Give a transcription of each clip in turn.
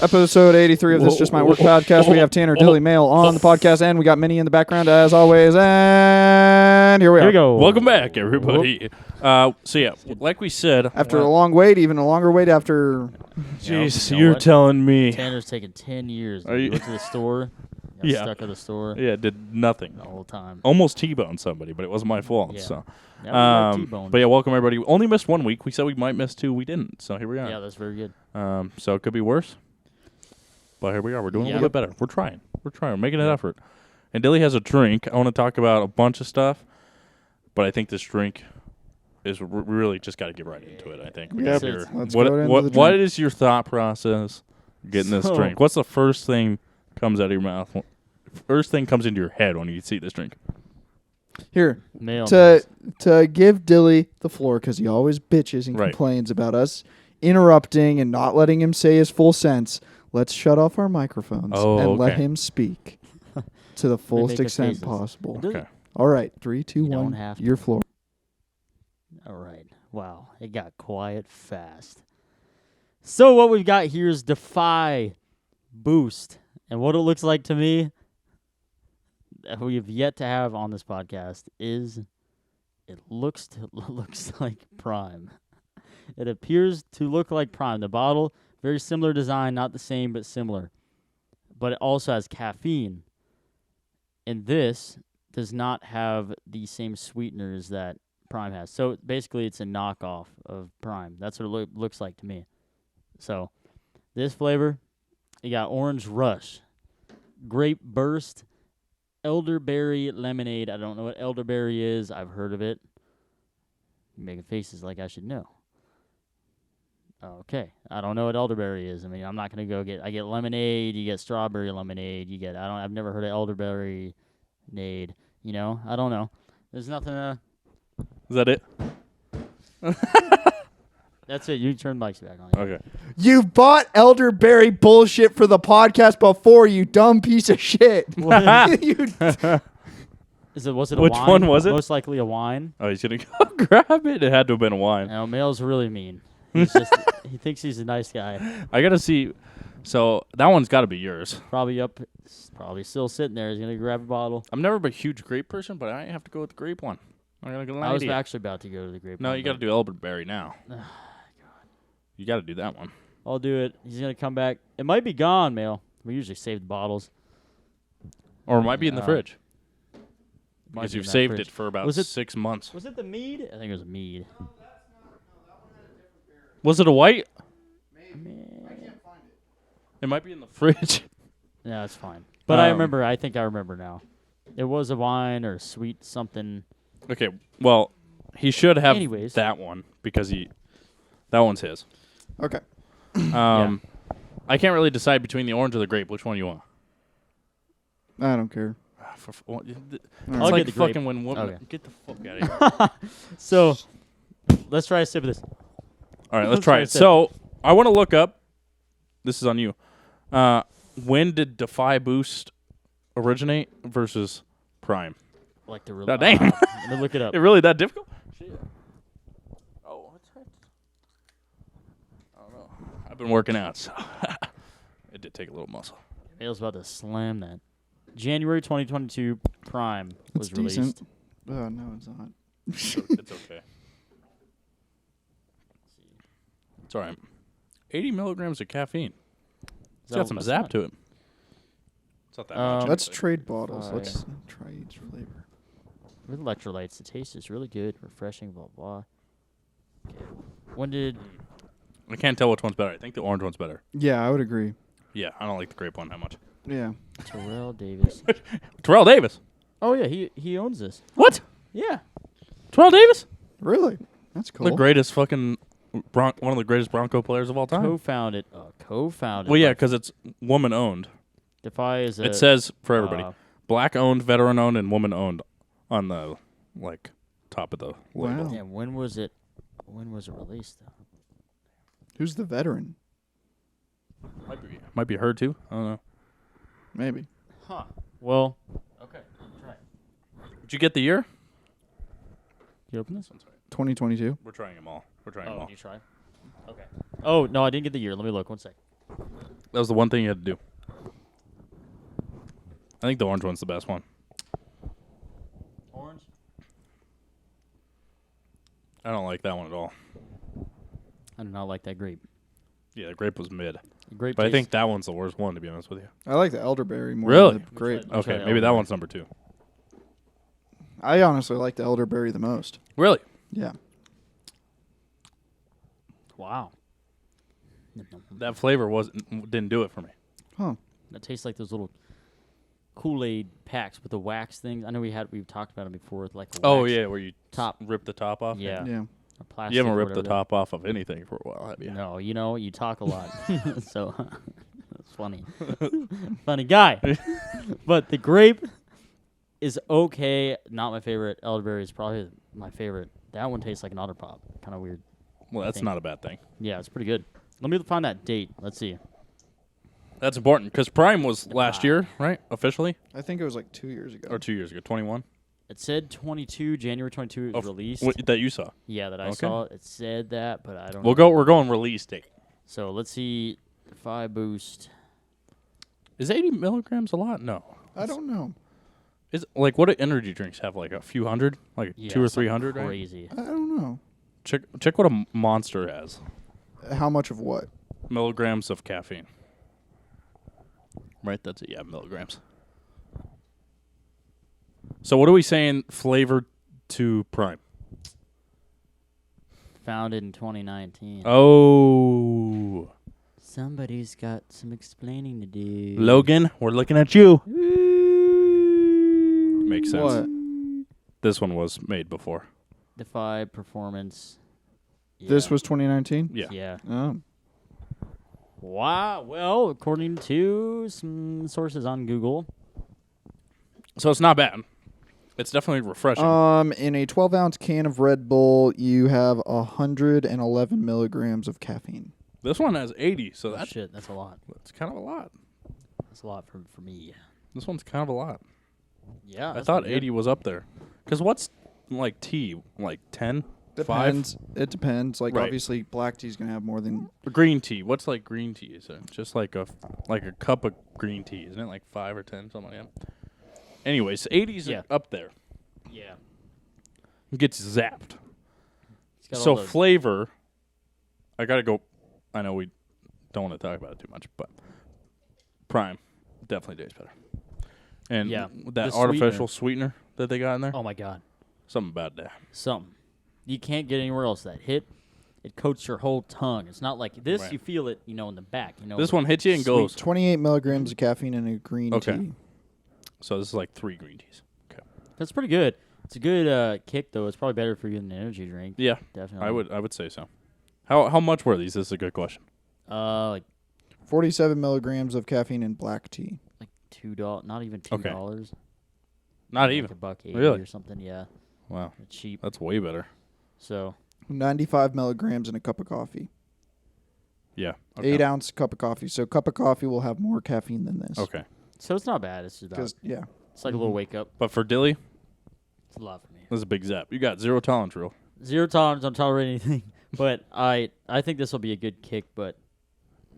Episode 83 of This Just My Work podcast. We have Tanner, Dilly, Mail on the podcast, and we got Minnie in the background as always. And here we are. Here we go. Welcome back, everybody. Like we said, After a long wait, even a longer wait after... Jeez, You know you're what? telling me. Tanner's taken 10 years. Are you- You went to the store, got Yeah. stuck at the store Yeah, did nothing. the whole time. Almost T-boned somebody, but it wasn't my fault. Yeah. So, Yeah, we got T-boned. but yeah, welcome everybody. We only missed 1 week. We said we might miss 2. We didn't. So here we are. Yeah, that's very good. So it could be worse. But here we are. We're doing a little bit better. We're trying. We're making an effort. And Dilly has a drink. I want to talk about a bunch of stuff, but I think this drink is really just got to get right into it. I think. We Yep. got your- Let's go into the what drink. is your thought process getting this So- drink? What's the first thing comes out of your mouth? First thing comes into your head when you see this drink? Here, Mail. to give Dilly the floor, because he always bitches and Right. complains about us interrupting and not letting him say his full sense, let's shut off our microphones and let okay. him speak to the fullest make extent faces. possible. Okay. All right, 3, 2, You don't 1, have to. your floor. All right. Wow. It got quiet fast. So what we've got here is Defy Boost. And what it looks like to me, that we have yet to have on this podcast, is it looks like Prime. It appears to look like Prime. The bottle, very similar design, not the same, but similar. But it also has caffeine. And this does not have the same sweeteners that Prime has. So basically it's a knockoff of Prime. That's what it looks like to me. So this flavor, you got Orange Rush, Grape Burst, Elderberry Lemonade. I don't know what elderberry is. I've heard of it. You're making faces like I should know. Okay. I don't know what elderberry is. I mean, I'm not going to go I get lemonade, you get strawberry lemonade, I've never heard of elderberry nade. You know, I don't know. There's nothing Is that it? That's it. You turn mics back on. Okay. You bought elderberry bullshit for the podcast before, you dumb piece of shit. You- Was it a Which wine? one was it? Most likely a wine. Oh, he's gonna go grab it. It had to have been a wine. No, Male's really mean. He's just he thinks he's a nice guy. I gotta see. So that one's got to be yours. Probably still sitting there. He's gonna grab a bottle. I'm never a huge grape person, but I have to go with the grape one. I gotta get an I was idea. actually about to go to the grape. No, one, you got to but do elderberry now. You got to do that one. I'll do it. He's gonna come back. It might be gone, Male. We usually save the bottles. Or it might be in the fridge. Might Because be in you've that saved fridge. it for about Was it- 6 months. Was it the mead? I think it was mead. Was it a white? It might be in the fridge. Yeah, it's fine. But I think I remember now. It was a wine or a sweet something. Okay, well, he should have Anyways. that one because that one's his. okay. I can't really decide between the orange or the grape. Which one you want? I don't care. It's I'll like get the grape. fucking when women Okay. get the fuck out of here. So, let's try a sip of this. All right, let's Let's try try it. a sip. So I want to look up. This is on you. When did Defy Boost originate versus Prime? Like the real. God damn. Let me look it up. It really that difficult? Shit. Oh, what's that? I don't know. I've been working out, so it did take a little muscle. Male's about to slam that. January 2022 Prime was It's released. decent. Oh, no, it's not. It's okay. It's all right. 80 milligrams of caffeine. It's got some zap to it. It's not that much. Let's actually. trade bottles. Oh, Let's try each flavor. With electrolytes, the taste is really good, refreshing, blah blah. Okay. When did I can't tell which one's better. I think the orange one's better. Yeah, I would agree. Yeah, I don't like the grape one that much. Yeah. Terrell Davis? Terrell Davis. Oh yeah, he owns this. What? Yeah. Terrell Davis? Really? That's cool. The greatest fucking one of the greatest Bronco players of all time. Co-founded. Well, yeah, because it's woman owned. Defy is a. It says for everybody, uh, black owned, veteran owned, and woman owned on the top of the label. Wow. Damn, when was it released though? Who's the veteran? Might be her too. I don't know. Maybe. Huh. Well. Okay. Try. Did you get the year? You open this? 2022. We're trying them all. We're trying them all. You try. Okay. Oh no, I didn't get the year. Let me look. 1 sec. That was the one thing you had to do. I think the orange one's the best one. Orange? I don't like that one at all. I do not like that grape. Yeah, the grape was mid. Grape But I taste- think that one's the worst one, to be honest with you. I like the elderberry more Really? than the grape. I'll try Okay, the maybe that elderberry. one's number 2. I honestly like the elderberry the most. Really? Yeah. Wow. That flavor didn't do it for me. Huh. That tastes like those little Kool-Aid packs with the wax things. I know we've talked about them before with like the Oh, wax yeah, where you top. rip the top off? Yeah. Yeah. Or plastic You haven't or ripped the whatever top off of anything for a while, have you? No, you talk a lot. So that's funny. Funny guy. But the grape is okay. Not my favorite. Elderberry is probably my favorite. That one tastes like an Otter Pop. Kind of weird. Well, that's think. not a bad thing. Yeah, it's pretty good. Let me find that date. Let's see. That's important because Prime was last year, right? Officially? I think it was like 2 years ago. Or 2 years ago, 21? It said 22, January 22 it was released. That you saw. Yeah, that I Okay. saw. It said that, but I don't We're know. going release date. So let's see. Defy Boost. Is 80 milligrams a lot? No. I don't know. Is like what do energy drinks have? Like a few hundred, like Yeah, 200 or something 300, right? crazy. I don't know. Check what a Monster has. How much of what? Milligrams of caffeine. Right, that's it. Yeah, milligrams. So what are we saying? Flavor to Prime. Founded in 2019. Oh, Somebody's got some explaining to do. Logan, we're looking at you. Makes sense. What? This one was made before. Defy Performance. This Yeah. was 2019? Yeah. Yeah. Oh. Wow. Well, according to some sources on Google. So it's not bad. It's definitely refreshing. In a 12-ounce can of Red Bull, you have 111 milligrams of caffeine. This one has 80, so Oh, that's shit, that's a lot. kind of a lot. That's a lot for me. This one's kind of a lot. Yeah. I that's thought pretty good. 80 was up there. Because what's like tea? Like 10? 5? Depends. It depends. Like, Right. obviously, black tea's going to have more than... Green tea. What's like green tea? Is it just like a cup of green tea? Isn't it like 5 or 10, something like that? Anyways, 80's Yeah. up there. Yeah. It gets zapped. It's got So all those- flavor, I got to go. I know we don't want to talk about it too much, but Prime definitely tastes better. And Yeah, that the artificial sweetener that they got in there, Oh my God. something about that. Something. You can't get anywhere else. That hit, it coats your whole tongue. It's not like this. Right. You feel it, in the back. This one hits you and sweet. goes. 28 milligrams of caffeine in a green Okay. tea. So this is like 3 green teas. Okay. That's pretty good. It's a good kick, though. It's probably better for you than an energy drink. Yeah, Definitely. I would say so. How much were these? This is a good question. Like 47 milligrams of caffeine in black tea. $2. Not even $2. Okay. Not Like even. $1.80 Really? or something. Yeah. Wow, It's cheap. that's way better. So 95 milligrams in a cup of coffee. Yeah. 8-ounce cup of coffee. So, cup of coffee will have more caffeine than this. Okay. it's not bad. It's just about, Because, yeah. it's like a little wake up. But for Dilly, It's a lot for me. this is a big zap. You got 0 tolerance rule. 0 tolerance. Don't tolerate anything. But I think this will be a good kick, but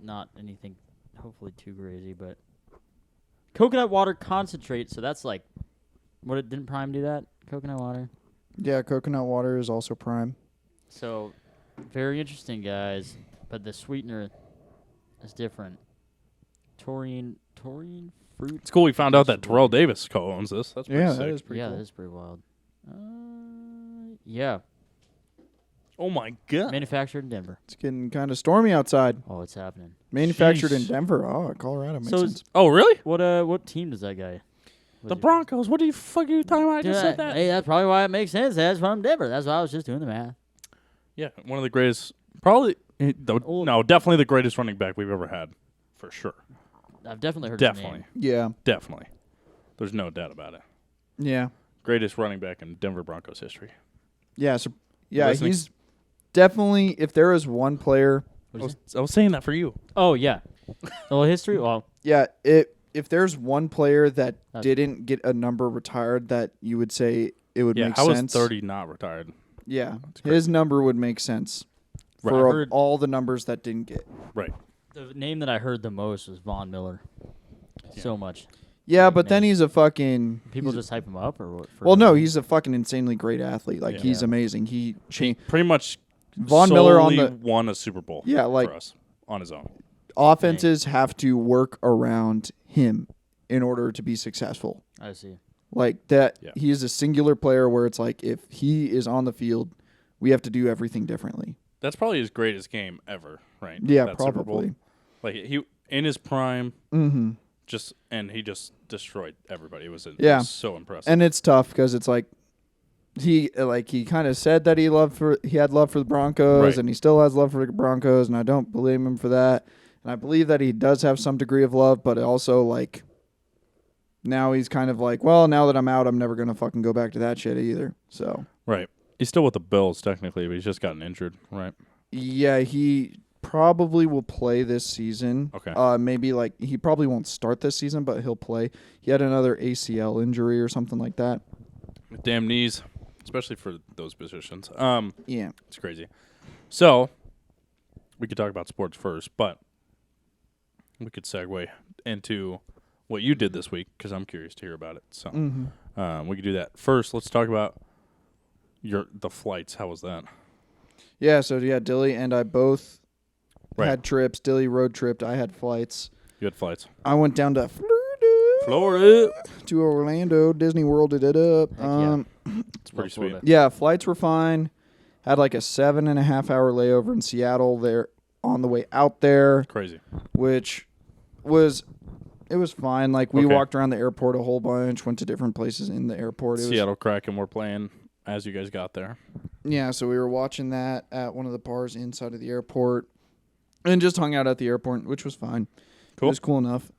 not anything hopefully too crazy. But coconut water concentrate. So that's like, didn't Prime do that? Coconut water. Yeah, coconut water is also prime. So very interesting, guys. But the sweetener is different. Taurine fruit. It's cool we found out that Terrell Davis co-owns this. That's pretty Yeah, sick. that is pretty Yeah, cool. that is pretty wild. Yeah, Oh my god. manufactured in Denver. It's getting kind of stormy outside. Oh, it's happening. Manufactured in Jeez. Denver. Oh, Colorado makes So it's- sense. Oh really? What team does that guy? The Broncos. What are you fucking talking about? I just said that. Hey, that's probably why it makes sense. That's from Denver. That's why I was just doing the math. Yeah, one of the greatest. Probably. Old- No, definitely the greatest running back we've ever had, for sure. I've definitely heard his Definitely. name. Yeah. Definitely. There's no doubt about it. Yeah. Greatest running back in Denver Broncos history. Yeah. So, yeah, Listening? he's definitely, if there is one player, What is I was saying that for you. Oh yeah, well history. Well, yeah, if there's one player that That's- didn't get a number retired that you would say it would Yeah, make how was sense. 30 not retired? Yeah. great. His number would make sense Right. for I heard- all the numbers that didn't get. Right. The name that I heard the most was Von Miller. Yeah. So much. Yeah, Great but then name. he's a fucking. People just hype him up, or what? Well, no, he's a fucking insanely great athlete. Like Yeah. he's amazing. He Pretty much Von Miller on solely the won a Super Bowl. Yeah, like- for us on his own. offenses have to work around him in order to be successful. I see. Like that, Yeah. he is a singular player where it's like if he is on the field, we have to do everything differently. That's probably his greatest game ever, right? Yeah, That Super Bowl. probably. Like he in his prime, Mm-hmm. he just destroyed everybody. It was Yeah. so impressive. And it's tough because it's like he kind of said that he had love for the Broncos, Right. and he still has love for the Broncos, and I don't blame him for that. And I believe that he does have some degree of love, but also like now he's kind of like, well, now that I'm out, I'm never gonna fucking go back to that shit either. So Right. He's still with the Bills technically, but he's just gotten injured, right? yeah, he probably will play this season. Okay. Maybe like he probably won't start this season, but he'll play. He had another ACL injury or something like that. Damn knees, especially for those positions. Yeah. It's crazy. So we could talk about sports first, but we could segue into what you did this week because I'm curious to hear about it. So we could do that first. Let's talk about the flights. How was that? Yeah, so yeah, Dilly and I both Right. had trips. Dilly road tripped. I had flights. You had flights. I went down to Florida. to Orlando. Disney World did it up. Heck yeah. It's pretty Love sweet. Florida. Yeah, flights were fine. Had like a 7.5 hour layover in Seattle there on the way out there, Crazy. which was fine. Like we Okay. walked around the airport a whole bunch, went to different places in the airport. It Seattle Kraken were playing as you guys got there. Yeah, so we were watching that at one of the bars inside of the airport, and just hung out at the airport, which was fine. Cool. It was cool enough.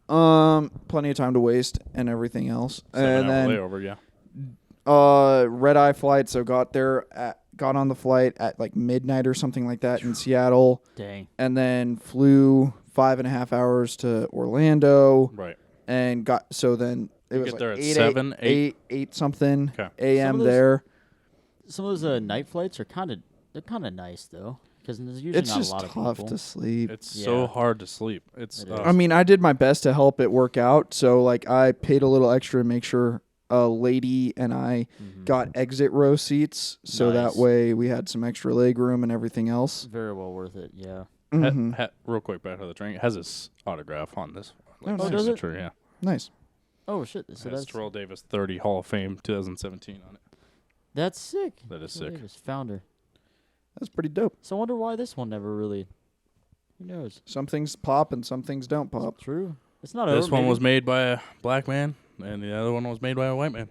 Plenty of time to waste and everything else. 7 and hour then layover, yeah. red eye flight. So got on the flight at like midnight or something like that in Seattle, Dang. and then flew 5.5 hours to Orlando, Right. and then it You was get like there at 8 7, 8? 8 something Okay. a.m. Some of those- there. Some of those night flights are kind of nice though, because there's usually It's not just a lot of tough people. to sleep. It's so Yeah. hard to sleep. It's It is. I mean, I did my best to help it work out. So, like, I paid a little extra to make sure a lady and I got exit row seats. So Nice. that way we had some extra leg room and everything else. Very well worth it. Yeah. Mhm. real quick back to the drink. It has his autograph on this. Oh, nice. Does it? signature, yeah. Nice. Oh shit! It So has that's Terrell Davis 30 Hall of Fame 2017 on it. that's sick. That is Terrell sick. Davis, founder. That's pretty dope. So I wonder why this one never really. Who knows? Some things pop and some things don't pop. True. It's not This over. one maybe. was made by a black man, and the other one was made by a white man.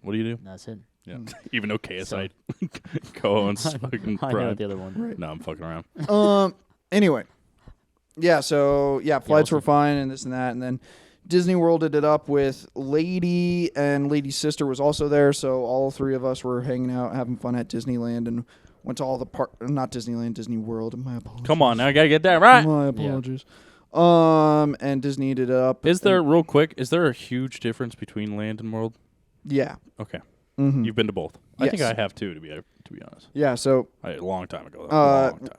What do you do? That's it. Yeah. Even though KSI co-owns fucking I know Prime. the other one. Right. No, I'm fucking around. Anyway. Yeah, so, yeah, flights we'll were fine and this and that. And then Disney World did it up with Lady, and Lady's sister was also there. So all three of us were hanging out, having fun at Disneyland, and went to all the not Disneyland, Disney World. My apologies. Come on, now I gotta get that right. My apologies. And Disney did it up. Is there real quick? Is there a huge difference between Land and World? Yeah. Okay, Mm-hmm. you've been to both. I think Yes. I have too. To be honest, Yeah, so a long time ago. Though. A long time ago.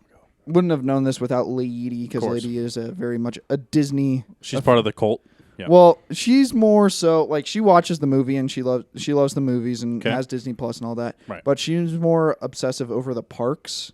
wouldn't have known this without Lady, because Course. Lady is very much a Disney. She's part of the cult. Yeah. Well, she's more so like she watches the movie and she loves the movies and 'Kay. has Disney Plus and all that. Right. But she's more obsessive over the parks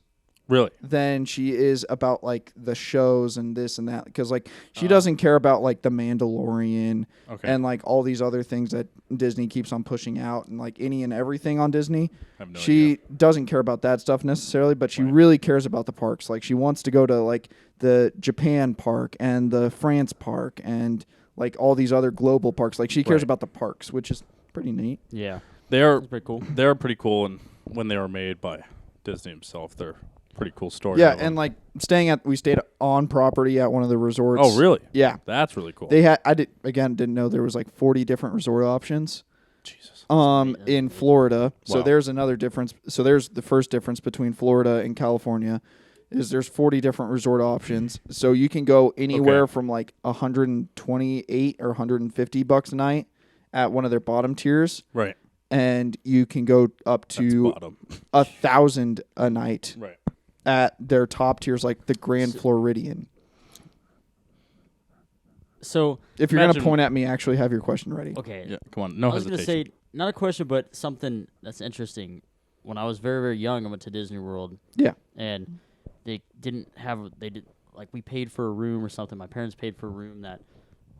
Really? than she is about like the shows and this and that, because like she doesn't care about like the Mandalorian Okay. and like all these other things that Disney keeps on pushing out and like any and everything on Disney. I have no She idea. doesn't care about that stuff necessarily, but she Right. really cares about the parks. Like she wants to go to like the Japan park and the France park and like all these other global parks. Like she cares Right. about the parks, which is pretty neat. Yeah. They're That's pretty cool. they're pretty cool, and when they were made by Disney himself, they're pretty cool story. Yeah, and like we stayed on property at one of the resorts. oh really? Yeah. That's really cool. They had didn't know there was like 40 different resort options Jesus. in Florida. So Wow. there's another difference. So there's the first difference between Florida and California is there's 40 different resort options. So you can go anywhere Okay. from like 128 or 150 bucks a night at one of their bottom tiers, Right. and you can go up That's to bottom. 1,000 a night Right. at their top tiers, like the Grand Floridian. So If you're going to Imagine- point at me, actually have your question ready. okay, Yeah, come on. No I was hesitation. gonna say not a question, but something that's interesting. When I was very very young, I went to Disney World. Yeah. And they didn't have we paid for a room or something. My parents paid for a room that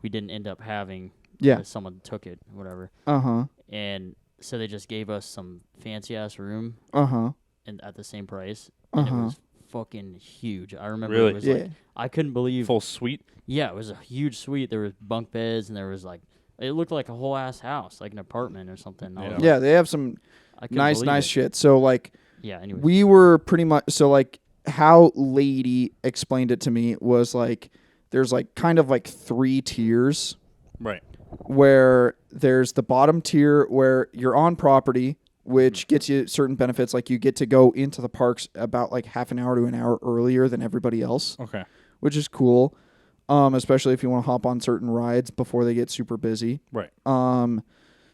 we didn't end up having. Yeah. Because someone took it, whatever. Uh-huh. And so they just gave us some fancy ass room Uh-huh. and at the same price. And it Uh-huh. was fucking huge. I remember Really? it was Yeah. like I couldn't believe. Full suite. Yeah, it was a huge suite. There was bunk beds and there was like it looked like a whole ass house, like an apartment or something. I was like, Yeah, they have some I couldn't nice believe it. shit. So, like, Yeah. Anyway. we were pretty much... So, like, how Lady explained it to me was, like, there's, like, kind of, like, 3 tiers Right. where there's the bottom tier where you're on property, which gets you certain benefits. Like, you get to go into the parks about, like, half an hour to an hour earlier than everybody else, Okay. which is cool, especially if you want to hop on certain rides before they get super busy. Right.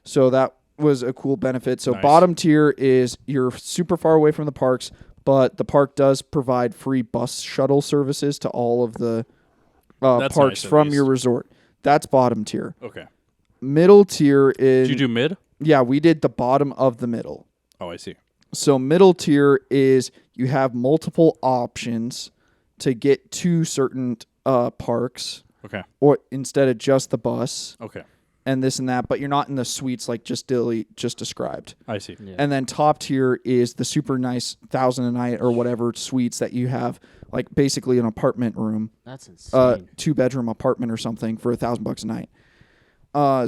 So that was a cool benefit. So Nice. bottom tier is you're super far away from the parks, but the park does provide free bus shuttle services to all of the That's parks nice, at from your least. resort. That's bottom tier. Okay. Middle tier is... Did you do mid? Yeah, we did the bottom of the middle. Oh, I see. So middle tier is you have multiple options to get to certain parks, Okay. or instead of just the bus Okay. and this and that, but you're not in the suites like just Dilly just described. I see. Yeah. And then top tier is the super nice 1,000 a night or whatever suites that you have, like basically an apartment room, That's insane. 2-bedroom apartment or something for $1,000 a night.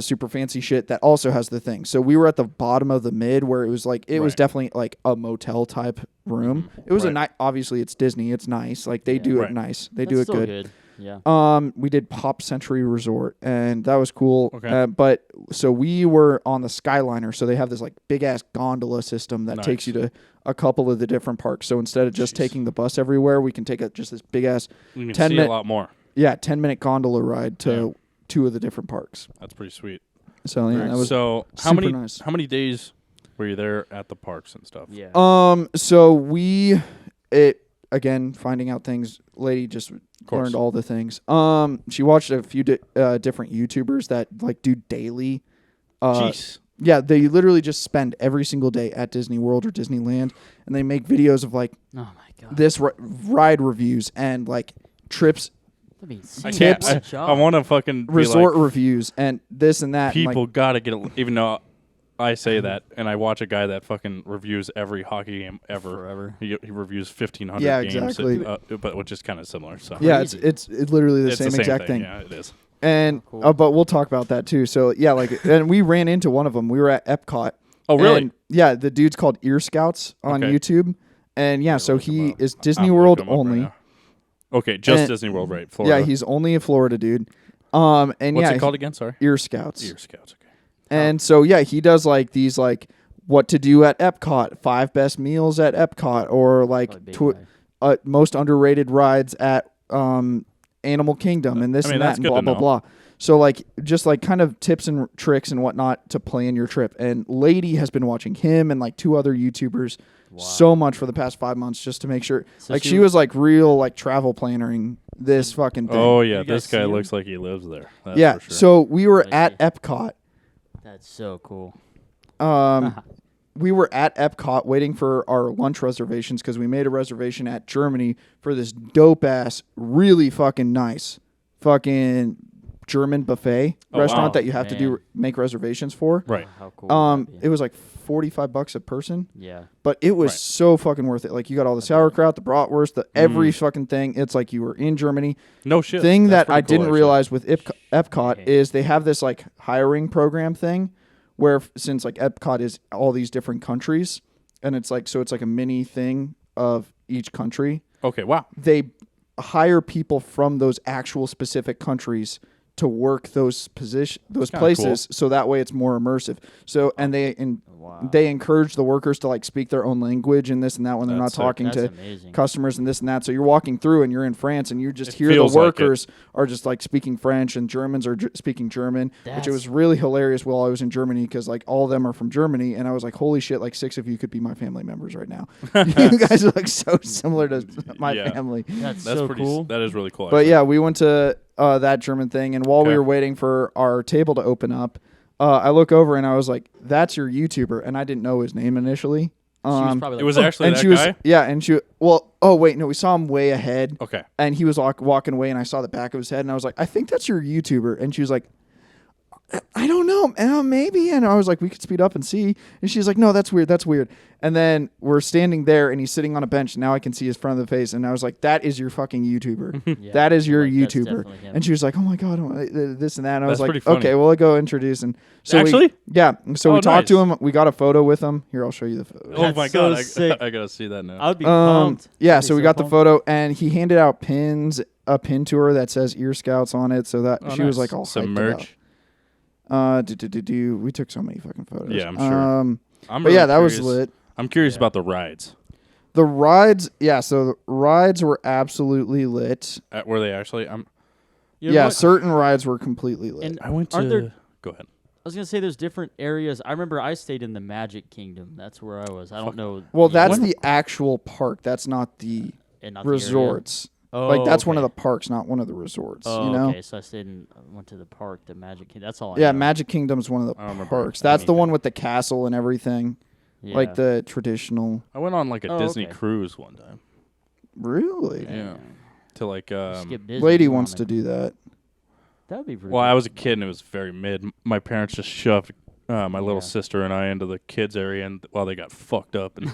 Super fancy shit that also has the thing. So we were at the bottom of the mid where it was like it was Right. definitely like a motel type room. It was a Right. nice. Obviously, it's Disney. It's nice. Like they Yeah. do Right. it nice. They That's do it still good. Yeah. We did Pop Century Resort, and that was cool. Okay. But so we were on the Skyliner, so they have this like big ass gondola system that takes you Nice. to a couple of the different parks. So instead of just Jeez. taking the bus everywhere, we can take just this big ass You can 10 see minute- a lot more. 10-minute gondola ride to Yeah. 2 of the different parks. That's pretty sweet. So yeah, that was so how super many nice. how many days were you there at the parks and stuff? Yeah. So we, again, finding out things. Lady just course. learned all the things. She watched a few different YouTubers that like do daily. Jeez. Yeah, they literally just spend every single day at Disney World or Disneyland, and they make videos of like Oh my god. this ride reviews and like trips, That'd be I insane. can't. What a I job. want to fucking be resort like, reviews, and this and that. and, people like, gotta get. Even though I say that, and I watch a guy that fucking reviews every hockey game ever. Forever. He reviews 1,500 Yeah, games, exactly. but which is kind of similar. So yeah, crazy. it's literally the it's same the same exact thing. Yeah, it is. And Cool. but we'll talk about that too. So yeah, like and we ran into one of them. We were at Epcot. Oh, really? And, yeah, the dude's called Ear Scouts on Okay. YouTube, and yeah, so look him he up. is Disney I'm World looking him up right only. now. Okay, just And- Disney World, right? Florida. Yeah, he's only a Florida dude. And What's yeah, it called again? Sorry. Ear Scouts. Ear Scouts. Okay. And so yeah, he does like these like what to do at Epcot, 5 best meals at Epcot, or like Probably big guy. most underrated rides at Animal Kingdom, and this I mean, and that, that's and good blah to blah know. blah. So like just like kind of tips and tricks and whatnot to plan your trip. And Lady has been watching him and like 2 other YouTubers so much for the past 5 months just to make sure. So like she she was like real like travel plannering this fucking thing. Oh yeah, You guys this guy see him? looks like he lives there. That's yeah. For sure. So we were I at see. Epcot. That's so cool. We were at Epcot waiting for our lunch reservations because we made a reservation at Germany for this dope ass, really fucking nice, fucking German buffet Oh, restaurant wow. that you have to Man. make reservations for. right. How cool. would that be? It was like $45 a person, Yeah. but it was Right. so fucking worth it. Like you got all the sauerkraut, the bratwurst, the every fucking thing. It's like you were in Germany. No shit. Thing That's that I pretty cool, didn't actually. realize with Epcot Okay. is they have this like hiring program thing where since like Epcot is all these different countries and it's like so it's like a mini thing of each country. Okay. Wow. They hire people from those actual specific countries to work those kinda places so that way it's more immersive. So and Wow. they encourage the workers to like speak their own language and this and that when they're not That's sick. talking That's to amazing. customers and this and that. So you're walking through and you're in France and you just It hear the feels like it. workers are just like speaking French and Germans are speaking German, which it That's- was really hilarious while I was in Germany because like all of them are from Germany and I was like, holy shit, like 6 of you could be my family members right now. You guys are like so similar to my Yeah. family. That's That's so pretty. cool. That is really cool. But actually. yeah, we went to that German thing. And while we were waiting for our table to open up, I look over and I was like, "That's your YouTuber," and I didn't know his name initially. She was probably like, it was actually and that she was, guy? yeah, and she, well, oh wait, no, we saw him way ahead. Okay. And he was walking away, and I saw the back of his head, and I was like, I think that's your YouTuber. And she was like, I don't know, maybe. And I was like, we could speed up and see. And she's like, no, that's weird. That's weird. And then we're standing there, and he's sitting on a bench. And now I can see his front of the face. And I was like, that is your fucking YouTuber. Yeah, that is your like, that's YouTuber. definitely him. And she was like, oh my god, this and that. And I was That's like, pretty funny. okay, well, I'll go introduce. And so Actually? yeah. So we talked to nice. him. We got a photo with him. Here, I'll show you the photo. Oh That's my so god, sick. I gotta see that now. I would be pumped. Yeah, I'd be so we got the pumped. photo, and he handed out pins, a pin to her that says Ear Scouts on it, so that she was nice. like all Some hyped merch. about. We took so many fucking photos. Yeah, I'm sure. Um, I'm but really yeah, that was curious- lit. I'm curious Yeah. about the rides. The rides, yeah. So the rides were absolutely lit. Were they actually? You know Yeah, what? certain rides were completely lit. And I went to. aren't there? Go ahead. I was gonna say there's different areas. I remember I stayed in the Magic Kingdom. That's where I was. I don't know. well, the that's area. the actual park. That's not the And not the area. resorts. Oh, Like that's one of okay. the parks, not one of the resorts. Oh, you know. okay. So I stayed in. Went to the park, the Magic Kingdom. That's all. I Yeah, know. Magic Kingdom's one of I the don't remember parks. That's the anything. one with the castle and everything, Yeah. like the traditional. I went on like a Oh, Disney okay. cruise one time. Really? Yeah. To like Skip Disney. Lady you wants wanna- to do that. That would be pretty. Well, I cool. was a kid and it was very mid. My parents just shoved my Yeah. little sister and I into the kids area, and while they got fucked up and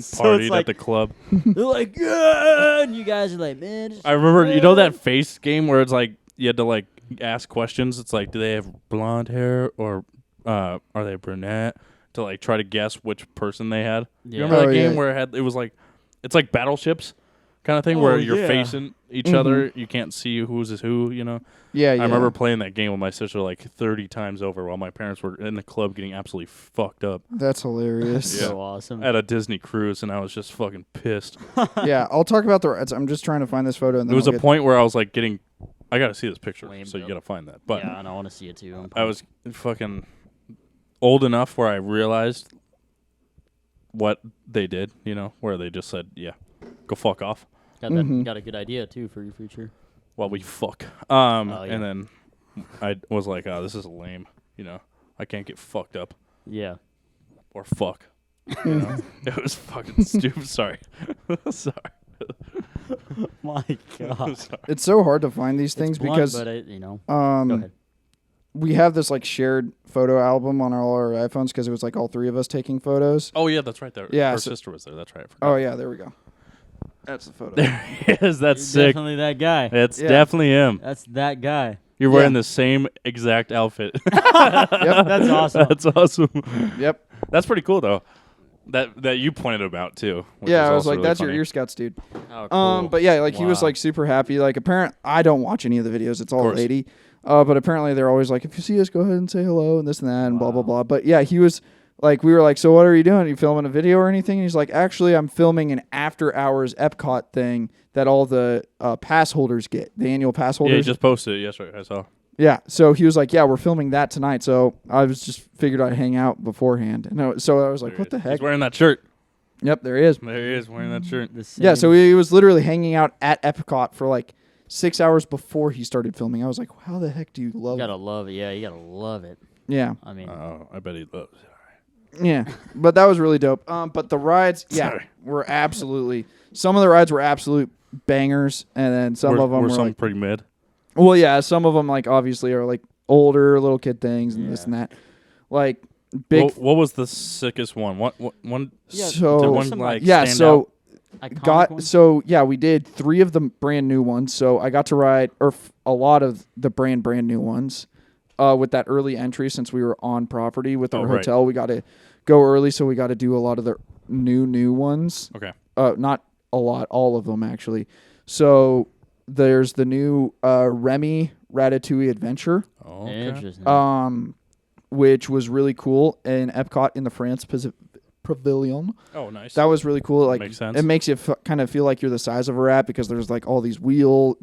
So partied it's like, at the club. they're like, yeah, and you guys are like, man. Just I remember, you know that face game where it's like you had to like ask questions. It's like, do they have blonde hair or are they brunette? To like try to guess which person they had. You Yeah. remember that Oh, game yeah. where it was like, it's like battleships kind of thing where Oh, you're yeah. facing each Mhm. other. You can't see who's who. You know. Yeah, I remember playing that game with my sister like 30 times over while my parents were in the club getting absolutely fucked up That's hilarious. so awesome. at a Disney cruise, and I was just fucking pissed. Yeah, I'll talk about the rides. I'm just trying to find this photo. And There then was I'll a get- point where I was like getting, I gotta see this picture, Flamed so you up. gotta find that. But yeah, and I want to see it too. I'm I was fucking old enough where I realized what they did, you know, where they just said, yeah, go fuck off got that. Mhm. Got a good idea too for your future. while we fuck. yeah. And then I was like, oh, this is lame, you know, I can't get fucked up Yeah. or fuck. You know? It was fucking stupid. Sorry. Sorry. My God. Sorry. It's so hard to find these It's things blunt, because but go ahead. we have this like shared photo album on all our iPhones because it was like all three of us taking photos. Oh, yeah, that's right. There. Yeah, Her so- sister was there. That's right. I forgot. Oh yeah, there we go. That's the photo. There he is. That's You're sick. definitely that guy. It's Yeah. definitely him. That's that guy. You're wearing Yeah. the same exact outfit. Yep. That's awesome. That's awesome. Yep. That's pretty cool, though. That you pointed him out too. Which Yeah, is I was also like, really "That's funny. your Ear Scouts, dude." Oh, cool. But yeah, like he was Wow. like super happy. Like I don't watch any of the videos. It's all course. lady. But apparently they're always like, if you see us, go ahead and say hello and this and that and blah blah Wow. blah. But yeah, he was like, we were like, so what are you doing? Are you filming a video or anything? And he's like, actually, I'm filming an after hours Epcot thing that all the pass holders get, the annual pass Yeah, he holders. just posted it yesterday. I saw. Yeah, so he was like, yeah, we're filming that tonight. So I was just figured I'd hang out beforehand. And so I was like, There what the he is. heck? He's wearing that shirt. Yep, there he is. There he is wearing that shirt. The Yeah, same- so he was literally hanging out at Epcot for like 6 hours before he started filming. I was like, how the heck do you you love gotta love it. Yeah, you gotta love it. Yeah, I mean, Oh, I bet he loves. yeah. But that was really dope. But the rides, yeah, Sorry. were absolutely, some of the rides were absolute bangers. And then some of them were were some like, pretty mid. well, yeah, some of them like obviously are like older little kid things and this Yeah. and that. Like big, What was the sickest one? What one? Yeah, so, did was one some, like yeah, stand so out? iconic one? so yeah, we did 3 of the brand new ones. So I got to ride a lot of the brand new ones with that early entry since we were on property with our Oh, right. hotel. We got to go early, so we got to do a lot of the new ones. Okay. Not a lot, all of them actually. So there's the new Remy Ratatouille Adventure, Oh, okay. Interesting. which was really cool in Epcot in the France Pavilion. Oh, nice. That was really cool. Like, Makes sense. it makes you kind of feel like you're the size of a rat because there's like all these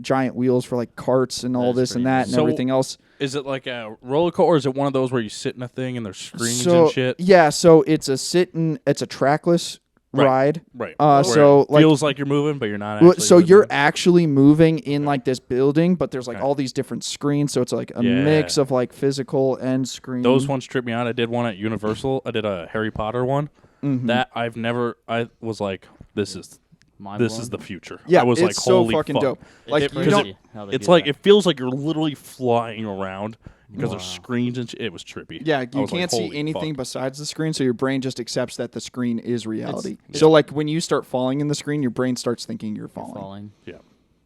giant wheels for like carts and all That is this and pretty that neat. and So- everything else. Is it like a roller coaster, or is it one of those where you sit in a thing and there's screens So and shit? yeah, so it's a trackless ride. Right. So it like feels like you're moving, but you're not. Well, Actually so moving. you're actually moving in like this building, but there's like Okay. all these different screens, so it's like a Yeah. mix of like physical and screen. Those ones trip me out. I did one at Universal. I did a Harry Potter one. Mhm. That I've never. I was like, this is Mind-blowing. the future. Yeah, I was it's like, so holy fucking fuck. dope. Like It's you because don't. crazy how they It's do like that. it feels like you're literally flying around because Wow. of screens and it was trippy. Yeah, I you was like, can't see holy anything fuck. besides the screen, so your brain just accepts that the screen is reality. It's- So like when you start falling in the screen, your brain starts thinking you're falling, falling. Yeah,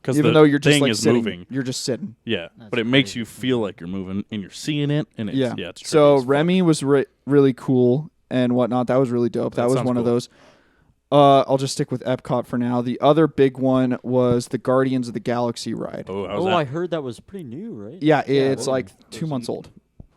because even the though you're just thing like is sitting. moving. You're just sitting. Yeah, That's but it makes crazy. you feel like you're moving and you're seeing it, and it's, Yeah. it's trippy So as fuck. Remy was really cool and whatnot. That was really dope. That That was sounds one of cool. those. I'll just stick with Epcot for now. The other big one was the Guardians of the Galaxy ride. Oh, how's Oh, that? I heard that was pretty new, right? Yeah, it's really? like 2 months old.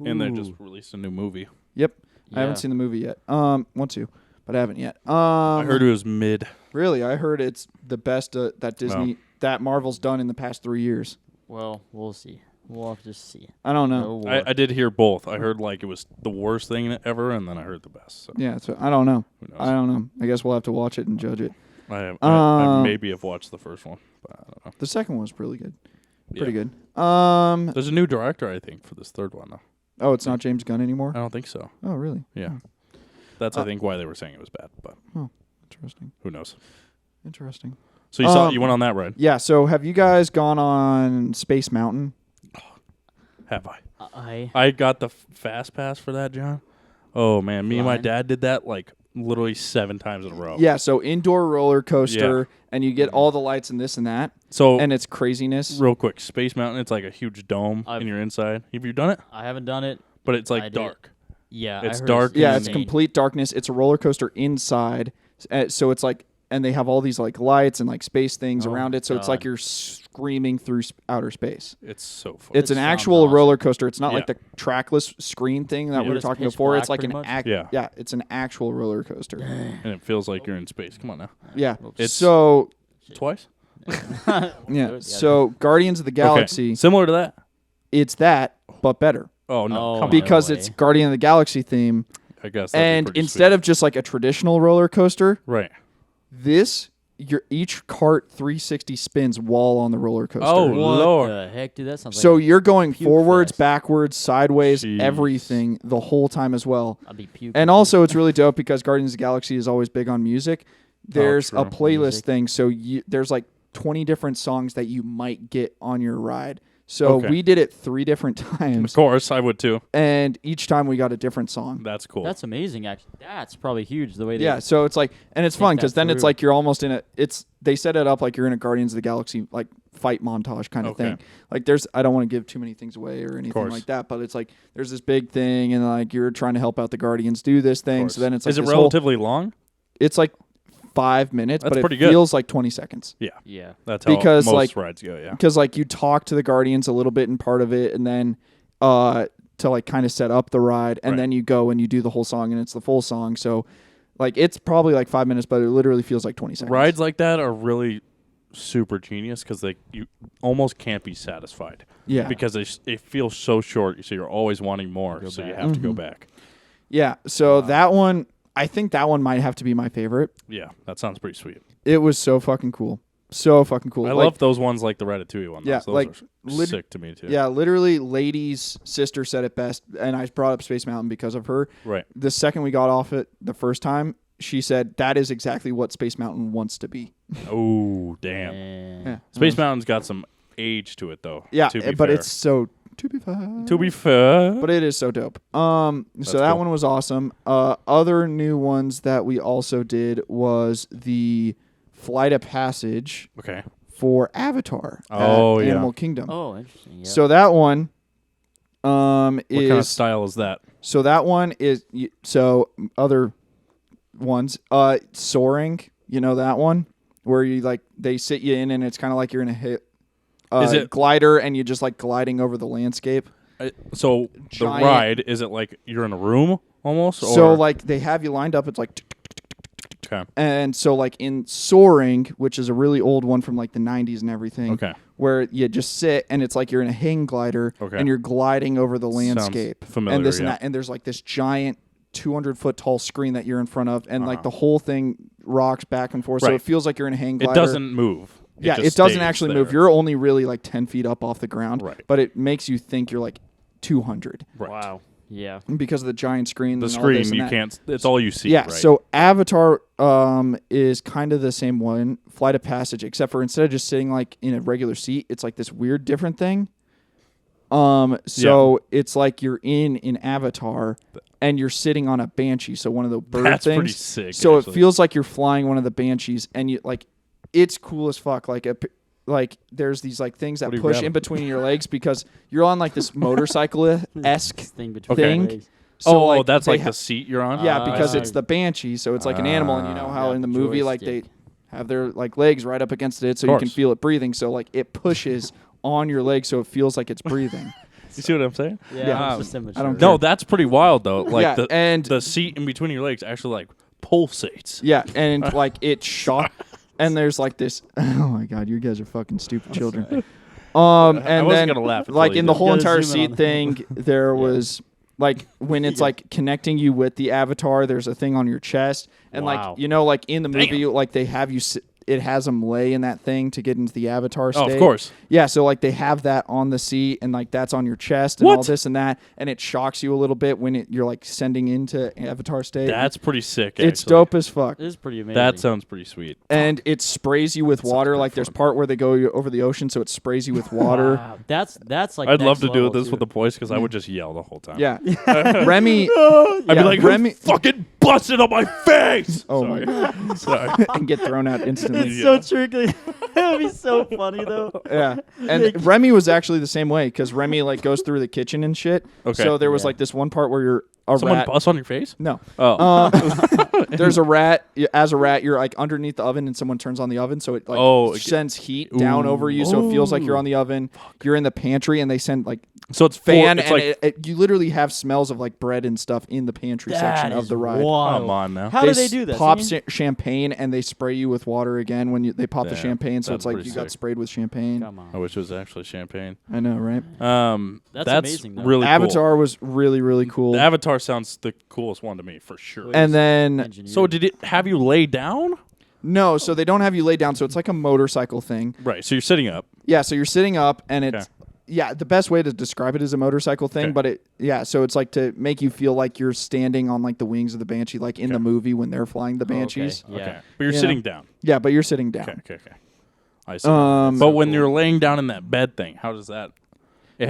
And they just Ooh. released a new movie. Yep. I Yeah. haven't seen the movie yet. Want to, but I haven't yet. I heard it was mid. Really, I heard it's the best that Disney that Marvel's done in the past 3 years. Well, we'll see. We'll have to see. I don't know. No I did hear both. I heard like it was the worst thing ever, and then I heard the best. So Yeah, so I don't know. who knows? I don't know. I guess we'll have to watch it and judge it. I maybe have watched the first one, but I don't know. The second one was really good. Pretty Yeah. good. There's a new director, I think, for this third one though. Oh, it's not James Gunn anymore? I don't think so. Oh, really? Yeah, that's I think why they were saying it was bad, but Interesting. who knows? Interesting. So you went on that ride? Yeah, so have you guys gone on Space Mountain? Have I? I I got the fast pass for that, John. Oh man, me and my Flying? dad did that like literally 7 times in a row. Yeah, so indoor roller coaster, and you get all the lights and this and that, So and it's craziness. real quick, Space Mountain, it's like a huge dome I've- and you're inside. Have you done it? I haven't done it. But it's I like did. dark. Yeah, It's I heard dark. Yeah, it's insane. complete darkness. It's a roller coaster inside, so it's like, and they have all these like lights and like space things Oh, around it, so it's like God. you're screaming through outer space. It's so fun. It's It an sounds actual awesome. roller coaster. It's not like Yeah. the trackless screen thing that Yeah. we were It's talking pitch before. black It's like pretty an much? Yeah. it's an actual roller coaster. and it feels like you're in space. Come on now. Yeah. It's- So Twice? yeah. So Guardians of the Galaxy, Okay. Similar to that? it's that but better Oh no. Oh, come on. because way. it's Guardian of the Galaxy theme, I guess that'd be and pretty instead sweet. of just like a traditional roller coaster, Right. this each cart 360 spins while on the roller coaster. Oh, what Lord. the heck, dude? That sounds So like you're going puke forwards, fest. backwards, sideways, Jeez. everything the whole time as well. I'd be puking. And also, it's really dope because Guardians of the Galaxy is always big on music. There's a true. playlist Music. thing, so there's like 20 different songs that you might get on your ride. So Okay. we did it 3 different Of times, course, I would too. and each time we got a different song. That's cool. That's amazing. Actually, that's probably huge. The way they Yeah, so it's like, and it's Think fun that because then it's through. like you're almost in they set it up like you're in a Guardians of the Galaxy like fight montage kind of Okay. thing. Like I don't want to give too many things away or anything course. like that, but it's like there's this big thing and like you're trying to help out the Guardians do this Of thing. course. So then it's like Is it this whole- relatively long? it's like 5 minutes, That's but pretty it good. feels like 20 seconds. yeah. That's how Because, most like- rides go, yeah. Because like you talk to the Guardians a little bit in part of it, and then to like kind of set up the ride, and Right. then you go and you do the whole song, and it's the full song. So like it's probably like 5 minutes, but it literally feels like 20 seconds. Rides like that are really super genius because you almost can't be satisfied. Yeah. Because it feels so short, so you're always wanting more, Go so you back. have to go Mhm. back. Yeah. So that one, I think that one might have to be my favorite. Yeah, that sounds pretty sweet. It was so fucking cool. So fucking cool. I Like, love those ones like the Ratatouille one. Yeah, those like, are lit- sick to me too. Yeah, literally, Lady's sister said it best, and I brought up Space Mountain because of her. Right. The second we got off it the first time, she said that is exactly what Space Mountain wants to be. Oh, damn. And Yeah. Space Mountain's got some age to it though. Yeah, to be but fair. it's so to be fair. to be fair. But it is so dope. So that cool. one was awesome. Other new ones that we also did was the Flight of Passage okay. for Avatar Oh, at yeah. Animal Kingdom. oh, interesting. Yeah. So that one What is kind of style is that? so that one is so other ones soaring, you know that one where you like they sit you in and it's kind of like you're in a Is it- glider and you're just like gliding over the landscape. So Giant- the ride is it like you're in a room almost? So or? like they have you lined up, it's like okay. and so like in Soaring, which is a really old one from like the 90s and everything, Okay. where you just sit and it's like you're in a hang glider Okay. and you're gliding over the landscape. familiar, and this yeah. and that, and there's like this giant 200-foot tall screen that you're in front of, and like the whole thing rocks back and forth, so Right. it feels like you're in a hang glider. It doesn't move. Yeah, just it doesn't stays actually there. move. You're only really like 10 feet up off the ground, Right. but it makes you think you're like 200 Right. Wow. Yeah. because of the giant screen. The and all this screen, and you that. can't. It's all you see. Yeah, right? so Avatar is kind of the same one, Flight of Passage, except for instead of just sitting like in a regular seat, it's like this weird different thing. So it's like you're in an Avatar and you're sitting on a banshee, so one of the bird That's things. pretty sick, So actually. it feels like you're flying one of the banshees, and you like it's cool as fuck. Like there's these like things that What are you push grabbing? in between your legs because you're on like this motorcycle-esque This thing between thing. your legs. So, like that's they like the seat you're on. yeah, Ah, because I it's see. the banshee, so it's like an animal, and you know how Yeah, in the the movie like they joystick. have their like legs right up against it, so you can course. feel it breathing. So like it pushes on your leg, so it feels like it's breathing. You see what I'm saying? Yeah. It's just immature. I don't No, that's pretty wild though. Like Yeah, and- the seat in between your legs actually like pulsates. Yeah, and like it shot, and there's like this. Oh my god, you guys are fucking stupid children. And wasn't then gonna laugh until like you in the did. whole You gotta entire zoom in seat on thing, there was like when it's like connecting you with the avatar. There's a thing on your chest, and Wow. like like in the movie, like they have you. It has them lay in that thing to get into the avatar state. Oh, of course. Yeah, so like they have that on the seat, and like that's on your chest, and all What? this and that, and it shocks you a little bit when you're like sending into avatar state. That's pretty sick. it's actually. dope as fuck. It is pretty amazing. That sounds pretty sweet. And it sprays you with water. pretty Like there's fun. part where they go over the ocean, so it sprays you with water. Wow. That's like. I'd love next to do level, this too. with the boys because I would just yell the whole time. Yeah, Remy. I'd yeah, be like, Remy, fucking busted on my face. Oh Sorry. my Sorry. and get thrown out instantly. It's so tricky. That would be so funny though. Yeah, and Remy was actually the same way because Remy like goes through the kitchen and shit. Okay. So there was Yeah. like this one part where you're a Someone rat. bust on your face? No. Oh. There's a rat. As a rat, you're like underneath the oven, and someone turns on the oven, so it like it sends heat down over you, so it feels like you're on the oven. You're in the pantry, and they send like So it's fan, it's and like, you literally have smells of like bread and stuff in the pantry section That of is the ride. wild. come on now. How do they do that? Pop Singing? champagne, and they spray you with water again when they pop the Damn, champagne, so that's it's like pretty you got sick. sprayed with champagne. Come on. I wish it was actually champagne. I know, right? That's amazing, though. really cool. Avatar was really, really cool. The Avatar sounds the coolest one to me for sure. And then Engineered. So did it have you lay down? no, so they don't have you lay down, so it's like a motorcycle thing. Right. So you're sitting up. Yeah, so you're sitting up, and it's Okay. yeah. The best way to describe it is a motorcycle thing, Okay. but so it's like to make you feel like you're standing on like the wings of the banshee, like in the movie when they're flying the banshees. Yeah. Okay. But you're Yeah. sitting down. Yeah, but you're sitting down. Okay. I see. Um, but when you're laying down in that bed thing, how does that?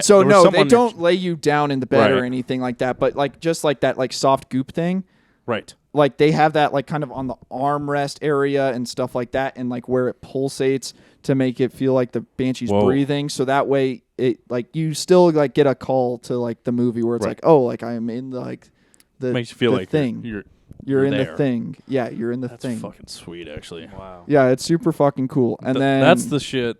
So there was no, they someone- don't lay you down in the bed or Right. anything like that, but like just like that like soft goop thing. Right. Like they have that like kind of on the armrest area and stuff like that, and like where it pulsates to make it feel like the banshee's Whoa. breathing. So that way it like you still like get a call to like the movie where it's Right. like, oh, like I am in the like the Makes you feel the like thing. you're in there. the thing. Yeah, you're in the That's thing. fucking sweet, actually. Wow. Yeah, it's super fucking cool. And then That's the shit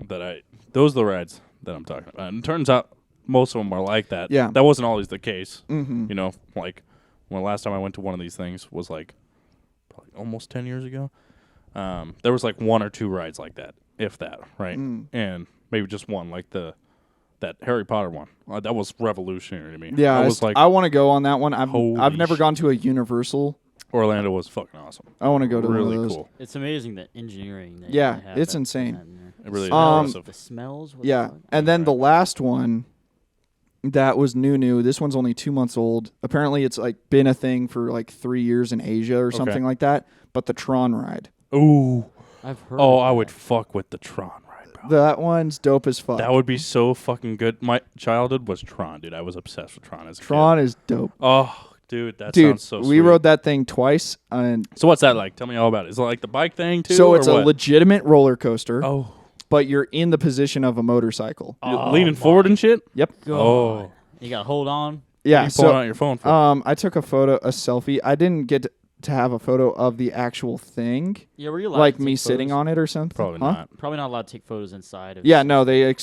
that those are the rides that I'm talking about. And it turns out most of them are like that. Yeah. That wasn't always the case. Mhm. You know, like when last time I went to one of these things was like probably almost 10 years ago. There was like one or two rides like that, if that, right? Mm. And maybe just one, like that Harry Potter one. That was revolutionary to me. yeah, I was like, I want to go on that one. I've Holy never shit. gone to a Universal. Orlando was fucking awesome. I want to go to Really one of those. cool. It's amazing the engineering. That Yeah, they have it's that- insane. that in there. It really is Smells, impressive. the smells. What the Yeah, fuck? and then the last one that was new. This one's only 2 months old. Apparently, it's like been a thing for like 3 years in Asia or something like that. But the Tron ride, Ooh. I've heard. Oh, of I that. would fuck with the Tron ride, bro. that one's dope as fuck. That would be so fucking good. My childhood was Tron, dude. I was obsessed with Tron as a Tron is dope. kid. Oh, dude, that Dude, sounds so we sweet. rode that thing twice, and So what's that like? Tell me all about it. Is it like the bike thing too? so or it's a what? legitimate roller coaster, Oh, but you're in the position of a motorcycle. you're leaning forward and shit. Yep. Oh, You gotta hold on. Yeah. you pulling So out your phone for? I took a selfie. I didn't get to have a photo of the actual thing, Yeah, were you allowed like to me take sitting photos? on it or something. Probably Huh? not. Probably not allowed to take photos inside. Of Yeah, no, they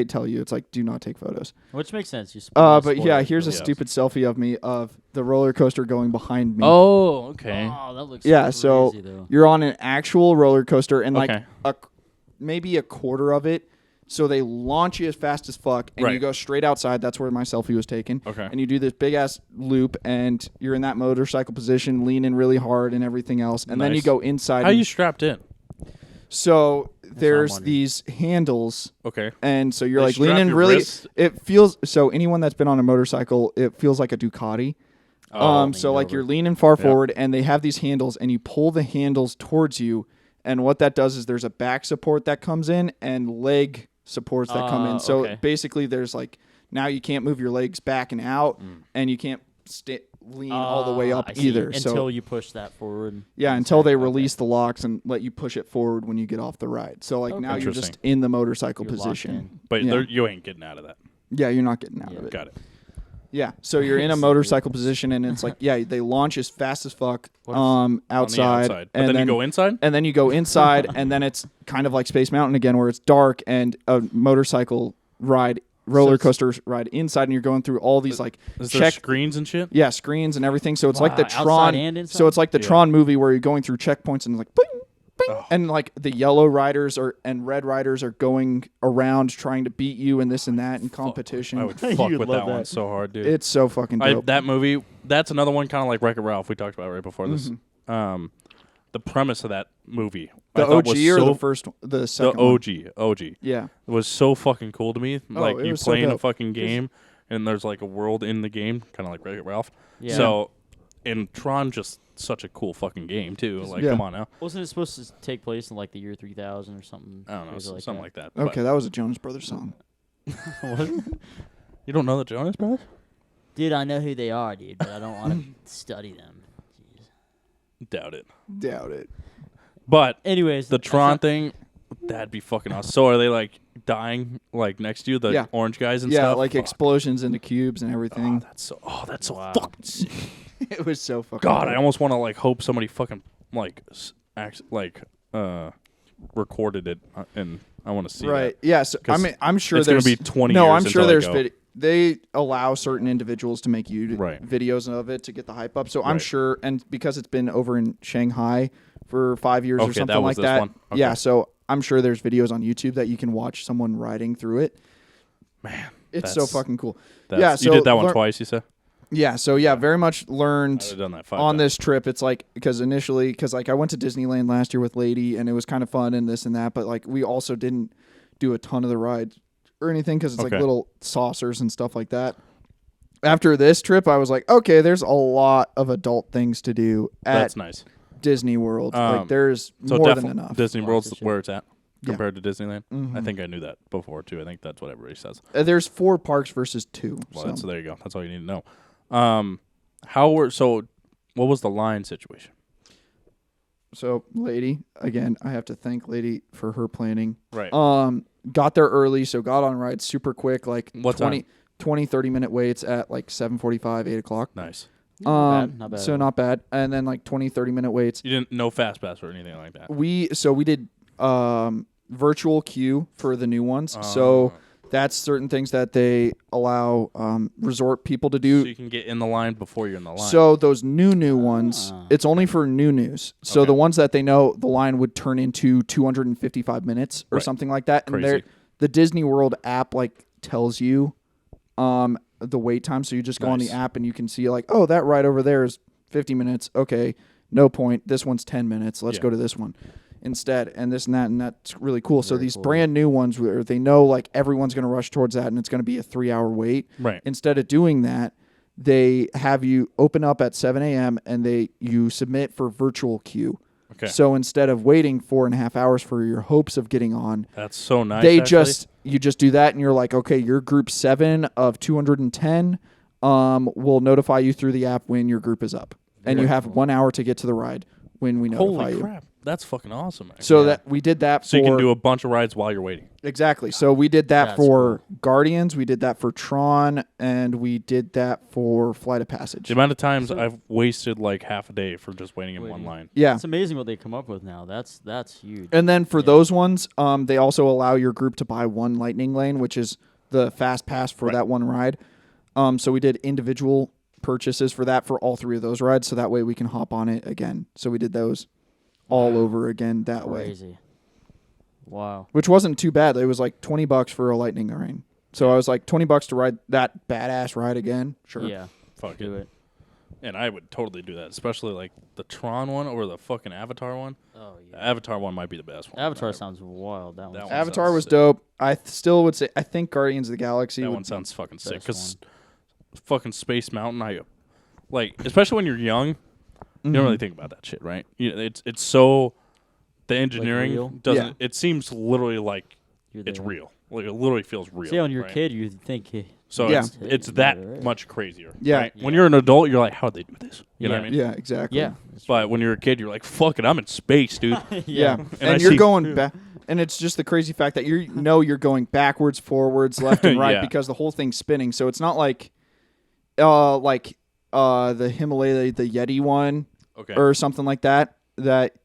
tell you it's like do not take photos. which makes sense. You But yeah, here's a Yes. stupid selfie of me of the roller coaster going behind me. Oh, okay. Oh, that looks yeah, crazy, so though. you're on an actual roller coaster, and like Okay. maybe a quarter of it So they launch you as fast as fuck, and you go straight outside. That's where my selfie was taken. Okay. And you do this big-ass loop, and you're in that motorcycle position, leaning really hard and everything else. And then you go inside. How are you strapped in? So there's these handles. Okay. And so you're They like strap leaning your really. wrists? It feels so. Anyone that's been on a motorcycle, it feels like a Ducati. So like you're leaning far forward, and they have these handles, and you pull the handles towards you, and what that does is there's a back support that comes in and leg supports that come in. So basically, there's like now you can't move your legs back and out, and you can't lean all the way up either. Until you push that forward. Yeah, until they release the locks and let you push it forward when you get off the ride. So like now you're just in the motorcycle position. But you ain't getting out of that. Yeah, you're not getting out of it. Got it. Yeah, so you're in a motorcycle position, and it's like, they launch as fast as fuck outside. But then you go inside? And then you go inside, and then it's kind of like Space Mountain again, where it's dark, and a motorcycle roller coaster ride inside, and you're going through all these like screens and shit? Yeah, screens and everything. So it's like the Tron. And so it's like the Tron movie where you're going through checkpoints and like, bing, bing, and like the yellow riders and red riders are going around trying to beat you and this and that in competition. I would fuck with that one so hard, dude. It's so fucking dope. That movie, that's another one kind of like Wreck-It Ralph we talked about right before this. The premise of that movie, the OG or the first, the second the OG. Yeah, it was so fucking cool to me. Like you playing so a fucking game, and there's like a world in the game, kind of like Wreck-It Ralph. Yeah. So, and Tron just such a cool fucking game too. Like, come on now. Wasn't it supposed to take place in like the year 3000 or something? I don't know, something like that. Okay, that was a Jonas Brothers song. You don't know the Jonas Brothers? Dude, I know who they are, dude, but I don't want to study them. Jeez. Doubt it. But anyways, the Tron thing, that'd be fucking awesome. So are they like dying like next to you, the orange guys and stuff? Yeah, like explosions into cubes and everything. That's so fucking sick. It was so fucking God, cool. I almost want to like hope somebody fucking recorded it and I want to see right. that. Yeah, so I'm sure it's there's going to be 20 No, years I'm sure until there's they allow certain individuals to make videos of it to get the hype up. So I'm sure, and because it's been over in Shanghai for 5 years or something like that. Okay. Yeah, so I'm sure there's videos on YouTube that you can watch someone riding through it. Man, it's so fucking cool. Yeah, so you did that one twice, you said? Yeah, so very much learned done that on this trip. It's like because I went to Disneyland last year with Lady, and it was kind of fun and this and that, but like we also didn't do a ton of the rides or anything because it's like little saucers and stuff like that. After this trip, I was like, okay, there's a lot of adult things to do at Disney World. Like there's more than enough. Disney World's where it's at compared to Disneyland. I think I knew that before too. I think that's what everybody says. There's 4 parks versus 2. Well, so there you go. That's all you need to know. What was the line situation? So Lady, again, I have to thank Lady for her planning. Right. Got there early, so got on rides super quick, like what 20-30 minute waits at like 7:45, 8 o'clock. Nice. Not bad. So not bad. And then like 20-30 minute waits. You didn't no fast pass or anything like that. We did virtual queue for the new ones. So that's certain things that they allow resort people to do. So you can get in the line before you're in the line. So those new ones, it's only for news. So the ones that they know the line would turn into 255 minutes or something like that. Crazy. And the Disney World app like tells you the wait time. So you just go on the app and you can see like, oh, that ride over there is 50 minutes. Okay, no point. This one's 10 minutes. Let's go to this one instead, and this and that's really cool. So these brand new ones where they know like everyone's going to rush towards that and it's going to be a 3-hour wait. Right. Instead of doing that, they have you open up at 7 a.m. and you submit for virtual queue. Okay. So instead of waiting 4.5 hours for your hopes of getting on, that's so nice. You just do that and you're like, okay, you're group 7 of 210. We'll notify you through the app when your group is up, and you have 1 hour to get to the ride when we notify you. Holy crap. That's fucking awesome. Actually. So that we did that so you can do a bunch of rides while you're waiting. Exactly. So we did that for Guardians, we did that for Tron, and we did that for Flight of Passage. The amount of times I've wasted like half a day for just waiting in one line. Yeah. It's amazing what they come up with now. That's huge. And then for those ones, they also allow your group to buy one lightning lane, which is the fast pass for that one ride. So we did individual purchases for that for all 3 of those rides, so that way we can hop on it again. So we did those all over again that way. Crazy. Wow. which wasn't too bad. It was like $20 for a lightning rain. So I was like, $20 to ride that badass ride again. Sure. Yeah. Fuck Do it. And I would totally do that, especially like the Tron one or the fucking Avatar one. Oh The yeah. Avatar one might be the best one. Avatar sounds wild. That one. That one Avatar sounds was sick. dope. I still would say I think Guardians of the Galaxy. That would one sounds fucking sick best because fucking Space Mountain. Especially when you're young, you don't really think about that shit, right? It's so the engineering real? doesn't. Yeah. It seems literally like You're it's there. real. Like it literally feels real. See, when you're right? a kid, you think. So Yeah. it's Yeah, that right. much crazier. Yeah. Right? When you're an adult, you're like, how'd they do this? You know what I mean? Yeah, exactly. Yeah. But when you're a kid, you're like, fuck it, I'm in space, dude. Yeah. I And you're see- going back. And it's just the crazy fact that you're going backwards, forwards, left and right Yeah. because the whole thing's spinning. So it's not like the Himalaya, the Yeti one Okay. or something like that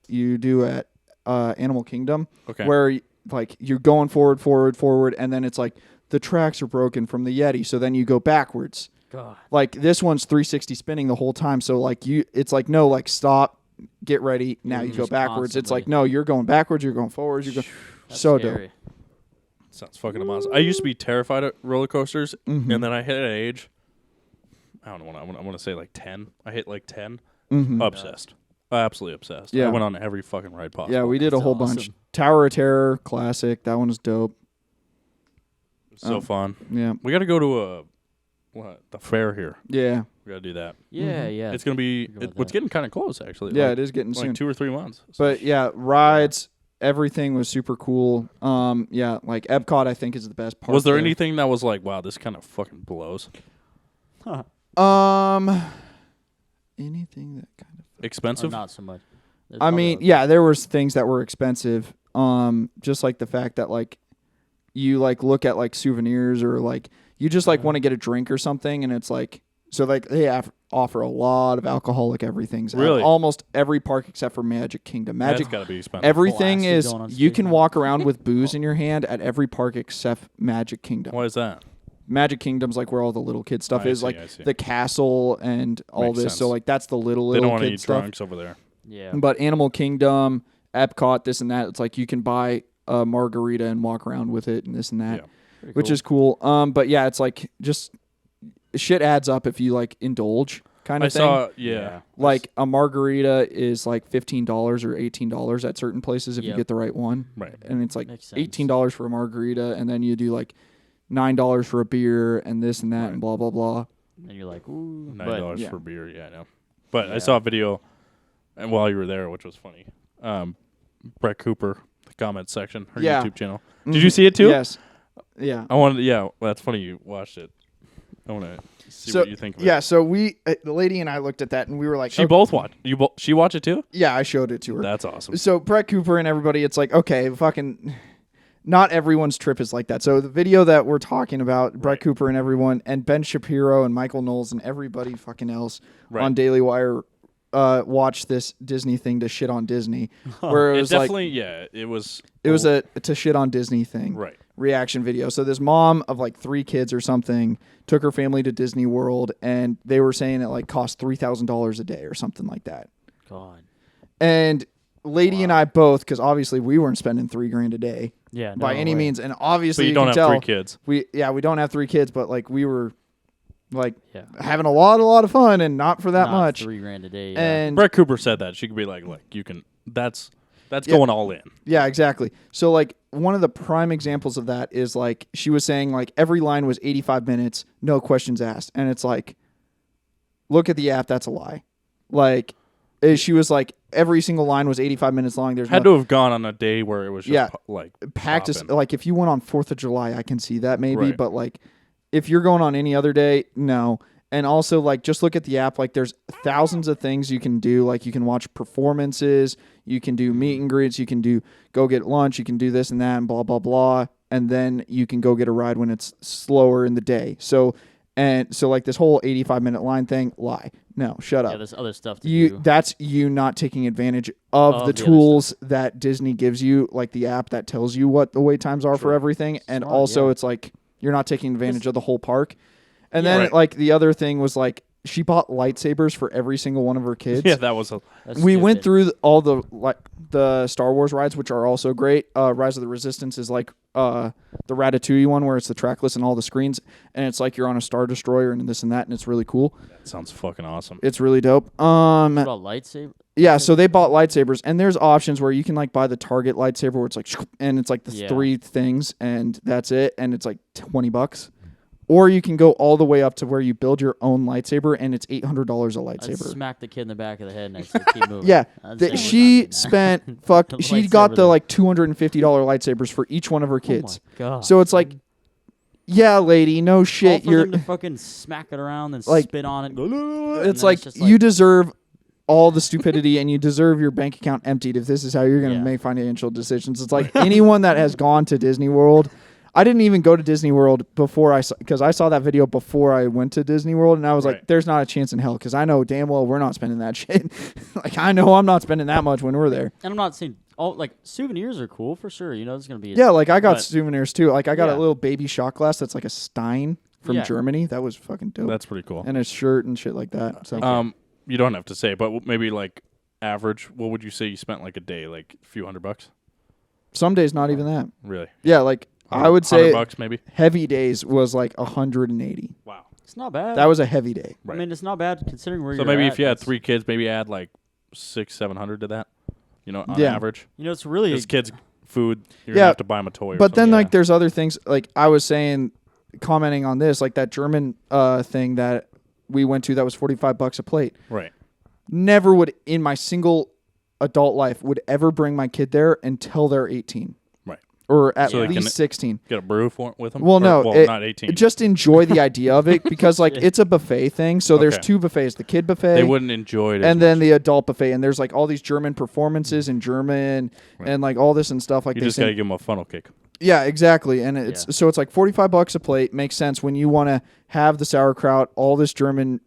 you do at Animal Kingdom, Okay. where like you're going forward, and then it's like the tracks are broken from the Yeti, so then you go backwards. God. Like this one's 360 spinning the whole time, so like it's like no, like stop, get ready, now you go Just backwards. It's constantly. like no, you're going backwards, you're going forwards, you're going That's so scary. Sounds fucking amazing. I used to be terrified of roller coasters, Mm-hmm. and then I hit an age. I don't know. I want to say like 10. I hit like 10. dope. Obsessed. Absolutely obsessed. Yeah. I went on every fucking ride possible. Yeah, we did a That's whole bunch. awesome. Tower of Terror, classic. That one was dope. So fun. Yeah, We got to go to the fair here. yeah, We got to do that. Yeah, yeah. It's gonna be. Forgot about It's that. getting kind of close, actually. yeah. Like, It is getting like soon. 2 or 3 months. But yeah, rides, everything was super cool. Yeah, like Epcot, I think is the best part. was there anything that was like, wow, this kind of fucking blows? Anything that kind of. Or Expensive? not so much. There's I probably mean, like- yeah, there was things that were expensive. Just like the fact that like you like look at like souvenirs or like you just like want to get a drink or something, and it's like so like they offer a lot of alcoholic everything's at Really? almost every park except for Magic Kingdom. That's Magic got to be expensive. everything Classic is going on you Space can Mountain. walk around with booze in your hand at every park except Magic Kingdom. Why is that? Magic Kingdom's like where all the little kid stuff I is, see, like I see. the castle and all Makes this. So sense. like that's the little They don't want kid any stuff. drunks over there. Yeah. But Animal Kingdom, Epcot, this and that, it's like you can buy a margarita and walk around with it and this and that, Yeah. Pretty which cool. is cool. But yeah, it's like just shit adds up if you like indulge kind I of thing. saw. Yeah. Like a margarita is like $15 or $18 at certain places if you Yep. get the right one. Right. And it's like Makes sense. $18 for a margarita, and then you do like $9 for a beer and this and that and blah blah blah. And you're like, ooh. $9 yeah. for beer. Yeah, I know. But I Yeah. saw a video, and while you were there, which was funny. Brett Cooper, the comment section, her Yeah. YouTube channel. Did you see it too? Yes. Yeah. I wanted. Yeah, well, that's funny. You watched it. I want to see So what you think of it. yeah, so we the lady and I looked at that and we were like, She oh, both watched. She watched it too. yeah, I showed it to her. That's awesome. So Brett Cooper and everybody, it's like, okay, fucking not everyone's trip is like that. So the video that we're talking about, Brett Right. Cooper and everyone, and Ben Shapiro and Michael Knowles and everybody fucking else Right. on Daily Wire watched this Disney thing to shit on Disney, where it It was like definitely. Yeah, it was. it was a to shit on Disney thing. Right. Reaction video. So this mom of like 3 kids or something took her family to Disney World, and they were saying it like cost $3,000 a day or something like that. God. And lady and I both, because obviously we weren't spending $3,000 a day Yeah. by no any way. means, and But obviously you don't can have tell 3 kids. we don't have 3 kids, but like we were like Yeah. having a lot of fun, and not for that Not much. $3,000 a day. Yeah. And Brett Cooper said that she could be like, you can. That's Yeah. going all in. yeah, exactly. So like one of the prime examples of that is like she was saying like every line was 85 minutes, no questions asked, and it's like, look at the app, that's a lie. Like she was like every single line was 85 minutes long. There's Had no to have gone on a day where it was just Yeah. like packed. popping. Like if you went on 4th of July, I can see that maybe, Right. but like if you're going on any other day, no. And also like just look at the app. Like there's thousands of things you can do. Like you can watch performances, you can do meet and greets, you can do go get lunch, you can do this and that and blah blah blah, and then you can go get a ride when it's slower in the day. So like this whole 85-minute line thing, lie. No, shut yeah, up. there's other stuff to You do. that's you not taking advantage of Of the the other tools that Disney gives you, like the app that tells you what the wait times are for True. everything, and Smart, also yeah. it's like you're not taking advantage of the whole park. And Yeah. then Right. like the other thing was like she bought lightsabers for every single one of her kids. Yeah, that was That's We went stupid. through all the Star Wars rides, which are also great. Rise of the Resistance is like the Ratatouille one, where it's the trackless and all the screens, and it's like you're on a Star Destroyer and this and that, and it's really cool. that sounds fucking awesome. It's really dope. What about lightsaber? Yeah, so they bought lightsabers, and there's options where you can like buy the Target lightsaber, where it's like, and it's like the Yeah. 3 things, and that's it, and it's like $20. Or you can go all the way up to where you build your own lightsaber, and it's $800 a I'd lightsaber. smack the kid in the back of the head and I'd say, keep moving. Yeah, I'd say, we're not she doing that. spent The she got lightsaber the there. like $250 lightsabers for each one of her Oh kids. my God. So it's like, yeah, lady, no All shit. for You're them to fucking smack it around and like- spit on it. it's like you deserve all the stupidity and you deserve your bank account emptied if this is how you're going to Yeah. make financial decisions. It's like anyone that has gone to Disney World. I didn't even go to Disney World before because I saw that video before I went to Disney World, and I was like, Right. "There's not a chance in hell," because I know damn well we're not spending that shit. Like I know I'm not spending that much when we're there. And I'm not saying all like souvenirs are cool for sure. You know, there's gonna be Yeah, like I got but- souvenirs too. Like I got Yeah. a little baby shot glass that's like a Stein from Yeah. Germany. That was fucking dope. That's pretty cool. And a shirt and shit like that. So You don't have to say, but maybe like average. What would you say you spent like a day? Like a few $100? some days not even that. Really? Yeah, like I would say $100 maybe. heavy days was like 180. Wow. It's not bad. That was a heavy day. Right. I mean, it's not bad considering where So you're maybe at. if you had That's- 3 kids, maybe add like $600-700 to that. You know, on Yeah. average. You know, it's really Because kids food, you're Yeah. gonna have to buy them a toy. But then Yeah. like there's other things like I was saying, commenting on this, like that German thing that we went to that was $45 a plate. right. Never would in my single adult life would ever bring my kid there until they're 18. Right. Or at So they can- least 16. Get a brew with them. Well, no, not 18. Just enjoy the idea of it because like it's a buffet thing. So there's Okay. 2 buffets, the kid buffet they wouldn't enjoy it. and then the adult buffet, and there's like all these German performances in German Right. and like all this and stuff like you they just sing- gotta give them a funnel cake. Yeah, exactly. And it's so it's like $45 a plate. Makes sense when you want to have the sauerkraut, all this German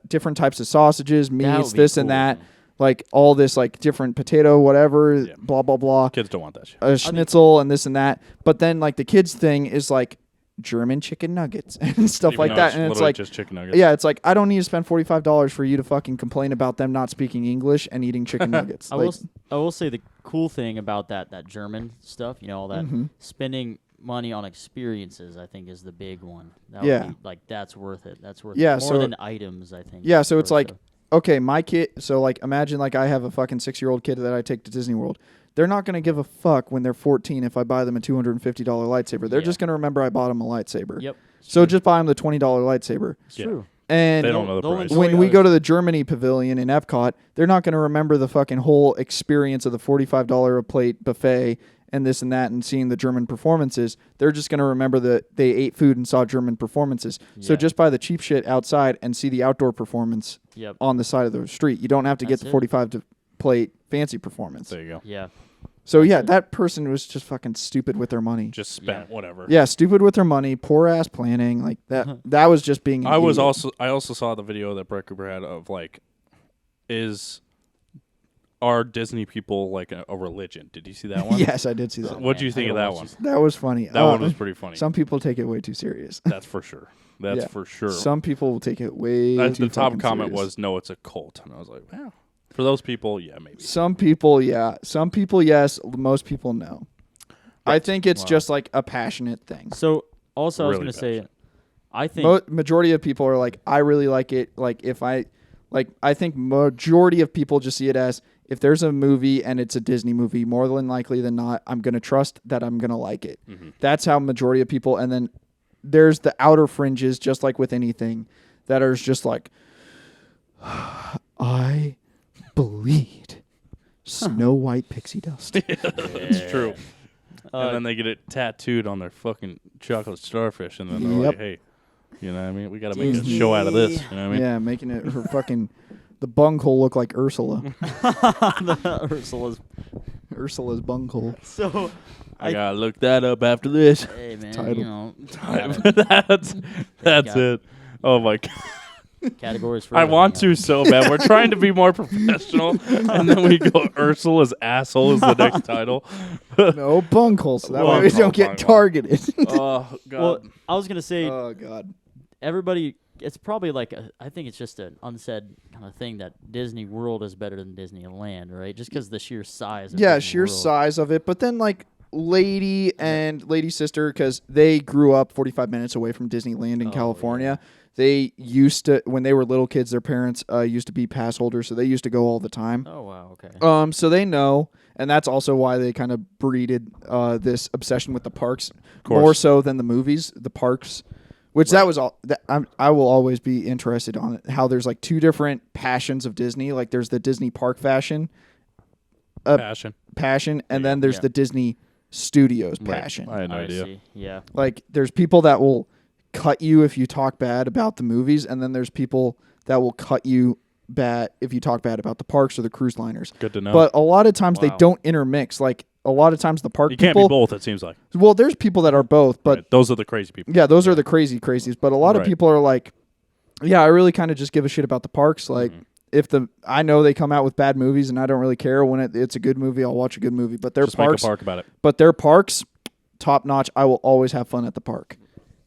different types of sausages, That meats, would be this and cool. that, like all this like different potato, whatever, Yeah. blah blah blah, Kids don't want that shit. a schnitzel and this and that. But then like the kids thing is like German chicken nuggets and stuff Even like though that. And it's literally like just chicken nuggets. yeah, it's like I don't need to spend $45 for you to fucking complain about them not speaking English and eating chicken nuggets. I Like, will say the cool thing about that German stuff, you know, all that Mm-hmm. spending money on experiences, I think is the big one. That Yeah. would be, like that's worth it. That's worth Yeah, it. More so- than items, I think. Yeah, so it's for like, stuff. okay, my kid. So like, imagine like I have a fucking 6-year-old kid that I take to Disney World. They're not gonna give a fuck when they're 14 if I buy them a $250 lightsaber. They're Yeah. just gonna remember I bought them a lightsaber. Yep. So just buy them the $20 lightsaber. It's Yeah. true. And They don't know the the only price. when toy we I go was- to the Germany pavilion in Epcot, they're not gonna remember the fucking whole experience of the $45 a plate buffet and this and that and seeing the German performances. They're just gonna remember that they ate food and saw German performances. So Yeah. just buy the cheap shit outside and see the outdoor performance Yep. on the side of the street. You don't have to get That's the it. 45 to plate fancy performance. There you go. Yeah. So That's yeah, it. that person was just fucking stupid with their money. Just spent whatever. Yeah, stupid with their money, poor ass planning, like that. That was just being. An I was idiot. I also saw the video that Brett Cooper had of like, are Disney people like a religion? Did you see that one? Yes, I did see that. What'd you Man, think I of gotta that watch one? this. That was funny. That one was pretty funny. Some people take it way too serious. That's for sure. That's Yeah. for sure. Some people will take it way That's too the top fucking comment serious. was, no, it's a cult. And I was like, wow. For those people, yeah, maybe. Some people, yeah. Some people, yes. Most people, no. I think it's Wow. just like a passionate thing. So also, I was Really gonna say, passionate. I think Majority of people are like, I really like it. Like if I think majority of people just see it as if there's a movie and it's a Disney movie, more than likely than not, I'm gonna trust that I'm gonna like it. Mm-hmm. That's how majority of people. And then there's the outer fringes, just like with anything, that are just like, I bleed Snow White pixie dust. It's true. Uh, And then they get it tattooed on their fucking chocolate starfish. And then they're Yep. like, hey, you know what I mean? We got to make a show out of this. You know what I mean? Yeah, making it her fucking the bunghole look like Ursula. Ursula's. Ursula's bunghole. So I got to look that up after this. hey man, Title. you know, That's got- it. Oh, my God. categories for. I everything, want yeah. to so bad. We're trying to be more professional, and then we go Ursula's asshole is the next title. No bunghole, so that way we Bunghole, don't get bunghole. targeted. Oh God! Well, I was gonna say Oh God. everybody it's probably like I think it's just an unsaid kind of thing that Disney World is better than Disneyland, right? Just because the sheer size. Of Yeah, Disney sheer World. size of it. But then like Lady and Lady's sister, because they grew up 45 minutes away from Disneyland in California. Yeah. They used to, when they were little kids, their parents used to be pass holders, so they used to go all the time. Oh wow, okay. So they know, and that's also why they kind of breeded this obsession with the parks more so than the movies. The parks, which that was all. I will always be interested on it. How there's like two different passions of Disney. Like there's the Disney park passion, and then there's the Disney Studios passion. I had no idea. See. Yeah. Like there's people that will cut you if you talk bad about the movies, and then there's people that will cut you bad if you talk bad about the parks or the cruise liners. Good to know. But a lot of times they don't intermix. Like a lot of times the park you can't be both, it seems like. Well, there's people that are both, but those are the crazy people. Yeah, those are the crazies. But a lot of people are like, yeah, I really kind of just give a shit about the parks. Like if I know they come out with bad movies and I don't really care when it's a good movie, I'll watch a good movie. But their just parks, make a park about it. But their parks, top notch. I will always have fun at the park,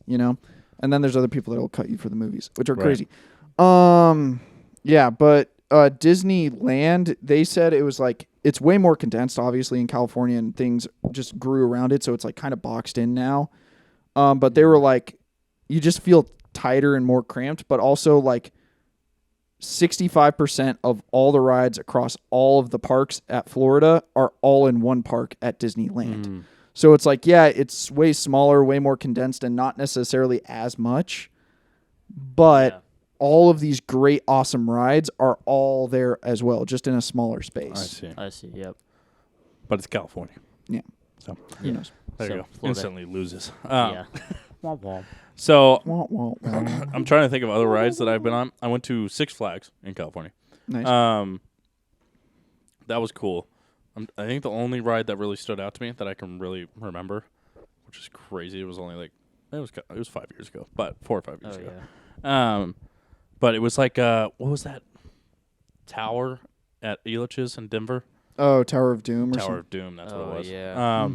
you know. And then there's other people that will cut you for the movies, which are crazy. Yeah, but Disneyland, they said it was like it's way more condensed, obviously, in California, and things just grew around it, so it's like kind of boxed in now. But they were like, you just feel tighter and more cramped, but also like 65% of all the rides across all of the parks at Florida are all in one park at Disneyland. So it's like, yeah, it's way smaller, way more condensed, and not necessarily as much. But all of these great, awesome rides are all there as well, just in a smaller space. I see, yep. But it's California. Yeah. So, who knows? There you go. Florida. Instantly loses. Yeah. So, I'm trying to think of other rides that I've been on. I went to Six Flags in California. Nice. That was cool. I think the only ride that really stood out to me that I can really remember, which is crazy, it was only like it was 5 years ago, but 4 or 5 years ago. Yeah. But it was like what was that tower at Elitch's in Denver? Oh, Tower of Doom. Tower of Doom. That's what it was. Yeah.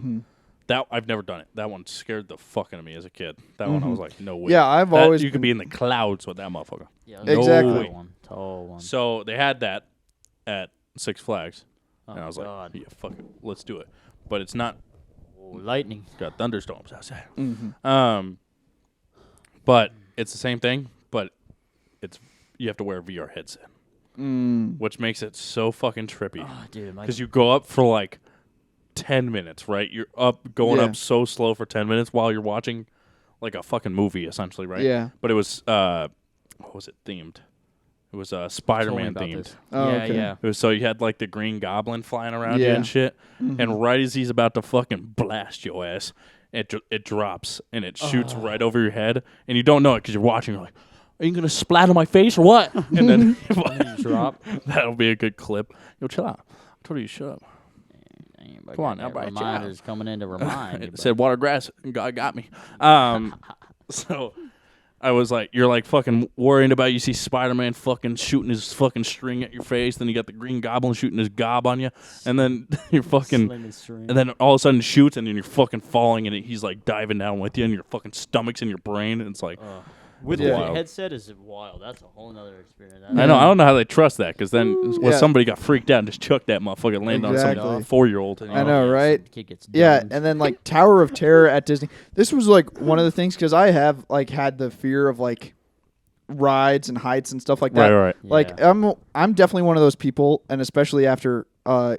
That I've never done it. That one scared the fuck out of me as a kid. That one I was like, no way. Yeah, I've always you could be in the clouds with that motherfucker. Yeah, exactly. Tall one. So they had that at Six Flags. Oh, and I was God. like, yeah, fuck it. Let's do it. But it's not. Lightning. It's got thunderstorms outside. But it's the same thing, but you have to wear a VR headset. Which makes it so fucking trippy. Oh, dude. Because you go up for like 10 minutes, right? You're going up so slow for 10 minutes while you're watching like a fucking movie, essentially, right? Yeah. But it was, what was it themed? It was Spider-Man themed. Oh, yeah, okay. yeah. It was so you had like the Green Goblin flying around you and shit. And right as he's about to fucking blast your ass, it drops and it shoots right over your head. And you don't know it because you're watching. You're like, are you going to splatter my face or what? And then You drop. that'll be a good clip. Yo, chill out. I told you to shut up. Come on, now, Brian, chill out. Reminders coming in to remind you. It said water grass, and God got me. So I was like, you're like fucking worrying about you see Spider-Man fucking shooting his fucking string at your face, then you got the Green Goblin shooting his gob on you, and then you're fucking, and then all of a sudden shoots, and then you're fucking falling, and he's like diving down with you, and your fucking stomach's in your brain, and it's like, with the the wild. headset is wild. That's a whole other experience. I know. I don't know how they trust that because then somebody got freaked out and just chucked that motherfucker and landed on some 4-year-old. I know, right? Kid gets Yeah, dumped. and then like Tower of Terror at Disney. This was like one of the things because I have like had the fear of like rides and heights and stuff like that. Right. Like I'm definitely one of those people, and especially after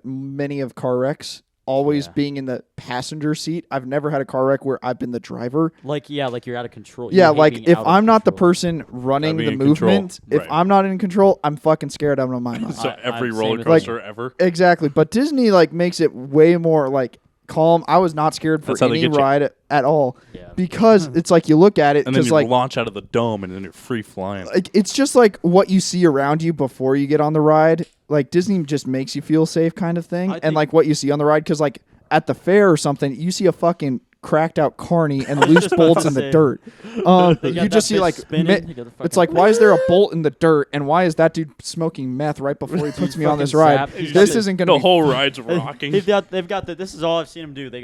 many of car wrecks. Always being in the passenger seat. I've never had a car wreck where I've been the driver. Like you're out of control. Yeah, You hate like being if out of I'm not the control. person running Gotta be the in control. movement, if Right. I'm not in control, I'm fucking scared out of my mind. So every I'm roller same coaster with ever. Exactly, but Disney like makes it way more like calm. I was not scared for That's how they any get you. ride at all Yeah. because it's like you look at it And then because you like launch out of the dome and then you're free flying. it's just like what you see around you before you get on the ride. Like Disney just makes you feel safe, kind of thing, I and think- like what you see on the ride because like at the fair or something, you see a fucking cracked out carny and loose bolts in the say. dirt. They got You that just see bitch like spinning, mi- they got the it's fucking- like why is there a bolt in the dirt and why is that dude smoking meth right before he puts me on this fucking ride? zapped. He's This got isn't gonna The be whole ride's rocking. They've got the. This is all I've seen them do. They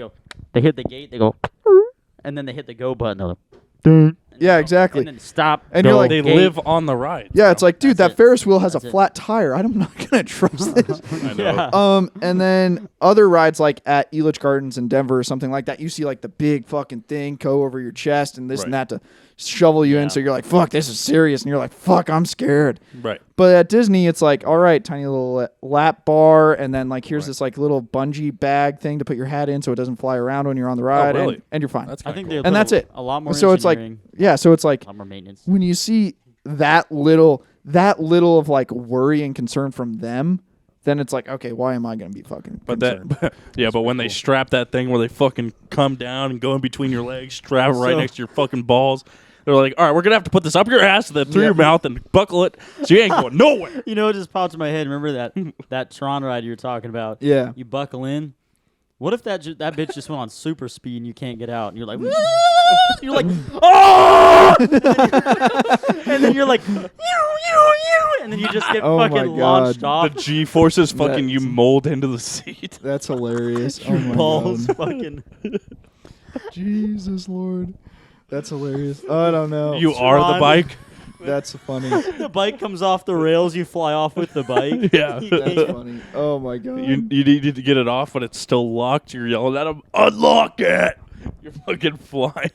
hit the gate. They go, and then they hit the go button. They're like, and Yeah, exactly. And then stop. And No, you're like, they live on the ride. yeah, it's like, dude, That's that it. Ferris wheel has That's a it. flat tire. I'm not gonna trust this. I know. Yeah. And then other rides like at Elitch Gardens in Denver or something like that, you see like the big fucking thing go over your chest and this and Right. that to shovel you Yeah. in. So you're like, fuck, this is serious. And you're like, fuck, I'm scared. Right. But at Disney, it's like, all right, tiny little lap bar, and then like here's this like little bungee bag thing to put your hat in so it doesn't fly around when you're on the ride, really? and you're fine. That's I kinda think cool. they And that's it. A lot more. So it's like, engineering, yeah, so it's like a lot more maintenance. when you see that little of like worry and concern from them, then it's like, okay, why am I gonna be fucking But concerned? that, yeah, but when they strap that thing where they fucking come down and go in between your legs, strap it right So- next to your fucking balls, they're like, all right, we're gonna have to put this up your ass and then through your mouth and buckle it so you ain't going nowhere. You know, it just popped in my head. Remember that Tron ride you were talking about? Yeah. You buckle in. What if that bitch just went on super speed and you can't get out? And you're like, you're like, oh! And then you're like, and then you just get Oh my fucking God. launched The off. G forces fucking you mold into the seat. That's hilarious. Oh my Balls God. fucking. Jesus Lord. That's hilarious. I don't know. You are the Tron. bike. That's funny. The bike comes off the rails. You fly off with the bike. Yeah. You That's can't- funny. Oh my God. You needed to get it off, but it's still locked. You're yelling at them, unlock it! You're fucking flying.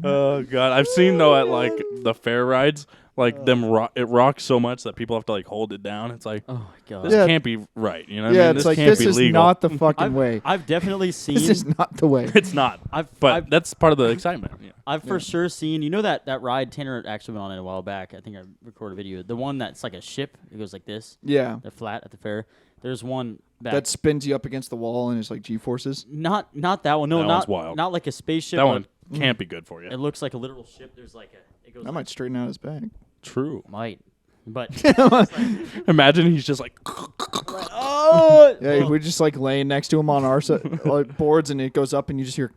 Oh, God. I've seen, though, at, like, the fair rides, like, it rocks so much that people have to, like, hold it down. It's like, Oh my god. this Yeah. can't be right. You know what yeah, I mean? it's This like can't this be is legal. not the fucking way. I've definitely seen. This is not the way. It's not. But that's part of the excitement. Yeah. I've for sure seen. You know that ride Tanner actually went on it a while back. I think I recorded a video. The one that's like a ship. It goes like this. Yeah. They're flat at the fair. There's one back. That spins you up against the wall and it's like G forces. not that one. No, That not one's wild. not like a spaceship. That but one can't be good for It you. looks like a literal ship. There's like a. It goes. That might straighten out his bag. True. might. But Imagine he's just like, oh Yeah, we're just like laying next to him on our like, boards and it goes up and you just hear.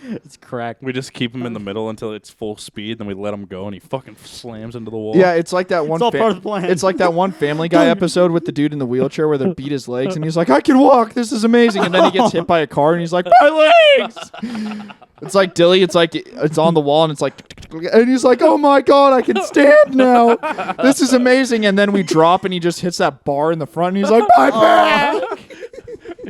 it's cracked. we just keep him in the middle until it's full speed, then we let him go and he fucking slams into the wall. Yeah, it's like that one. It's all part of the plan. It's like that one Family Guy episode with the dude in the wheelchair where they beat his legs and he's like, "I can walk. This is amazing." And then he gets hit by a car and he's like, "My legs." It's like Dilly. It's like it's on the wall and it's like, and he's like, "Oh my God, I can stand now. This is amazing." And then we drop and he just hits that bar in the front and he's like, "My back.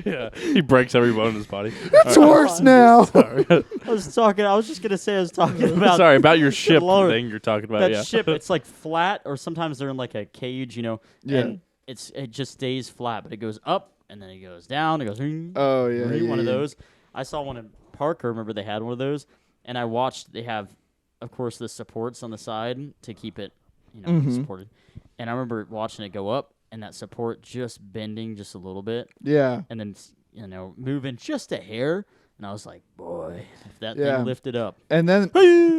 Yeah. He breaks every bone in his body. It's worse now." I was just gonna say I was talking about Sorry, about your ship Lord. thing you're talking about. that Yeah. ship. It's like flat, or sometimes they're in like a cage, you know. Yeah. And it just stays flat, but it goes up and then it goes down. It goes. Oh yeah, one of yeah. those. I saw one in Parker. Remember they had one of those, and I watched. They have, of course, the supports on the side to keep it, supported. And I remember watching it go up, and that support just bending just a little bit, Yeah. and then moving just a hair. And I was like, boy, if that Yeah. thing lifted up. And then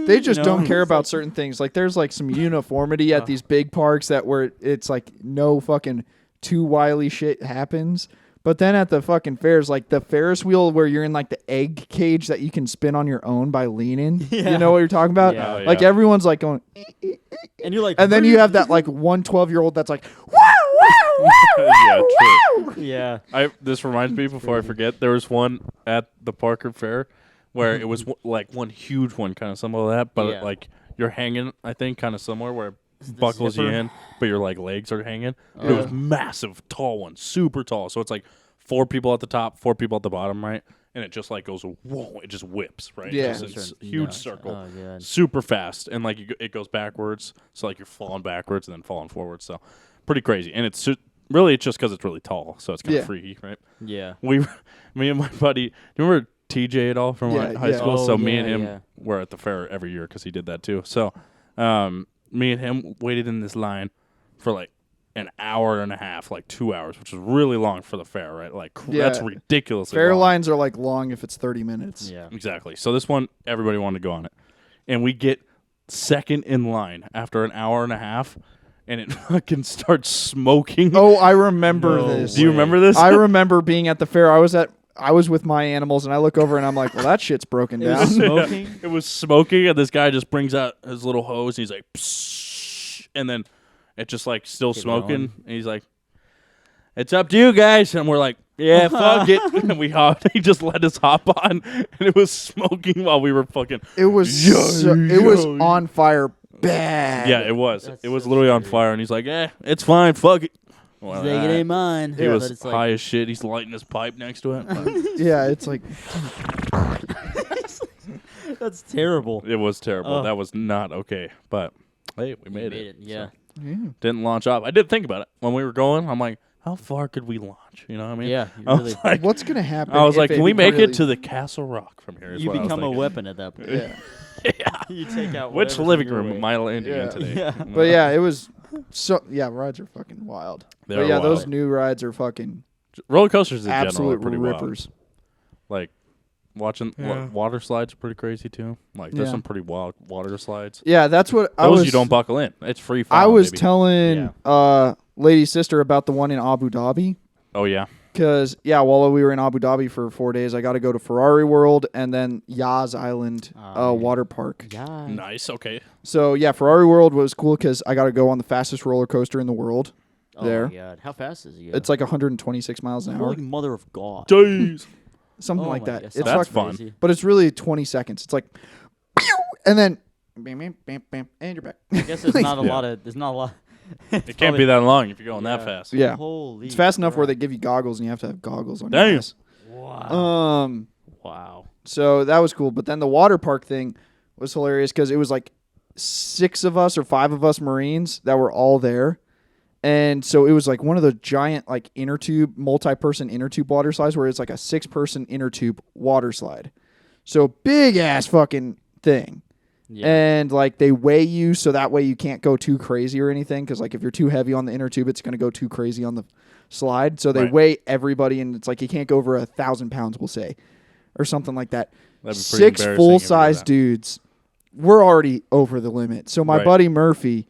they just You know? don't care It's about like- certain things. Like there's like some uniformity at these big parks that where it's like no fucking too wily shit happens. But then at the fucking fairs, like the Ferris wheel where you're in like the egg cage that you can spin on your own by leaning. Yeah. You know what you're talking about? Yeah. Oh, Like yeah. everyone's like going, And you're like, and then you have that like 12-year-old that's like, wow, wow, wow, Yeah, true. yeah. This reminds me, before I forget, there was one at the Parker Fair where it was like one huge one, kind of similar to that, but Yeah. like you're hanging, I think, kind of similar, where it buckles you zipper? in, but your like legs are hanging. It was massive, tall one, super tall. So it's like 4 people at the top, 4 people at the bottom, right? And it just like goes, whoa, it just whips, right? Yeah. Just, it's a huge Nuts. circle. Oh, God. Super fast, and like it goes backwards, so like you're falling backwards and then falling forward. So pretty crazy, and it's really it's just because it's really tall, so it's kind of Yeah. freaky, right? Yeah. Me and my buddy, do you remember TJ at all from Yeah, high yeah. school? Oh, So me and yeah, him yeah. were at the fair every year because he did that too. So me and him waited in this line for like an hour and a half, like 2 hours, which is really long for the fair, right? Like Yeah. that's ridiculously Fair long. lines are like long if it's 30 minutes. Yeah. Exactly. So this one, everybody wanted to go on it. And we get second in line after an hour and a half, and it fucking starts smoking. Oh, I remember No this. Do you remember this? I remember being at the fair. I was with my animals, and I look over and I'm like, well, that shit's broken It down. was smoking. It was smoking, and this guy just brings out his little hose, and he's like, psst, and then it just like still Keep smoking, going. and he's like, "It's up to you guys," and we're like, yeah, fuck it. And he just let us hop on, and it was smoking while we were fucking. It was it was on fire bad. Yeah, it was. That's It was so literally on scary. fire, and he's like, it's fine, fuck it. Well, He's like, it ain't mine. he Yeah, was but it's high like, as shit. He's lighting his pipe next to it. Yeah, it's like that's terrible. It was terrible. Oh. That was not okay. But hey, we made it. Yeah. So, yeah. didn't launch off. I did think about it when we were going. I'm like, how far could we launch? You know what I mean? Yeah. You I was really, like, What's gonna happen? I was if like, it can we make really- it to the Castle Rock from here? Is you what I was become a thinking. weapon at that point. Yeah. Yeah. You take out Which whatever's living in your room way. am I landing in Yeah. today? Yeah. But yeah, it was so. Yeah, rides are fucking wild. They're But yeah, those wild. new rides are fucking Roller coasters in general are absolute pretty wild. rippers. Like watching water slides are pretty crazy too. Like there's Yeah. some pretty wild water slides. Yeah, that's what I Those was. you don't buckle in. It's free fall. I was baby. telling Lady's sister about the one in Abu Dhabi. Oh yeah. Because, while we were in Abu Dhabi for 4 days, I got to go to Ferrari World and then Yas Island Oh, yeah. water park. Yeah. Nice. Okay. So, Ferrari World was cool because I got to go on the fastest roller coaster in the world. Oh there. my God. How fast is he? It's like 126 miles an hour. Holy mother of God. Jeez. Something Oh like my that. God, It's That's fucking- fun. crazy. But it's really 20 seconds. It's like, pew, and then, bam, bam, bam, bam, and you're back. I guess there's not a Yeah. lot of. There's not a lot. It can't be that long if you're going that Yeah. fast. Yeah. Holy. It's fast enough where they crap. give you goggles and you have to have goggles on Damn. your ass. Wow. Wow. So that was cool. But then the water park thing was hilarious because it was like 6 of us or 5 of us Marines that were all there. And so it was like one of the giant like inner tube, multi-person inner tube water slides where it's like a 6-person inner tube water slide. So big ass fucking thing. Yeah. And like they weigh you so that way you can't go too crazy or anything because like if you're too heavy on the inner tube, it's going to go too crazy on the slide. So they Right. weigh everybody and it's like you can't go over 1,000 pounds, we'll say, or something like that. That'd be pretty 6 embarrassing if you did full-size that. dudes. We're already over the limit. So my Right. buddy Murphy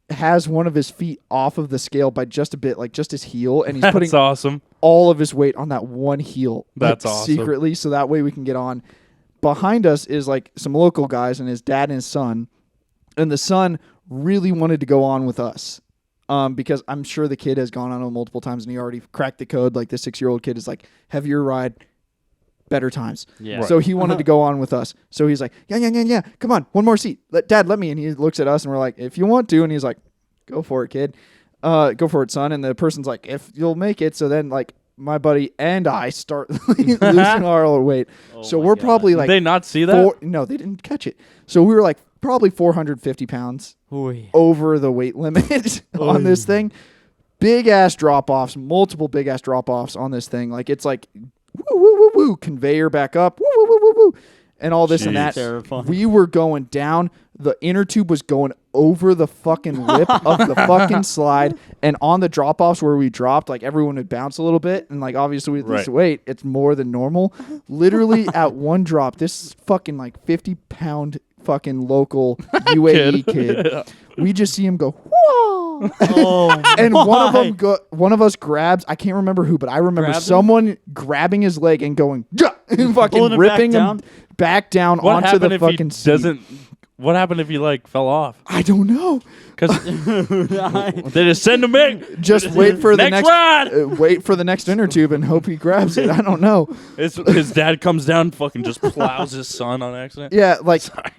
has one of his feet off of the scale by just a bit, like just his heel, and he's putting That's awesome. all of his weight on that one heel. That's like, awesome. secretly, so that way we can get on. Behind us is like some local guys and his dad and his son. And the son really wanted to go on with us because I'm sure the kid has gone on it multiple times and he already cracked the code. Like the 6-year-old kid is like, heavier ride, better times. Yeah. So he wanted to go on with us. So he's like, yeah. Come on, one more seat. Dad, let me. And he looks at us and we're like, if you want to. And he's like, go for it, kid. Go for it, son. And the person's like, if you'll make it. So then like my buddy and I start losing our weight. Oh So my we're God. probably Did like they not see that? no, they didn't catch it. So we were like probably 450 pounds Oy. over the weight limit on this thing. Big ass drop offs, multiple big ass drop offs on this thing. Like it's like woo, conveyor back up, woo, and all this and Jeez. that. Terrifying. We were going down. The inner tube was going over the fucking lip of the fucking slide, and on the drop offs where we dropped, like everyone would bounce a little bit, and like obviously with this Right. weight, it's more than normal. Literally at one drop, this fucking like 50-pound fucking local UAE kid, we just see him go, whoa. Oh, And one of my. them, one of us grabs. I can't remember who, but I remember Grabbed him? someone grabbing his leg and going, "Ja!" and fucking Pulling him back ripping him down? back down What onto happened the if he fucking seat. doesn't? What happened if he like fell off? I don't know. Because they just send him in. Just wait for the Next next ride. wait for the next inner tube and hope he grabs it. I don't know. His dad comes down, fucking just plows his son on accident. Yeah, like, Sorry.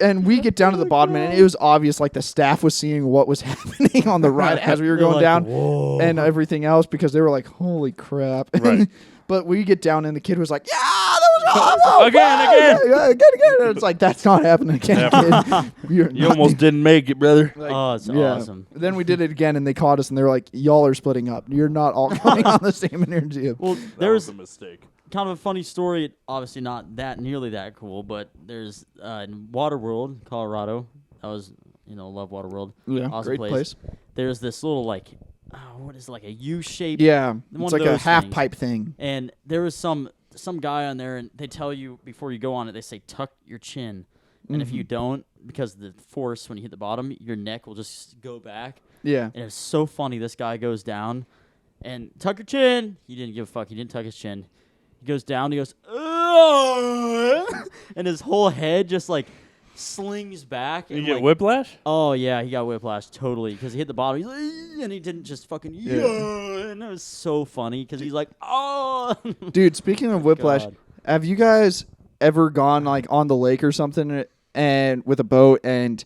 and we get down to the bottom, and it was obvious. Like the staff was seeing what was happening on the ride as we were They're going like, down, "Whoa." and everything else because they were like, "Holy crap!" Right. But we get down, and the kid was like, "Yeah, that was awesome! Again. Yeah, again!" And it's like that's not happening again, kid. You're You not almost didn't make it, brother. like, Oh, it's yeah. awesome. Then we did it again, and they caught us, and they were like, "Y'all are splitting up. You're not all coming on the same inner tube." Well, That there's was a mistake. kind of a funny story. Obviously, not that nearly that cool, but there's in Waterworld, Colorado. That was, love Waterworld. Yeah, Awesome great place. There's this little what is it, like a U-shape? Yeah, One it's of like a those half things. pipe thing. And there was some guy on there, and they tell you before you go on it, they say tuck your chin, and if you don't, because of the force when you hit the bottom, your neck will just go back. Yeah, And it's so funny. This guy goes down, and tuck your chin. He didn't give a fuck. He didn't tuck his chin. He goes down. He goes, "Ugh," and his whole head just like slings back. You And get like, whiplash? oh yeah, he got whiplash totally because he hit the bottom. He's like, and he didn't just fucking Yeah. And it was so funny because he's like, oh. Dude, speaking of whiplash, God. have you guys ever gone like on the lake or something and with a boat and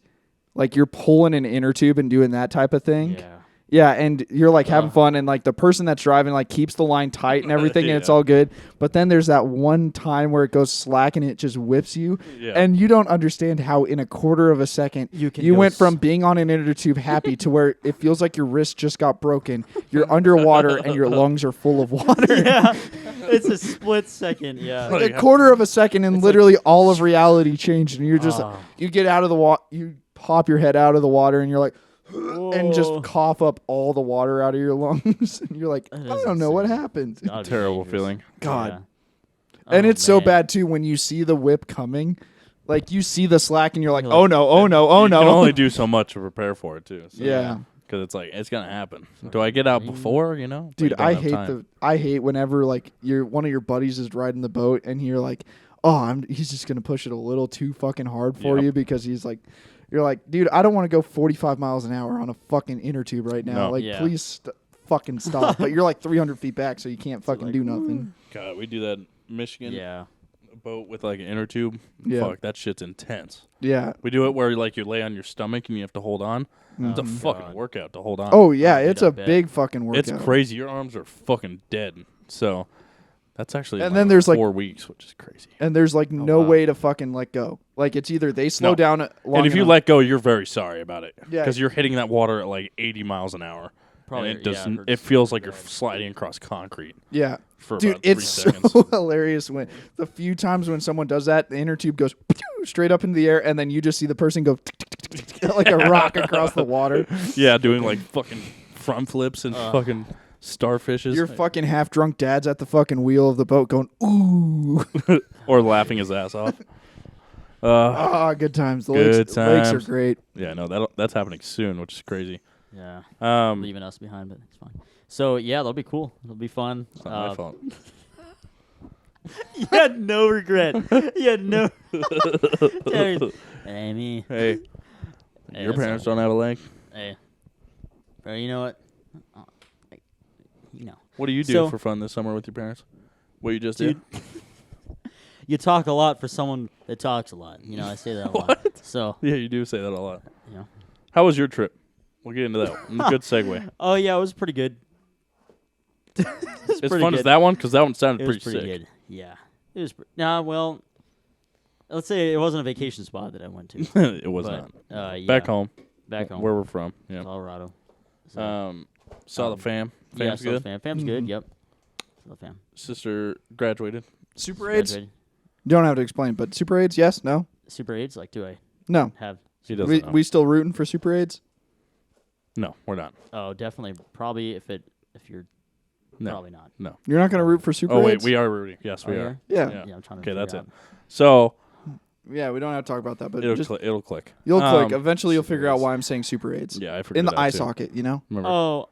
like you're pulling an inner tube and doing that type of thing? Yeah. Yeah, and you're like having fun, and like the person that's driving like keeps the line tight and everything, and it's all good. But then there's that one time where it goes slack and it just whips you, and you don't understand how in a quarter of a second you went from being on an inner tube happy to where it feels like your wrist just got broken. You're underwater and your lungs are full of water. Yeah, it's a split second. Yeah, Like a quarter of a second, and literally all of reality changed, and you're just you get out of the water, you pop your head out of the water, and you're like. And just cough up all the water out of your lungs. And you're like, I don't know what happened. Terrible feeling. God. Yeah. And it's so bad, too, when you see the whip coming. Like, you see the slack, and you're like, oh, no, oh, no, oh, no. You can only do so much to prepare for it, too. So. Yeah. Because it's like, it's going to happen. Do I get out before, you know? Dude, I hate whenever, like, one of your buddies is riding the boat, and you're like, he's just going to push it a little too fucking hard for you because he's like... You're like, dude, I don't want to go 45 miles an hour on a fucking inner tube right now. Please fucking stop. But you're like 300 feet back, so you can't fucking do nothing. God, we do that in Michigan. Yeah. Boat with like an inner tube. Yeah. Fuck, that shit's intense. Yeah. We do it where like you lay on your stomach and you have to hold on. It's a fucking workout to hold on. Oh, yeah. It's a big fucking workout. It's crazy. Your arms are fucking dead. So that's actually and then there's 4 weeks, which is crazy. And there's like no way to fucking let go. Like it's either they slow down long and if you enough. let go, you're very sorry about it. Yeah. Because you're hitting that water at like 80 miles an hour. Probably, and it doesn't. It feels like you're sliding across concrete. Yeah. For Dude, about 3 it's seconds. so hilarious when the few times when someone does that, the inner tube goes straight up into the air, and then you just see the person go like a rock across the water. Yeah, doing like fucking front flips and fucking starfishes. Your fucking half drunk dad's at the fucking wheel of the boat going ooh, or laughing his ass off. Good times. The lakes are great. Yeah, no, that's happening soon, which is crazy. Yeah, leaving us behind, but it's fine. So yeah, that'll be cool. It'll be fun. It's not my fault. You had no regret. You had no. Amy. Hey, your parents don't have a lake. Hey, bro, you know what? What do you do for fun this summer with your parents? What you just did? You talk a lot for someone that talks a lot. You know, I say that a lot. So yeah, you do say that a lot. Yeah. How was your trip? We'll get into that. Good segue. Oh yeah, it was pretty good. As fun as that one, because that one sounded pretty sick. Good. Yeah, it was. Well, let's say it wasn't a vacation spot that I went to. It was not. Yeah. Back home. Back home. Where we're from. Yeah. Colorado. So, saw the fam. Fam's good. Fam's good. Yep. Saw the fam. Sister graduated. Super AIDS. You don't have to explain, but Super AIDS, yes, no. Super AIDS, like, do I No. have? He doesn't know. We still rooting for Super AIDS? No, we're not. Oh, definitely. Probably if you're. No. Probably not. No. You're not going to root for Super AIDS? AIDS? Oh, wait, we are rooting. Yes, we are. Yeah. I'm trying to. Okay, that's it. Out. So. Yeah, we don't have to talk about that, but it'll click. You'll click. Eventually, you'll figure out why I'm saying Super AIDS. Yeah, I forgot. In the eye socket, you know? Remember. Oh.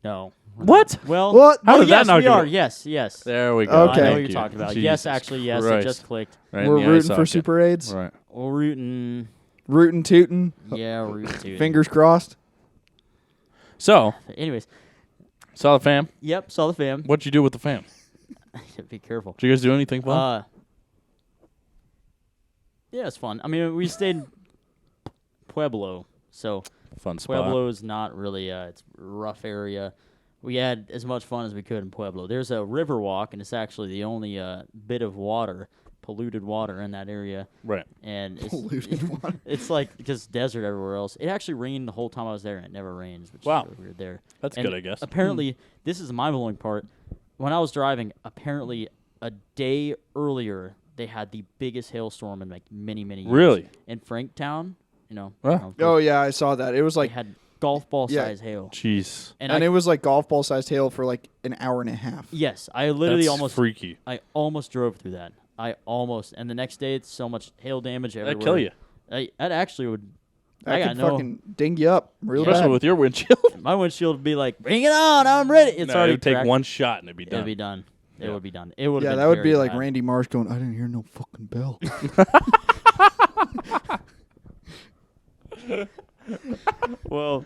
No. What? Well, what? How did yes, that not we go? are. Yes. There we go. Okay. I know what you're talking about. Jesus yes, actually, yes. Christ. It just clicked. Right We're rooting for Super AIDS? Right. We're rooting. Rootin' tootin'. Yeah, we're rooting tootin'. Fingers crossed. So. Anyways. Saw the fam? Yep, saw the fam. What'd you do with the fam? Be careful. Did you guys do anything fun? Yeah, it's fun. I mean, we stayed in Pueblo, so fun spot. Pueblo is not really it's a rough area. We had as much fun as we could in Pueblo. There's a river walk, and it's actually the only bit of water, polluted water in that area. Right. And it's, polluted water. It's like because desert everywhere else. It actually rained the whole time I was there, and it never rains, which is really weird there. That's good, I guess. Apparently, this is the mind-blowing part. When I was driving, apparently a day earlier, they had the biggest hailstorm in like many years. Really? In Franktown, Oh yeah, I saw that. It was like they had golf ball size hail. Jeez. And it was like golf ball sized hail for like an hour and a half. Yes, I literally That's freaky. I almost drove through that. And the next day it's so much hail damage everywhere. That'd kill you. That actually would. That could fucking ding you up real Especially bad. with your windshield. My windshield would be like, bring it on, I'm ready. It's already it would take cracked. one shot and it'd be done. It'd be done. It would be done. It would. Yeah, that would be like Randy Marsh going, I didn't hear no fucking bell. Well,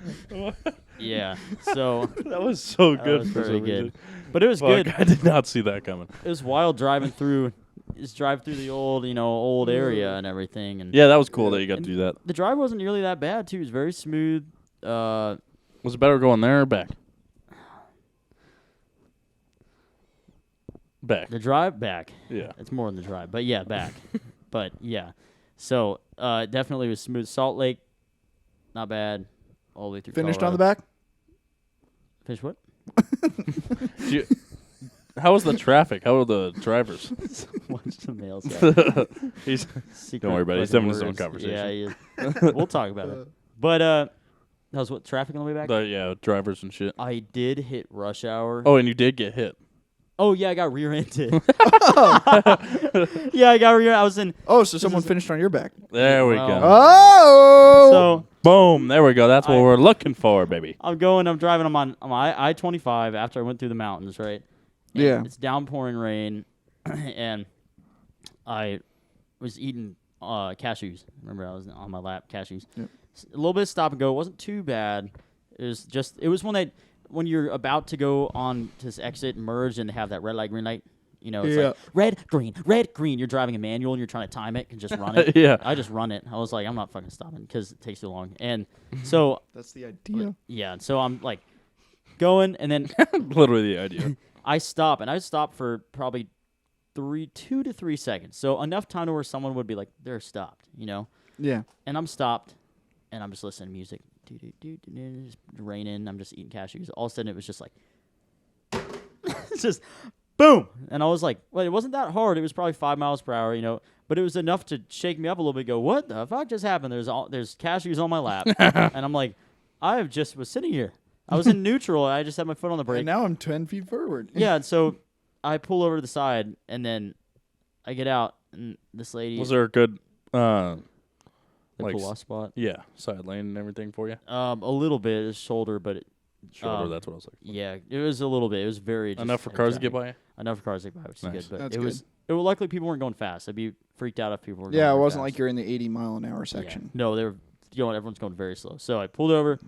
Yeah. So That was so that good. was for very some reason. good. But it was Fuck, good. I did not see that coming. It was wild driving through. Just drive through the old area and everything. And Yeah, that was cool that you got to do that. the drive wasn't nearly that bad too. It was very smooth. Was it better going there or back? Back. The drive back. Yeah. It's more than the drive, but yeah, back. But yeah, so definitely was smooth. Salt Lake, not bad. All the way through. Finished Colorado. on the back? Finished what? How was the traffic? How were the drivers? Watch the mails. He's, Secret don't worry about it. He's fucking having his own words. conversation. Yeah, he is. We'll talk about it. But that was what, traffic on the way back? yeah, drivers and shit. I did hit rush hour. Oh, and you did get hit. Oh yeah, I got rear-ended. Yeah, I got rear. I was in. Oh, so someone finished on your back. There we Wow. go. Oh! So Boom. There we go. That's what we're looking for, baby. I'm driving. I'm on I-25 after I went through the mountains, right? And Yeah. It's downpouring rain, and I was eating cashews. Remember, I was on my lap, cashews. Yep. A little bit of stop and go. It wasn't too bad. It was when you're about to go on to this exit and merge and have that red light, green light. You know, it's Yeah. like red, green. You're driving a manual and you're trying to time it and just run it. Yeah. I just run it. I was like, I'm not fucking stopping because it takes too long. And so, That's the idea. yeah. So I'm like going, and then Literally the idea. I stop, and I stop for probably 2 to 3 seconds. So enough time to where someone would be like, they're stopped, you know? Yeah. And I'm stopped, and I'm just listening to music. Just raining. I'm just eating cashews. All of a sudden, it was just like, it's just boom. And I was like, well, it wasn't that hard. It was probably 5 miles per hour, you know? But it was enough to shake me up a little bit. Go, what the fuck just happened? There's cashews on my lap, and I'm like, I just was sitting here. I was in neutral. I just had my foot on the brake. And now I'm 10 feet forward. Yeah, and so I pull over to the side, and then I get out, and this lady. Was there a good, the like pull off spot? yeah, side lane and everything for you? A little bit, his shoulder, but Shoulder, that's what I was like. yeah, it was a little bit. It was very just Enough for cars to get by you? Enough for cars to get by, which Nice. is good. But That's it was. Luckily, people weren't going fast. I'd be freaked out if people were. Yeah, going it very wasn't fast. like you're in the 80 mile an hour Yeah. section. No, they were going. Everyone's going very slow. So I pulled over,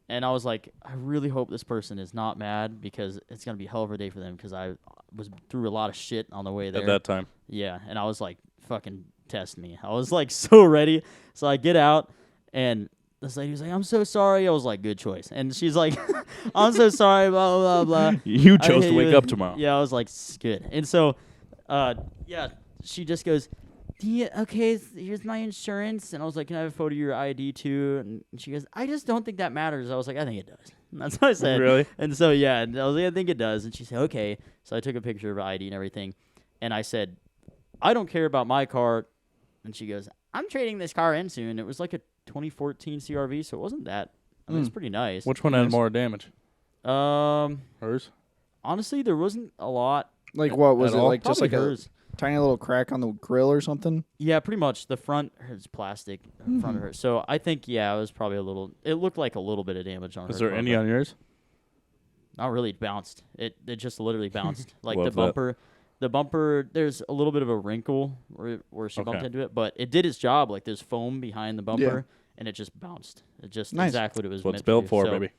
and I was like, I really hope this person is not mad because it's gonna be a hell of a day for them because I was through a lot of shit on the way there. At that time. Yeah, and I was like, fucking test me. I was like so ready. So I get out, and this lady was like, I'm so sorry. I was like, good choice. And she's like, I'm so sorry, blah, blah, blah, blah. You I chose hate to wake you. up tomorrow. Yeah, I was like, good. And so, yeah, she just goes, okay, here's my insurance. And I was like, can I have a photo of your ID too? And she goes, I just don't think that matters. I was like, I think it does. And that's what I said. Really? And so, yeah, and I was like, I think it does. And she said, okay. So I took a picture of her ID and everything. And I said, I don't care about my car. And she goes, I'm trading this car in soon. It was like a 2014 CRV, so it wasn't that. I mean, it's pretty nice. Which one had more damage? Hers? Honestly, there wasn't a lot. Like what was At it? all? Like just Probably like hers. a tiny little crack on the grill or something? Yeah, pretty much. The front is plastic. The front of her. So I think, yeah, it was probably a little. It looked like a little bit of damage on her. Is there car, any but on yours? Not really. It bounced. It just literally bounced. Like Love the that. bumper. The bumper, there's a little bit of a wrinkle where she bumped Okay. into it, but it did its job. Like there's foam behind the bumper, and it just bounced. It just Nice. exactly what it was That's what meant it's to built do. for, So, baby.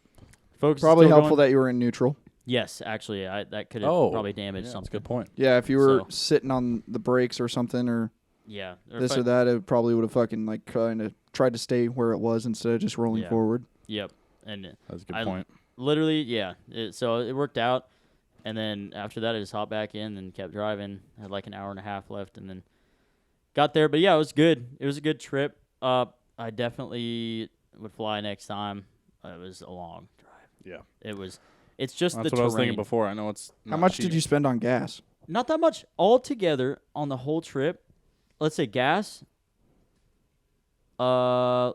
Folks, Probably still helpful going? that you were in neutral. Yes, actually, that could have Oh. probably damaged Yeah, that's something. a good point. Yeah, if you were So- sitting on the brakes or something or Yeah, this or that, it probably would have fucking like kind of tried to stay where it was instead of just rolling Yeah. forward. Yep, and That's a good I- point. literally, yeah. So it worked out, and then after that, I just hopped back in and kept driving. Had like an hour and a half left, and then got there. But yeah, it was good. It was a good trip. I definitely would fly next time. It was a long drive. Yeah. It was. It's just That's the what I was terrain. thinking before. I know it's How not much did cheap. you spend on gas? Not that much altogether on the whole trip. Let's say gas. A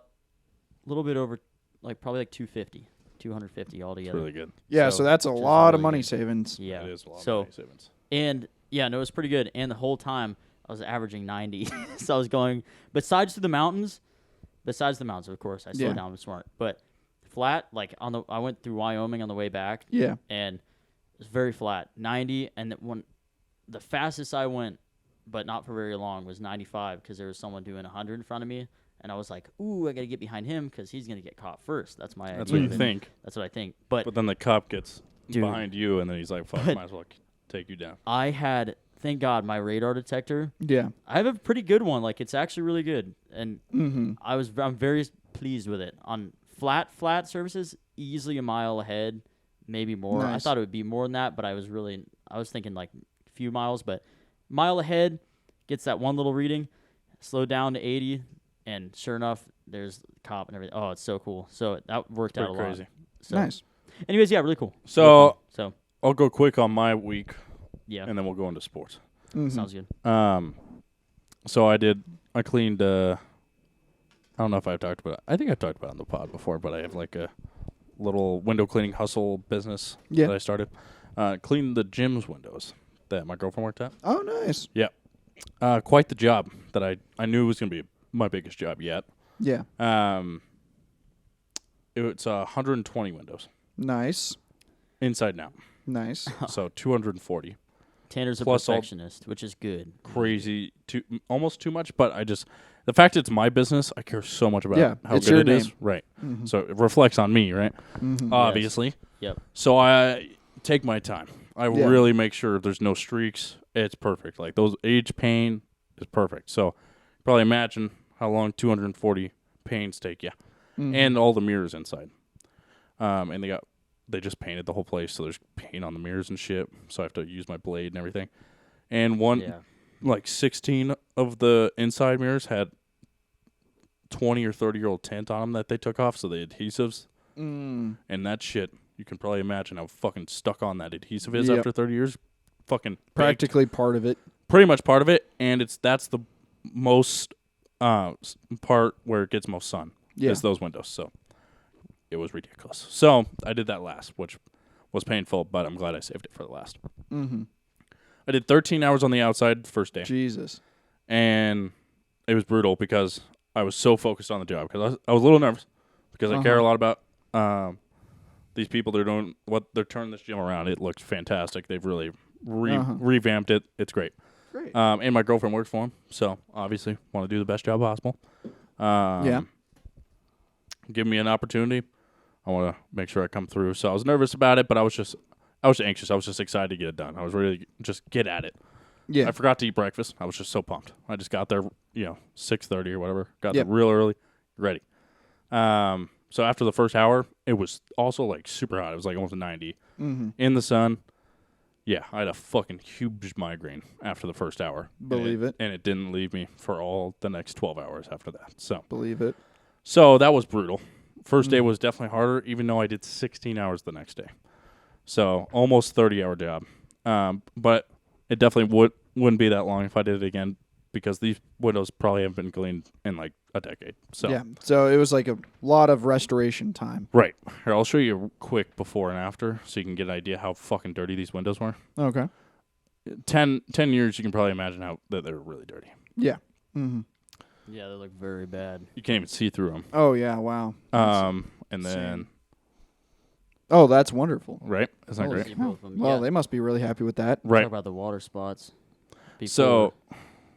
little bit over, like probably like 250 It's altogether. really good. Yeah, So, so that's a which is lot of really money good. savings. Yeah. It is a lot So of money savings. and yeah, no, it was pretty good. And the whole time I was averaging 90, so I was going besides the mountains, of course. I slowed Yeah. down smart, but flat like I went through Wyoming on the way back, Yeah. and it was very flat, 90. And when the fastest I went, but not for very long, was 95 because there was someone doing 100 in front of me, And I was like, ooh, I got to get behind him because he's going to get caught first. That's my That's idea. what you think. That's what I think. But Then the cop gets Dude. behind you, and then he's like, fuck, might as well take you down. I had, thank God, my radar detector. Yeah. I have a pretty good one. Like, it's actually really good. And Mm-hmm. I'm very pleased with it. On flat surfaces, easily a mile ahead, maybe more. I Nice. thought it would be more than that, but I was thinking like a few miles, but mile ahead gets that one little reading, slow down to 80, and sure enough, there's the cop and everything. Oh, it's so cool. So that worked out a lot. Crazy. So, Nice. anyways, yeah, really cool. So Really fun. So I'll go quick on my week, yeah, and then we'll go into sports. Mm-hmm. sounds good. So I cleaned, I don't know if I've talked about it. I think I've talked about it on the pod before, but I have like a little window cleaning hustle business that I started. Cleaned the gym's windows that my girlfriend worked at. Oh, nice. Yeah. Quite the job that I knew was going to be my biggest job yet. Yeah. It's 120 windows. Nice. Inside and out. Nice. So 240. Tanner's a Plus all- perfectionist, which is good. Crazy, almost too much, but the fact it's my business, I care so much about how it's good your it is. name. Right. Mm-hmm. So it reflects on me, right? Mm-hmm. Obviously. Yep. So I take my time. I Yeah. really make sure there's no streaks. It's perfect. Like those age paint is perfect. So probably imagine how long 240 paints take you. Mm-hmm. And all the mirrors inside. And they just painted the whole place, so there's paint on the mirrors and shit. So I have to use my blade and everything. And like 16 of the inside mirrors had 20 or 30-year-old tint on them that they took off, so the adhesives and that shit, you can probably imagine how fucking stuck on that adhesive is after 30 years. Fucking practically part of it. pretty much part of it, and that's the most part where it gets most sun is those windows. So it was ridiculous. So I did that last, which was painful, but I'm glad I saved it for the last. Mm-hmm. I did 13 hours on the outside first day. Jesus. And it was brutal because I was so focused on the job because I was a little nervous because I care a lot about these people. They're doing they're turning this gym around. It looks fantastic. They've really revamped it. It's great. Great. And my girlfriend works for them, so obviously want to do the best job possible. Give me an opportunity. I want to make sure I come through. So I was nervous about it, but I was anxious. I was just excited to get it done. I was really just get at it. Yeah. I forgot to eat breakfast. I was just so pumped. I just got there, 6:30 or whatever. Got there real early, ready. So after the first hour, it was also like super hot. It was like almost 90 in the sun. Yeah, I had a fucking huge migraine after the first hour. Believe it. And it didn't leave me for all the next 12 hours after that. So Believe it. So that was brutal. First day was definitely harder, even though I did 16 hours the next day. So almost 30-hour job. But it definitely wouldn't be that long if I did it again because these windows probably haven't been cleaned in like a decade. So Yeah. So it was like a lot of restoration time. Right. Here, I'll show you a quick before and after so you can get an idea how fucking dirty these windows were. Okay. 10 years, you can probably imagine that they're really dirty. Yeah. Mm-hmm. Yeah, they look very bad. You can't even see through them. Oh, yeah. Wow. And then... Oh, that's wonderful. Right? Isn't that I'll great? see both of them. Well, Yeah. they must be really happy with that. Right. Talk about the water spots. So...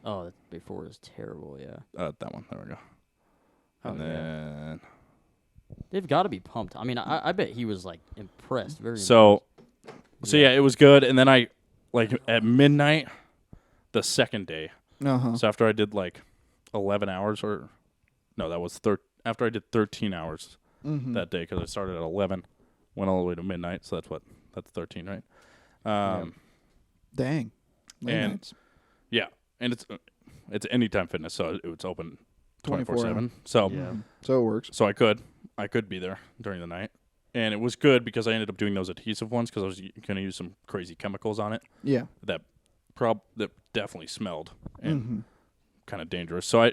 Oh, before is terrible, yeah. That one. There we go. And then... They've got to be pumped. I mean, I bet he was, like, impressed. Very So impressed. yeah, it was good. And then I, like, at midnight, the second day. Uh-huh. So after I did, like, 11 hours or... No, that was... After I did 13 hours that day, because I started at 11, went all the way to midnight. So that's 13, right? Dang. Late and nights. yeah, and it's Anytime Fitness, so it's open 24/7. 24/7. So So it works. so I could be there during the night, and it was good because I ended up doing those adhesive ones because I was going to use some crazy chemicals on it Yeah. that definitely smelled and kind of dangerous. So I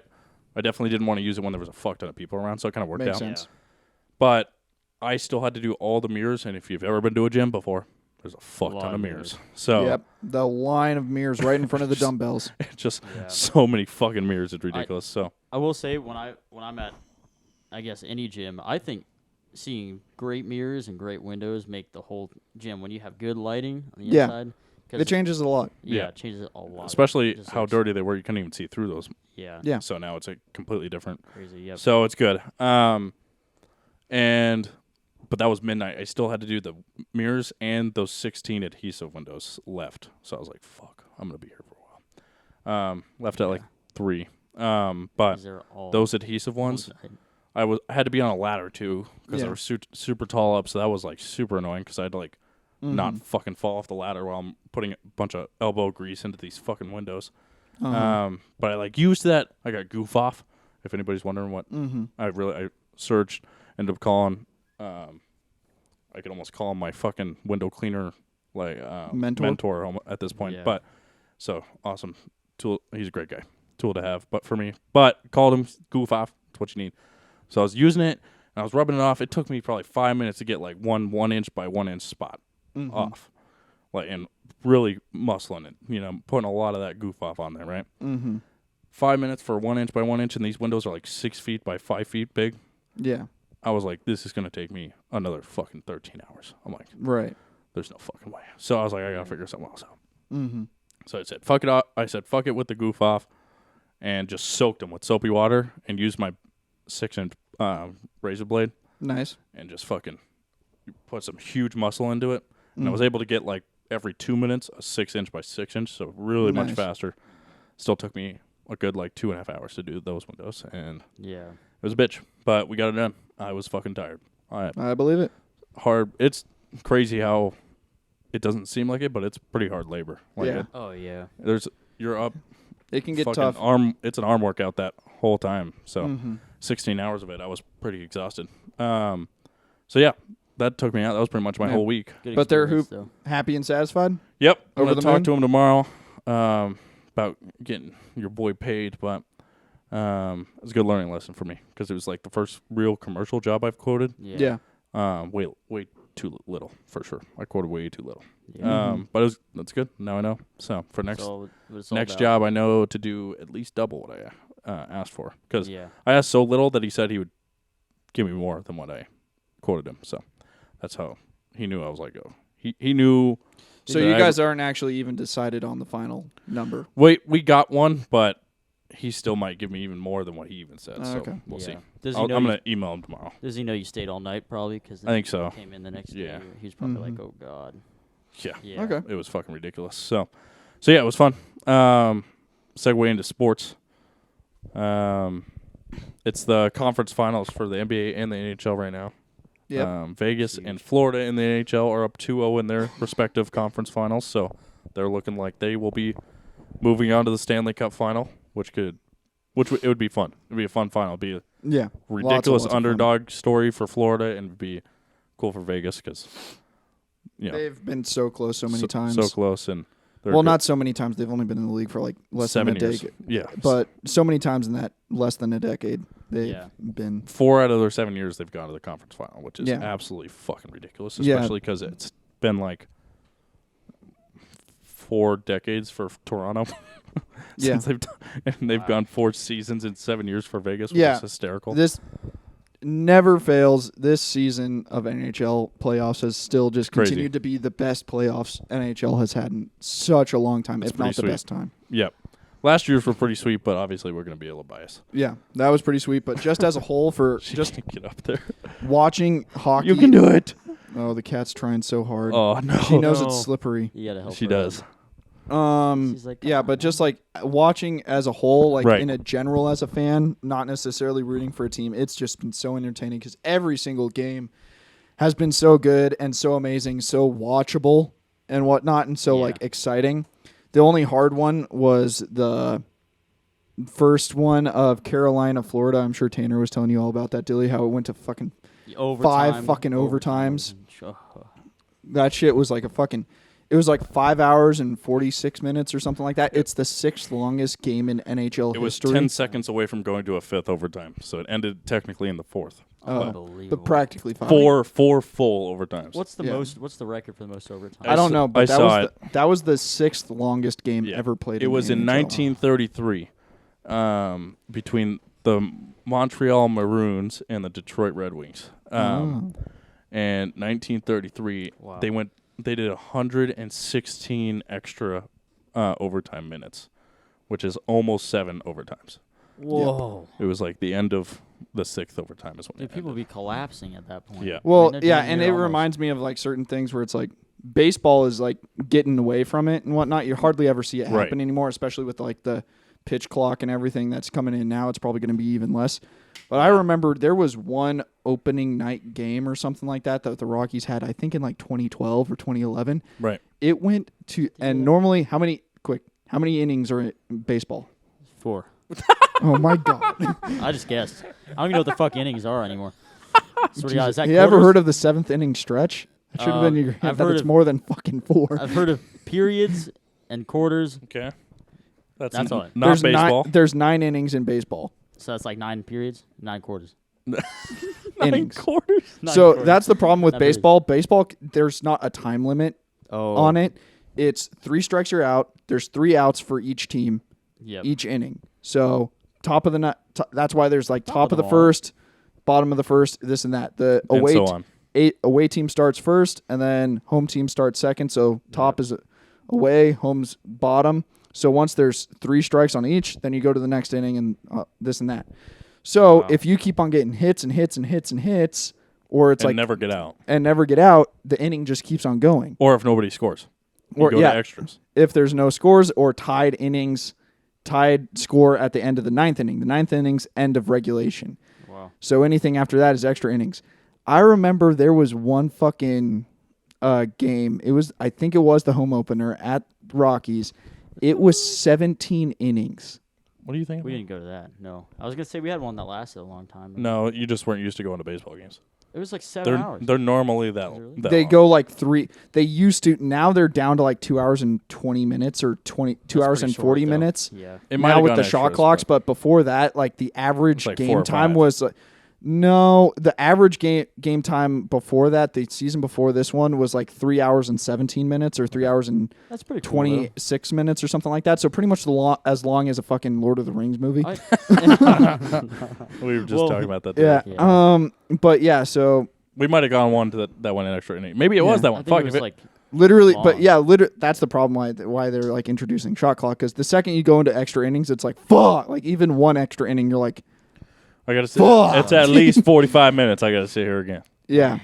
definitely didn't want to use it when there was a fuck ton of people around, so it kind of worked Makes out. sense. But I still had to do all the mirrors, and if you've ever been to a gym before, there's a fuck lot ton of of mirrors. So Yep. The line of mirrors right in front of the dumbbells. just so many fucking mirrors, it's ridiculous. So I will say when I'm at, I guess, any gym, I think seeing great mirrors and great windows make the whole gym. When you have good lighting on the inside, It changes a lot. Yeah, Yeah. it changes a lot. Especially Just how looks- dirty they were. You couldn't even see through those. Yeah. Yeah. So now it's like completely different. Crazy. Yep. So it's good. But that was midnight. I still had to do the mirrors and those 16 adhesive windows left. So I was like, fuck, I'm going to be here for a while. Left at like 3. But These are all those adhesive ones, I had to be on a ladder too because Yeah. they were super tall up. So that was like super annoying because I had to like not fucking fall off the ladder while I'm putting a bunch of elbow grease into these fucking windows. But I like used that. I got goof off. If anybody's wondering what I searched, ended up calling. I could almost call him my fucking window cleaner, like mentor at this point. Yeah. But so awesome tool. He's a great guy. Tool to have. But for me, called him goof off. That's what you need. So I was using it and I was rubbing it off. It took me probably 5 minutes to get like 1 inch by 1 inch spot off, like and really muscling it. Putting a lot of that goof off on there, right? 5 minutes for 1 inch by 1 inch, and these windows are like 6 feet by 5 feet big. Yeah. I was like, this is going to take me another fucking 13 hours. I'm like, Right. there's no fucking way. So I was like, I got to figure something else out. So I said, fuck it off. I said, fuck it with the goof off and just soaked them with soapy water and used my 6-inch razor blade Nice. and just fucking put some huge muscle into it. And I was able to get like every 2 minutes a 6-inch by 6-inch. So really much Nice. faster. Still took me a good like 2.5 hours to do those windows. And Yeah. it was a bitch, but we got it done. I was fucking tired. I believe it. Hard. It's crazy how it doesn't seem like it, but it's pretty hard labor. Like Yeah. Oh yeah. You're up. It can get fucking tough. It's an arm workout that whole time. So Mm-hmm. 16 hours of it, I was pretty exhausted. So yeah, that took me out. That was pretty much my Yeah. whole week. Good But they're experience, though. Happy and satisfied? Yep. I'm Over gonna the talk moon? to him tomorrow about getting your boy paid, but it was a good learning lesson for me because it was like the first real commercial job I've quoted. Yeah. Way too little for sure. I quoted way too little. Yeah. But that's good. Now I know. So for next So what it's all next about. job, I know to do at least double what I asked for because Yeah. I asked so little that he said he would give me more than what I quoted him. So that's how he knew I was like, oh, he knew. So that you I- guys aren't actually even decided on the final number. Wait, we got one, but he still might give me even more than what he even said. So Okay. we'll see. Does I'm he know? gonna email him tomorrow. Does he know you stayed all night? Probably because I think so. Came in the next Yeah. day. He's probably Mhm. like, oh god. Yeah. Yeah. Okay. It was fucking ridiculous. So yeah, it was fun. Segue into sports. It's the conference finals for the NBA and the NHL right now. Yep. Vegas Huge. and Florida in the NHL are up 2-0 in their respective conference finals, so they're looking like they will be moving on to the Stanley Cup final, it would be fun. It'd be a fun final. It'd be a Yeah. ridiculous lots of fun. underdog story for Florida, and it'd be cool for Vegas because They've been so close so many times. so close, and they're Well, good. not so many times. They've only been in the league for like less 7 than a years. decade. Yeah, But so many times in that less than a decade, they've Yeah. been. 4 out of their 7 years they've gone to the conference final, which is Yeah. absolutely fucking ridiculous, Yeah. especially because it's been like 4 decades for Toronto Yeah. since they've Wow. gone 4 seasons in 7 years for Vegas, which Yeah. is hysterical. This never fails. This season of NHL playoffs has still just Crazy. continued to be the best playoffs NHL has had in such a long time, That's if not pretty the sweet. best time. Yep. Last year's were pretty sweet, but obviously we're going to be a little biased. Yeah, that was pretty sweet. But just as a whole, for She just can't get up there. watching hockey. You can do it. Oh, the cat's trying so hard. Oh, no. She knows no. it's slippery. You gotta help. She her does. out. She's like, Yeah, "Come but on." just like watching as a whole, like Right. in a general as a fan, not necessarily rooting for a team, it's just been so entertaining because every single game has been so good and so amazing, so watchable and whatnot, and so Yeah. like exciting. The only hard one was the first one of Carolina, Florida. I'm sure Tanner was telling you all about that, Dilly, how it went to fucking Overtime, fucking overtimes. overtime. that shit was like it was like 5 hours and 46 minutes or something like that. It's the 6th longest game in NHL It was history. 10 seconds away from going to a 5th overtime, so it ended technically in the 4th. Unbelievable. But practically 5. Four full overtimes. What's the Yeah. most? What's the record for the most overtime? I don't know, but I saw that was the 6th longest game Yeah. ever played. It was the in NHL. 1933 between the Montreal Maroons and the Detroit Red Wings. And 1933, Wow. they went they did 116 extra overtime minutes, which is almost 7 overtimes. Whoa. It was like the end of the 6th overtime is when Dude, people be collapsing at that point. Yeah. Well, they're yeah, damn and near it almost- reminds me of like certain things where it's like baseball is like getting away from it and whatnot. You hardly ever see it happen Right. anymore, especially with like the pitch clock and everything that's coming in now. It's probably going to be even less. But I remember there was one opening night game or something like that the Rockies had, I think in like 2012 or 2011. Right. It went to, and normally how many innings are in baseball? 4. Oh my God. I just guessed. I don't even know what the fuck innings are anymore. Swear to God, is that You ever quarters? heard of the 7th inning stretch? It should have been your I've that heard it's of- more than fucking 4. I've heard of periods and quarters, Okay. That's all. not there's baseball. There's 9 innings in baseball. so that's like 9 periods, 9 quarters. Innings. quarters. 9 So quarters. that's the problem with Not really. baseball. Baseball, there's not a time limit Oh. on it. It's 3 strikes you're out. There's 3 outs for each team, Yep. each inning. So top of the that's why there's like top of the ball. first, bottom of the first, this and that. The And away so on. away team starts first, and then home team starts second. So top is away, home's bottom. So once there's 3 strikes on each, then you go to the next inning and this and that. So if you keep on getting hits and hits and hits and hits, or it's And like never get out. and never get out, the inning just keeps on going. Or if nobody scores. You Or go yeah, to extras. if there's no scores or tied innings, tied score at the end of the 9th inning. The 9th inning's end of regulation. Wow. So anything after that is extra innings. I remember there was one fucking game. I think it was the home opener at Rockies. It was 17 innings. What do you think? We didn't go to that. No. I was going to say we had one that lasted a long time. No, you just weren't used to going to baseball games. It was like 7 hours. They're normally that. Really? They long. go like 3. They used to. Now they're down to like 2 hours and 20 minutes or 2 That's hours pretty and 40 short, though. minutes. Yeah. It might Now have with gone the shot extras, clocks, but before that, like the average It's like 4 game or time 5. was no, the average game time before that, the season before this one was like 3 hours and 17 minutes or 3 hours and That's pretty cool. though. 26 minutes or something like that. So pretty much as long as a fucking Lord of the Rings movie. We were just talking about that. Yeah. today. Yeah. But yeah, so We might have gone one to that one in extra inning. Maybe it was Yeah. that I one. think Fuck it if was like literally, but long. yeah, that's the problem why they're like introducing shot clock, because the second you go into extra innings, it's like fuck. Like even one extra inning, you're like, I gotta sit. Fuck. It's at least 45 minutes. I gotta sit here again. yeah.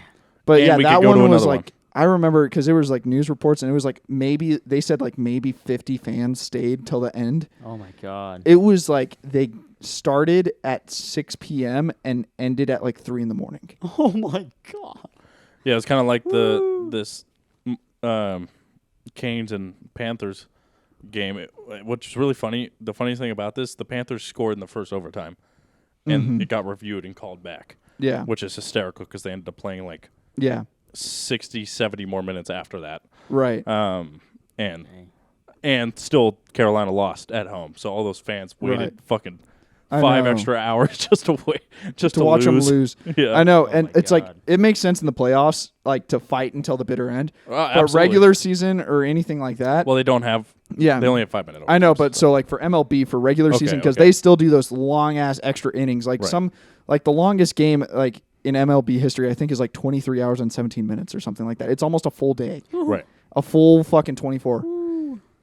But And yeah, we that could go to one was another like I remember because there was like news reports and it was like maybe they said like maybe 50 fans stayed till the end. oh my God. It was like they started at 6 p.m. and ended at like 3 in the morning. Oh my God. Yeah, it's kind of like this Canes and Panthers game, which is really funny. The funniest thing about this, the Panthers scored in the first overtime, and it got reviewed and called back, Yeah. which is hysterical because they ended up playing like Yeah. 60, 70 more minutes after that. Right. And still Carolina lost at home. So all those fans waited Right. fucking I 5 know. extra hours just to wait, just to watch them lose. lose. Yeah. I know, Oh and my it's like God. it makes sense in the playoffs, like to fight until the bitter end. But Absolutely. regular season or anything like that, Well, they don't have. yeah, They only have 5 minutes. I know. But so like for MLB for regular Okay, season, because okay. they still do those long ass extra innings. Like Right. like the longest game like in MLB history, I think is like 23 hours and 17 minutes or something like that. It's almost a full day, Right. a full fucking 24,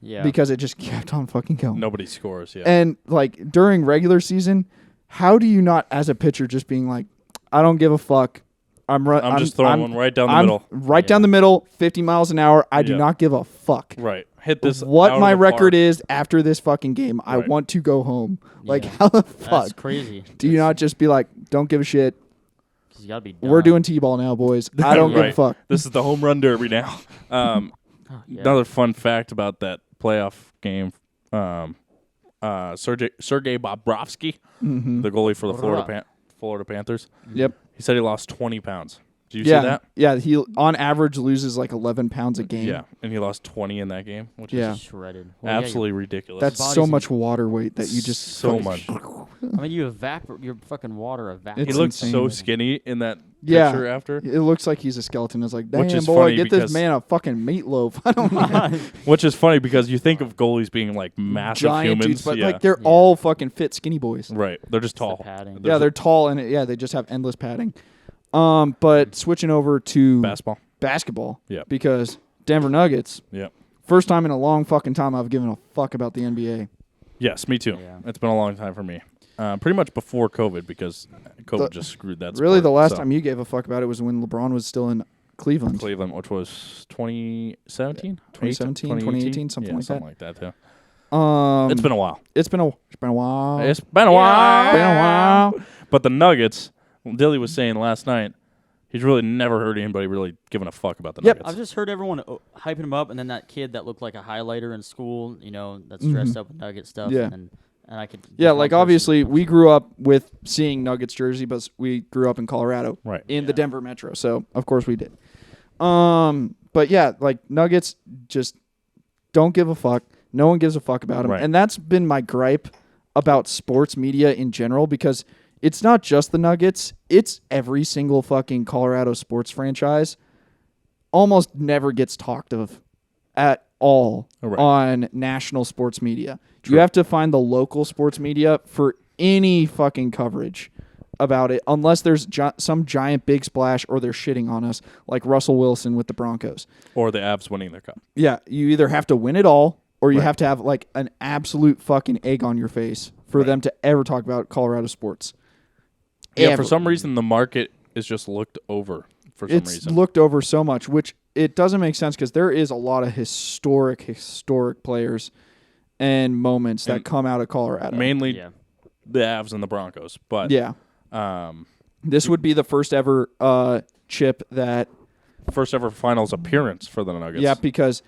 Yeah. because it just kept on fucking going. Nobody scores. Yeah. And like during regular season, how do you not, as a pitcher, just being like, I don't give a fuck. I'm just throwing one right down the I'm middle. Right down the middle, 50 miles an hour. I do Yeah. not give a fuck. Right. Hit this. What out my of the record park. is after this fucking game. I Right. want to go home. Like, Yeah. how the That's fuck crazy. do you not just be like, don't give a shit. 'Cause you gotta be done. We're doing T-ball now, boys. I don't give a Right. fuck. This is the home run derby now. Oh, yeah. Another fun fact about that playoff game. Sergei Bobrovsky, the goalie for the Florida Panthers, Yep. he said he lost 20 pounds. Did you Yeah. see that? Yeah. He on average loses like 11 pounds a game. Yeah, and he lost 20 in that game, which Yeah. is Shredded. Well, yeah, absolutely ridiculous. That's body's so in- much water weight that you just so fucking- much. I mean, you your fucking water evaporates. He It's looked insane. so skinny in that Yeah. picture after, It looks like he's a skeleton. It's like, damn, Which is boy, funny get this because- man a fucking meatloaf. I don't know. which is funny because you think of goalies being like massive Giant humans, dudes, but yeah. like they're Yeah. all fucking fit, skinny boys. right. They're just It's the tall. padding. Yeah, they're tall and they just have endless padding. But switching over to basketball. basketball, Yeah. because Denver Nuggets. Yep. First time in a long fucking time I've given a fuck about the NBA. Yes, me too. Yeah. It's been a long time for me. Pretty much before COVID because COVID just screwed that. Really, sport, the last so. time you gave a fuck about it was when LeBron was still in Cleveland. Cleveland, which was 2017, 2017, 2018, something like that. Something like that too. It's been a while. It's been a while. It's been a while. Been a while. But the Nuggets, Dilly was saying last night, he's really never heard anybody really giving a fuck about the Yep. Nuggets. I've just heard everyone hyping him up, and then that kid that looked like a highlighter in school, that's dressed up with Nugget stuff. Yeah. And I could. Yeah, just like one person- obviously we grew up with seeing Nuggets jersey, but we grew up in Colorado, Right. in the Denver metro. So of course we did. But yeah, like Nuggets just don't give a fuck. No one gives a fuck about them, Right. and that's been my gripe about sports media in general because it's not just the Nuggets; it's every single fucking Colorado sports franchise. Almost never gets talked of at all Right. on national sports media. True. You have to find the local sports media for any fucking coverage about it, unless there's some giant big splash or they're shitting on us, like Russell Wilson with the Broncos. Or the Avs winning their cup. Yeah, you either have to win it all or you Right. have to have like an absolute fucking egg on your face for Right. them to ever talk about Colorado sports. Yeah, Ever. for some reason the market is just looked over for some It's reason. looked over so much, which it doesn't make sense because there is a lot of historic players and moments that And come out of Colorado. Mainly Yeah. the Avs and the Broncos. But Yeah. This would be the first ever chip that first ever finals appearance for the Nuggets. Yeah, because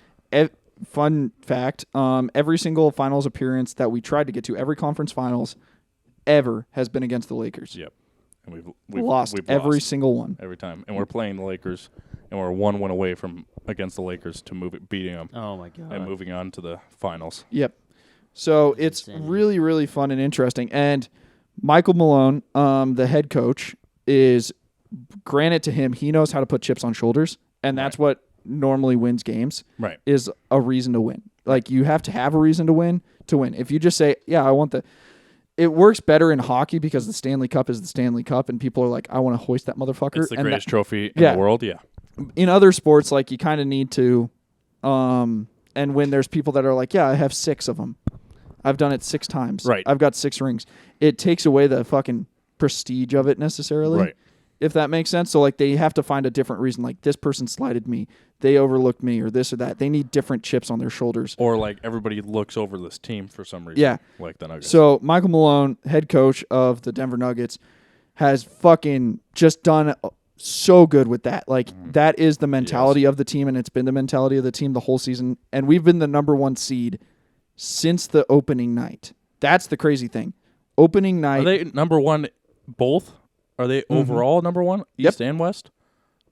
fun fact, every single finals appearance that we tried to get to, every conference finals ever has been against the Lakers. Yep. And we've We've every lost single one. every time. And we're playing the Lakers and we're one win away from against the Lakers to beating them Oh my god. and moving on to the finals. Yep. So it's insanity. really, really fun and interesting. And Michael Malone, the head coach, is granted to him, he knows how to put chips on shoulders, and that's what normally wins games. Right. Is a reason to win. Like you have to have a reason to win. If you just say, "Yeah, I want the," it works better in hockey because the Stanley Cup is the Stanley Cup, and people are like, "I want to hoist that motherfucker." It's the And greatest trophy in yeah. the world. Yeah. in other sports, like you kind of need to, and when there's people that are like, "Yeah, I have 6 of them. I've done it 6 times. Right. I've got 6 rings." It takes away the fucking prestige of it necessarily. Right. If that makes sense. So like they have to find a different reason. Like this person slighted me, they overlooked me, or this or that. They need different chips on their shoulders. Or like everybody looks over this team for some reason. Yeah. Like the Nuggets. So Michael Malone, head coach of the Denver Nuggets, has fucking just done so good with that. Like that is the mentality of the team, and it's been the mentality of the team the whole season. And we've been the number 1 seed since the opening night. That's the crazy thing. Opening night. Are they number one both? Are they overall number 1? Yep. East and West?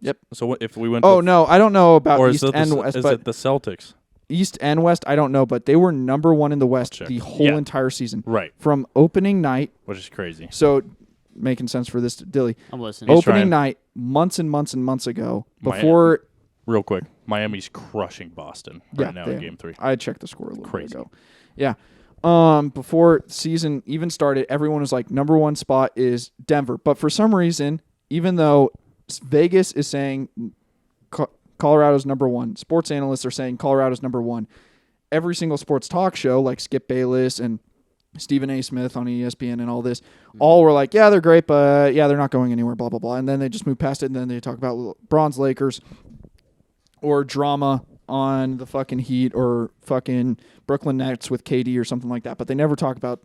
Yep. So if we went Oh to no, I don't know about or East and West, is but it the Celtics? East and West, I don't know, but they were number 1 in the West Check. the whole Yeah. entire season. Right. From opening night. Which is crazy. So making sense for this, Dilly. I'm listening. He's Opening trying. night, months and months and months ago, Miami. before Real quick. Miami's crushing Boston right now in they- game 3. I checked the score a little Crazy. bit ago. Yeah. Before season even started, everyone was like, number 1 spot is Denver. But for some reason, even though Vegas is saying Colorado's number 1, sports analysts are saying Colorado's number 1. Every single sports talk show, like Skip Bayless and Stephen A. Smith on ESPN and all this, all were like, yeah, they're great, but yeah, they're not going anywhere, blah, blah, blah. And then they just move past it, and then they talk about bronze Lakers or drama on the fucking Heat or fucking Brooklyn Nets with KD or something like that. But they never talk about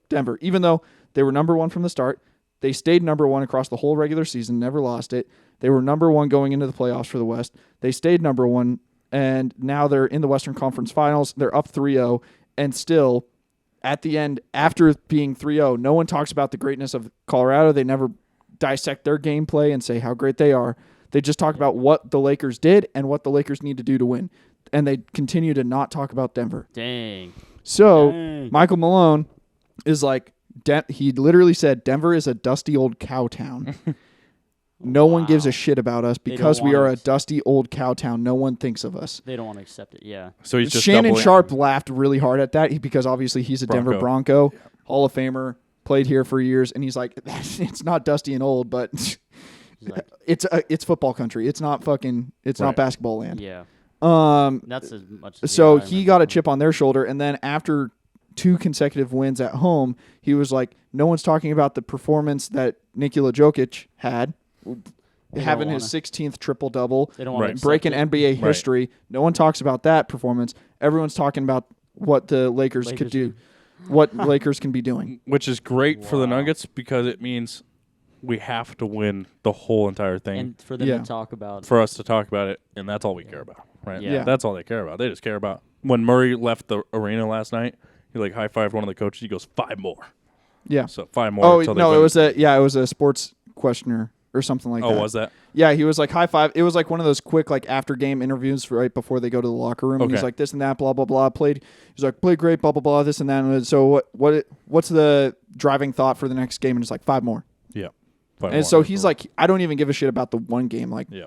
Denver, even though they were number 1 from the start. They stayed number 1 across the whole regular season, never lost it. They were number 1 going into the playoffs for the West. They stayed number 1, and now they're in the Western Conference Finals. They're up 3-0, and still at the end, after being 3-0, no one talks about the greatness of Colorado. They never dissect their gameplay and say how great they are. They just talk about what the Lakers did and what the Lakers need to do to win. And they continue to not talk about Denver. Dang. So Dang. Michael Malone is like, he literally said, Denver is a dusty old cow town. No one gives a shit about us because we are a dusty old cow town. No one thinks of us. They don't want to accept it. Yeah. So he's just Shannon doubling- Sharp laughed really hard at that because obviously he's a Denver Bronco, Hall of Famer, played here for years, and he's like, it's not dusty and old, but He's like, it's football country. It's not fucking. It's not Right. basketball land. yeah. That's as much. So yeah, I he got a remember. chip on their shoulder, and then after 2 consecutive wins at home, he was like, no one's talking about the performance that Nikola Jokic had, having his 16th triple-double, They don't want Right. to breaking accept it. NBA history. No one talks about that performance. Everyone's talking about what the Lakers could do, what Lakers can be doing. Which is great for the Wow. Nuggets because it means we have to win the whole entire thing And for them Yeah. to talk about. for us to talk about it, and that's all we care about, right? Yeah. That's all they care about. They just care about when Murray left the arena last night. He like high-fived one of the coaches. He goes 5 more. Yeah. So 5 more. Oh until they no, win. it was a sports questioner or something like that. Oh, was that? Yeah, he was like high five. It was like one of those quick like after game interviews right before they go to the locker room. And he's Okay. like this and that, blah blah blah. He's like played great, blah blah blah, this and that. And so what's the driving thought for the next game? And it's like 5 more. Yeah. 5 And more. so he's like, I don't even give a shit about the one game. Like, Yeah.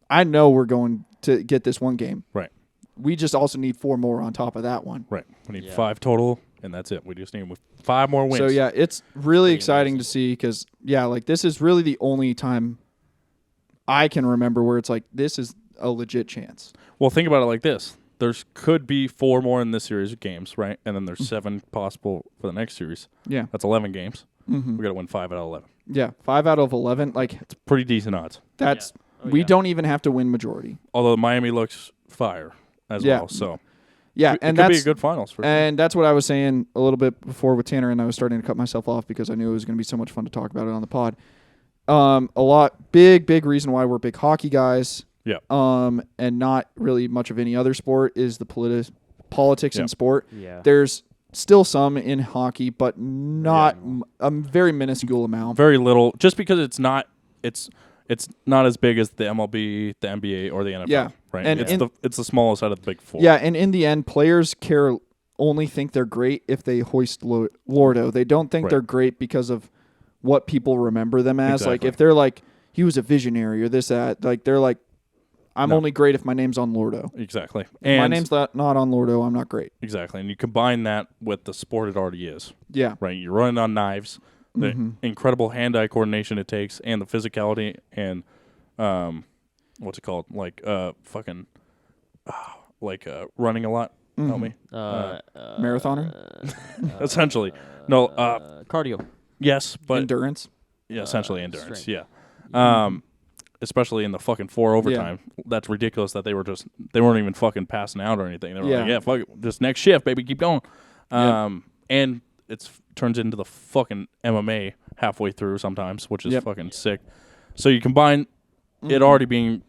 I know we're going to get this one game. Right. We just also need 4 more on top of that one. Right. We need Yeah. 5 total, and that's it. We just need 5 more wins. So yeah, it's really Pretty exciting amazing. to see because like this is really the only time I can remember where it's like this is a legit chance. Well, think about it like this. There's could be 4 more in this series of games, right? And then there's 7 possible for the next series. Yeah. That's 11 games. Mm-hmm. We got to win 5 out of 11. Yeah, 5 out of 11. Like Pretty decent odds. that's Oh, we yeah. don't even have to win majority. Although Miami looks fire as Yeah. well. So Yeah, it and could be that's a good finals for sure. and that's what I was saying a little bit before with Tanner, and I was starting to cut myself off because I knew it was going to be so much fun to talk about it on the pod. Big reason why we're big hockey guys. Yeah. And not really much of any other sport is the politics Yeah. in sport. Yeah. There's still some in hockey, but not a very minuscule amount. Very little, just because it's not as big as the MLB, the NBA, or the NFL. Yeah. Right. And It's the smallest out of the big 4. Yeah, and in the end, players only think they're great if they hoist Lordo. They don't think Right. they're great because of what people remember them as. Like Exactly. if they're like, he was a visionary or this, that, like they're like, I'm No. only great if my name's on Lordo. Exactly. If And my name's not on Lordo, I'm not great. exactly. And you combine that with the sport it already is. Yeah. Right. You're running on knives, the incredible hand-eye coordination it takes, and the physicality, and what's it called? Like running a lot. Help me. Marathoner? Essentially, no. Cardio. Yes, but Endurance? yeah, essentially endurance. strength. Yeah. Especially in the fucking 4 overtime. That's ridiculous that they weren't even fucking passing out or anything. They were like, Yeah. yeah, fuck it, just next shift, baby, keep going. Yeah. And turns into the fucking MMA halfway through sometimes, which is Yep. fucking sick. So you combine it already being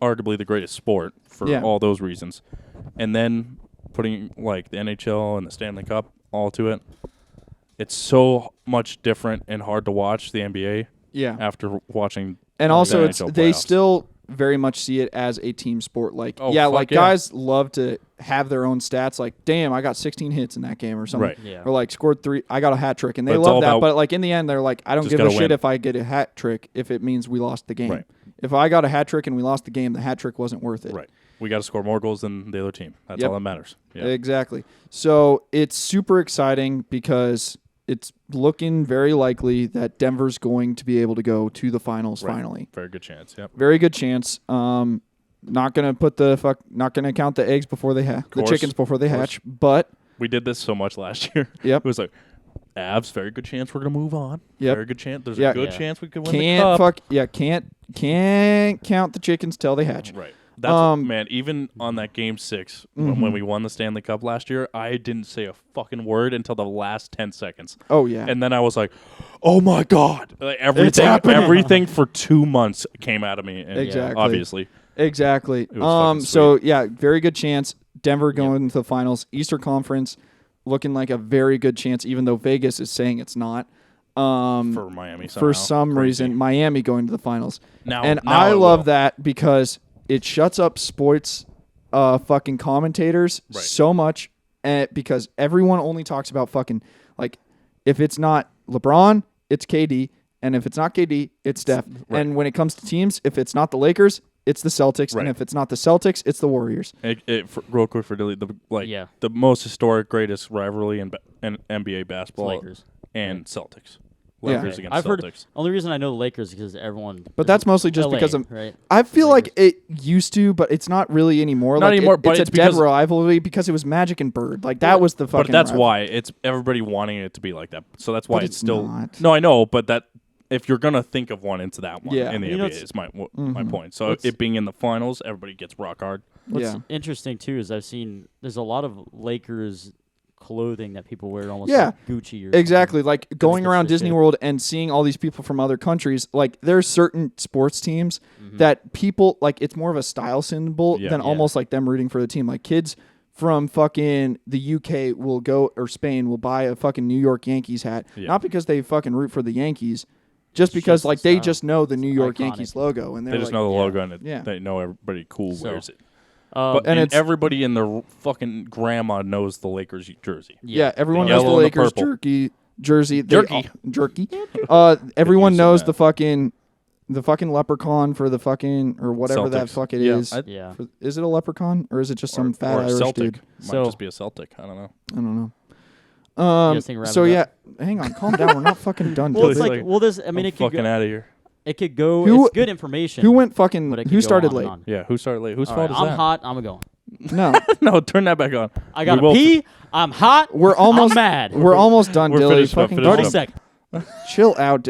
arguably the greatest sport for Yeah. all those reasons, and then putting like the NHL and the Stanley Cup all to it. It's so much different and hard to watch the NBA Yeah. after watching. And the also, NHL they playoffs. still very much see it as a team sport. Like, Oh, yeah, fuck like yeah. guys love to have their own stats. Like, damn, I got 16 hits in that game or something. Right. Yeah. Or like scored 3, I got a hat trick, and they But it's love all that. about- But like in the end, they're like, I don't Just give a gotta shit win. if I get a hat trick if it means we lost the game. Right. If I got a hat trick and we lost the game, the hat trick wasn't worth it. Right. We got to score more goals than the other team. That's Yep. all that matters. Yeah. Exactly. So it's super exciting because it's looking very likely that Denver's going to be able to go to the finals Right. finally. Very good chance. Yep. Very good chance. Not gonna not gonna count the eggs before they hatch, the Course. chickens before they Course. hatch. But We did this so much last year. Yep. It was like, Avs, very good chance we're gonna move on. Yep. Very good chance. There's Yeah. a good Yeah. chance we could win the cup. can't count the chickens till they hatch. Right. That's man. Even on that game 6 when we won the Stanley Cup last year, I didn't say a fucking word until the last 10 seconds, Oh yeah. and then I was like, "Oh my god!" Like happening. everything for 2 months came out of me. And Exactly. Obviously. Exactly. was fucking So yeah, very good chance. Denver going into the finals. Eastern Conference looking like a very good chance, even though Vegas is saying it's not. For Miami, For somehow. some Crazy. reason, Miami going to the finals. Now- and now I it love will. that because it shuts up sports fucking commentators Right. so much because everyone only talks about fucking, like, if it's not LeBron, it's KD, and if it's not KD, it's Steph. Right. And when it comes to teams, if it's not the Lakers, it's the Celtics, Right. and if it's not the Celtics, it's the Warriors. Real quick for Dilly, the most historic, greatest rivalry in NBA It's basketball Lakers. and Celtics. Lakers Okay. against I've heard. Celtics. Only reason I know the Lakers is because everyone. But that's mostly just LA, because of. right. I feel like Lakers. it used to, but it's not really anymore. Not like anymore, It's but a it's dead because- rivalry because it was Magic and Bird. Like that was the fucking. But that's rivalry. why it's everybody wanting it to be like that. So that's why But it's it's still. not. No, I know, but that if you're gonna think of one, it's that one Yeah. in the You know, NBA. Is my Mhm. point. So What's- it being in the finals, everybody gets rock hard. What's Yeah. interesting too is I've seen there's a lot of Lakers clothing that people wear almost Yeah. like Gucci or Exactly. Like going around Disney sophisticated. World and seeing all these people from other countries, like there's certain sports teams Mhm. that people like it's more of a style symbol Yeah. than Yeah. almost like them rooting for the team. Like kids from fucking the UK will go or Spain will buy a fucking New York Yankees hat. Yeah. Not because they fucking root for the Yankees, just It's because just like the they style. just know the New York iconic. Yankees logo and They they're just like, know the yeah. logo and Yeah. they know everybody cool So, wears it. Um, But and and it's- everybody in their fucking grandma knows the Lakers jersey. yeah, everyone The knows the yellow and the Lakers purple. jersey. Jerky. Jerky. Everyone use of knows that. the fucking leprechaun for the fucking or whatever that Celtics. fuck it Yeah, is. yeah. Is it a leprechaun or is it just some fat or a Irish Celtic. dude? Might So- just be a Celtic. I don't know. I don't know. guys think we're So wrapping yeah, it hang on, calm down. We're not fucking done. Well, Billy. it's like this. I mean, I'm it could fucking go. out of here. It could go. Who- It's good information. who went fucking? but it could Who go started on late? and on. Yeah, who started late? Whose All fault right, is I'm that? hot. I'm going. No, No, turn that back on. I gotta We will pee. I'm hot. we're almost I'm mad. We're almost done, We're Dilly. finished up, Fucking finished Thirty up. seconds. chill out.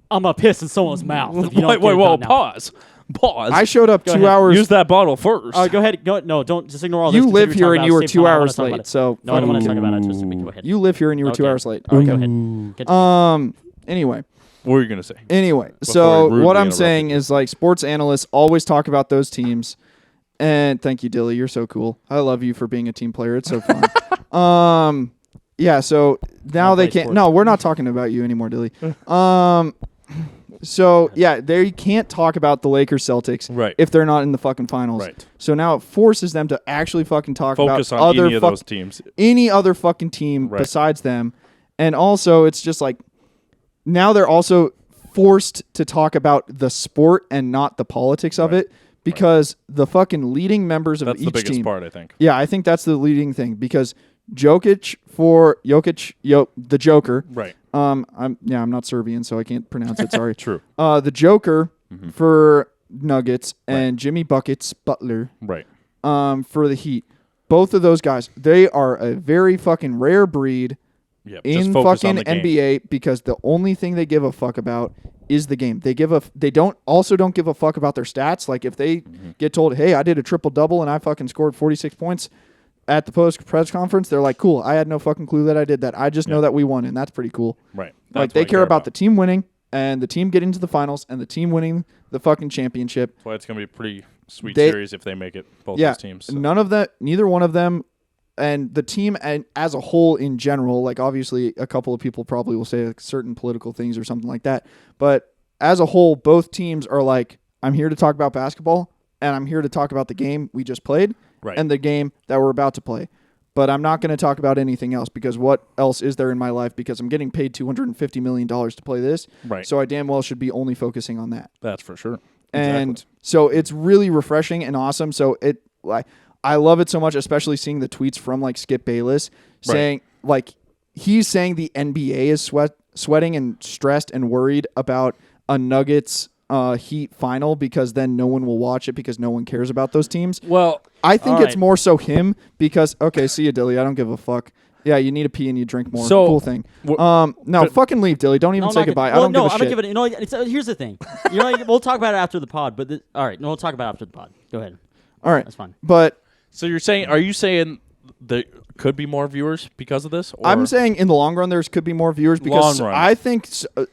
I'm gonna piss in someone's mouth. If you don't Wait, get it whoa, done now. pause. Pause. I showed up Go 2 ahead. hours. Use that bottle first. Go ahead. Go. No, don't just ignore all this. You 'cause live we were here talking and about you were the same 2 time. I wanna hours talk about late. it. So No, I don't want to fucking- talk about it. Just go ahead. you live here and you were 2 Okay. hours late. All right, Okay. go ahead. Continue. Anyway. What were you gonna say? Anyway, Before so we rudely what I'm interrupted saying you. is like sports analysts always talk about those teams. And thank you, Dilly. You're so cool. I love you for being a team player. It's so fun. Yeah, so now I'll they play can't. sports. No, we're not talking about you anymore, Dilly. So yeah, they can't talk about the Lakers Celtics Right. if they're not in the fucking finals. Right. So now it forces them to actually fucking talk Focus about on other any of those teams. any other fucking team Right. besides them. And also, it's just like now they're also forced to talk about the sport and not the politics of Right. it because the fucking leading members of That's each the biggest team. part, I think. Yeah, I think that's the leading thing because Jokic, the Joker. Right. I'm not Serbian, so I can't pronounce it. Sorry. True. The Joker Mhm. for Nuggets and Jimmy Buckets Butler Right. for the Heat. Both of those guys, they are a very fucking rare breed Yeah. Just in focus on fucking the game. NBA because the only thing they give a fuck about is the game. They don't give a fuck about their stats. Like if they Mm-hmm. get told, "Hey, I did a triple double and I fucking scored 46 points," at the post press conference, they're like, "Cool, I had no fucking clue that I did that. I just know that we won, and that's pretty cool." Right. Like That's they what I care about the team winning and the team getting to the finals and the team winning the fucking championship. That's why it's gonna be a pretty sweet They- series if they make it. Both Yeah, those teams. So. neither one of them, and the team and as a whole in general. Like obviously, a couple of people probably will say like, certain political things or something like that, but as a whole, both teams are like, "I'm here to talk about basketball, and I'm here to talk about the game we just played Right. and the game that we're about to play." But I'm not going to talk about anything else because what else is there in my life? Because I'm getting paid $250 million to play this. Right. So I damn well should be only focusing on that. That's for sure. And Exactly. so it's really refreshing and awesome. So I love it so much, especially seeing the tweets from like Skip Bayless saying like he's saying the NBA is sweating and stressed and worried about a Nuggets Heat final because then no one will watch it because no one cares about those teams. Well, I think All it's right. more so him because okay, see you, Dilly. I don't give a fuck. Yeah, you need to pee and you drink more. So, cool thing. wh- No, but- fucking leave, Dilly. Don't even No, say I'm not goodbye. gonna- I don't no, give a I'm shit. gonna give it. Here's the thing. We'll talk about it after the pod. But all right, no, we'll talk about it after the pod. Go ahead. All right, That's fine. but so are you saying there could be more viewers because of this? Or? I'm saying in the long run, there could be more viewers because Long run. I think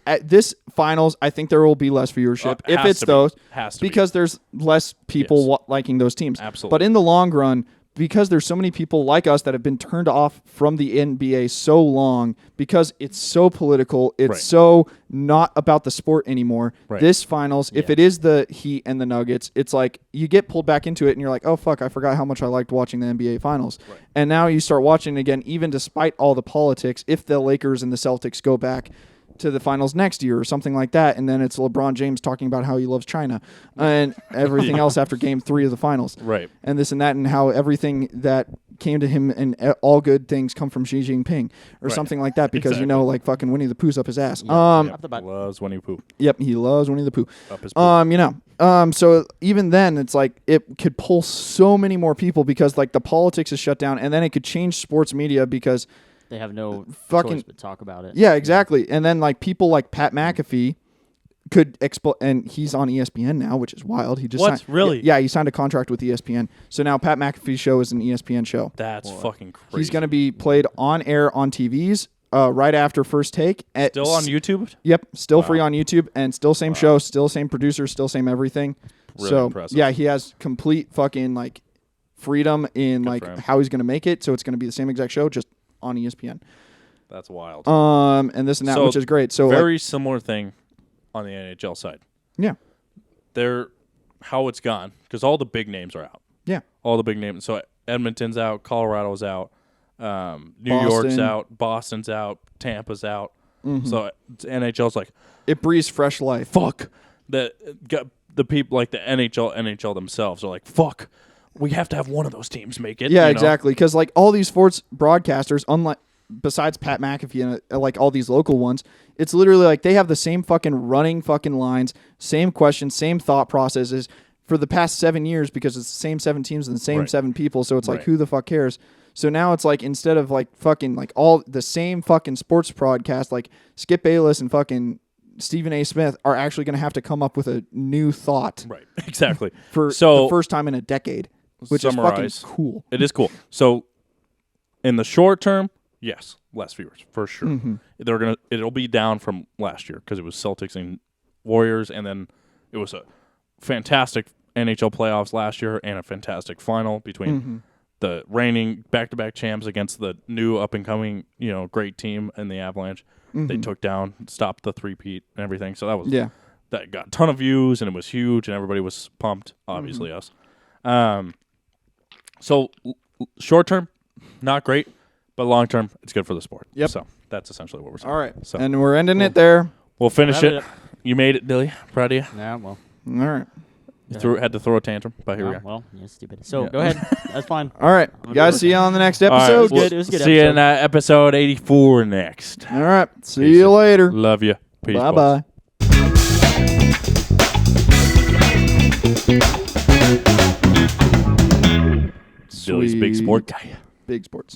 at this finals, I think there will be less viewership if has it's to be. those Has to be. because there's less people Yes. liking those teams. Absolutely. But in the long run, because there's so many people like us that have been turned off from the NBA so long because it's so political, it's Right. so not about the sport anymore. Right. This finals, if Yeah. it is the Heat and the Nuggets, it's like you get pulled back into it and you're like, oh fuck, I forgot how much I liked watching the NBA finals. Right. And now you start watching it again, even despite all the politics, if the Lakers and the Celtics go back to the finals next year or something like that, and then it's LeBron James talking about how he loves China and everything else after game 3 of the finals. Right. And this and that, and how everything that came to him and all good things come from Xi Jinping or something like that because you know, like fucking Winnie the Pooh's up his ass. Loves Winnie the Pooh. Yep, he loves Winnie the Pooh. Up his poop. You know, so even then, it's like it could pull so many more people because like the politics is shut down, and then it could change sports media because they have no fucking choice but talk about it. Yeah, exactly. And then like people like Pat McAfee could and he's on ESPN now, which is wild. He just What? signed, Really? Yeah, he signed a contract with ESPN. So now Pat McAfee's show is an ESPN show. That's fucking crazy. He's going to be played on air on TVs right after First Take. Still on YouTube? Yep, still free on YouTube and still same show, still same producer, still same everything. Really so impressive. yeah, he has complete fucking like freedom in Good like for him. how he's going to make it. So it's going to be the same exact show, just on ESPN. That's wild. And this and that, So, which is great. So very similar thing on the NHL side. yeah, How it's gone, because all the big names are out. yeah. All the big names. So Edmonton's out, Colorado's out, New York's out, Boston's out, Tampa's out. Mm-hmm. So NHL's like, It breathes fresh life. fuck. The people like the NHL themselves are like, fuck. We have to have one of those teams make it. Yeah, you know? exactly. Because like all these sports broadcasters, unlike besides Pat McAfee and like all these local ones, it's literally like they have the same fucking running fucking lines, same questions, same thought processes for the past 7 years because it's the same 7 teams and the same 7 people. So it's like, who the fuck cares? So now it's like instead of like fucking like all the same fucking sports broadcast, like Skip Bayless and fucking Stephen A. Smith are actually going to have to come up with a new thought. Right. Exactly. For the first time in a decade, which is fucking Summarize. cool. It is cool. So in the short term, yes, less viewers for sure. Mm-hmm. It'll be down from last year because it was Celtics and Warriors, and then it was a fantastic NHL playoffs last year and a fantastic final between the reigning back-to-back champs against the new up-and-coming, great team in the Avalanche. They took down, stopped the three-peat and everything. So that was that got a ton of views, and it was huge, and everybody was pumped. Obviously, us. So short term, not great, but long term, it's good for the sport. Yep. So that's essentially what we're saying. All right. So And we're ending it there. we'll finish Wrap it it. up. You made it, Dilly. Proud of you. Yeah, well. All right. Had to throw a tantrum, but here we Oh, are. well, you're stupid. So Yeah. go ahead. That's fine. All right. Guys, see you on the next episode. All right, good. It was a good see you in episode. episode 84 next. All right. See Peace. you later. Love you. Peace. Bye-bye. Dilly's big Sweet. sport guy. Big sports.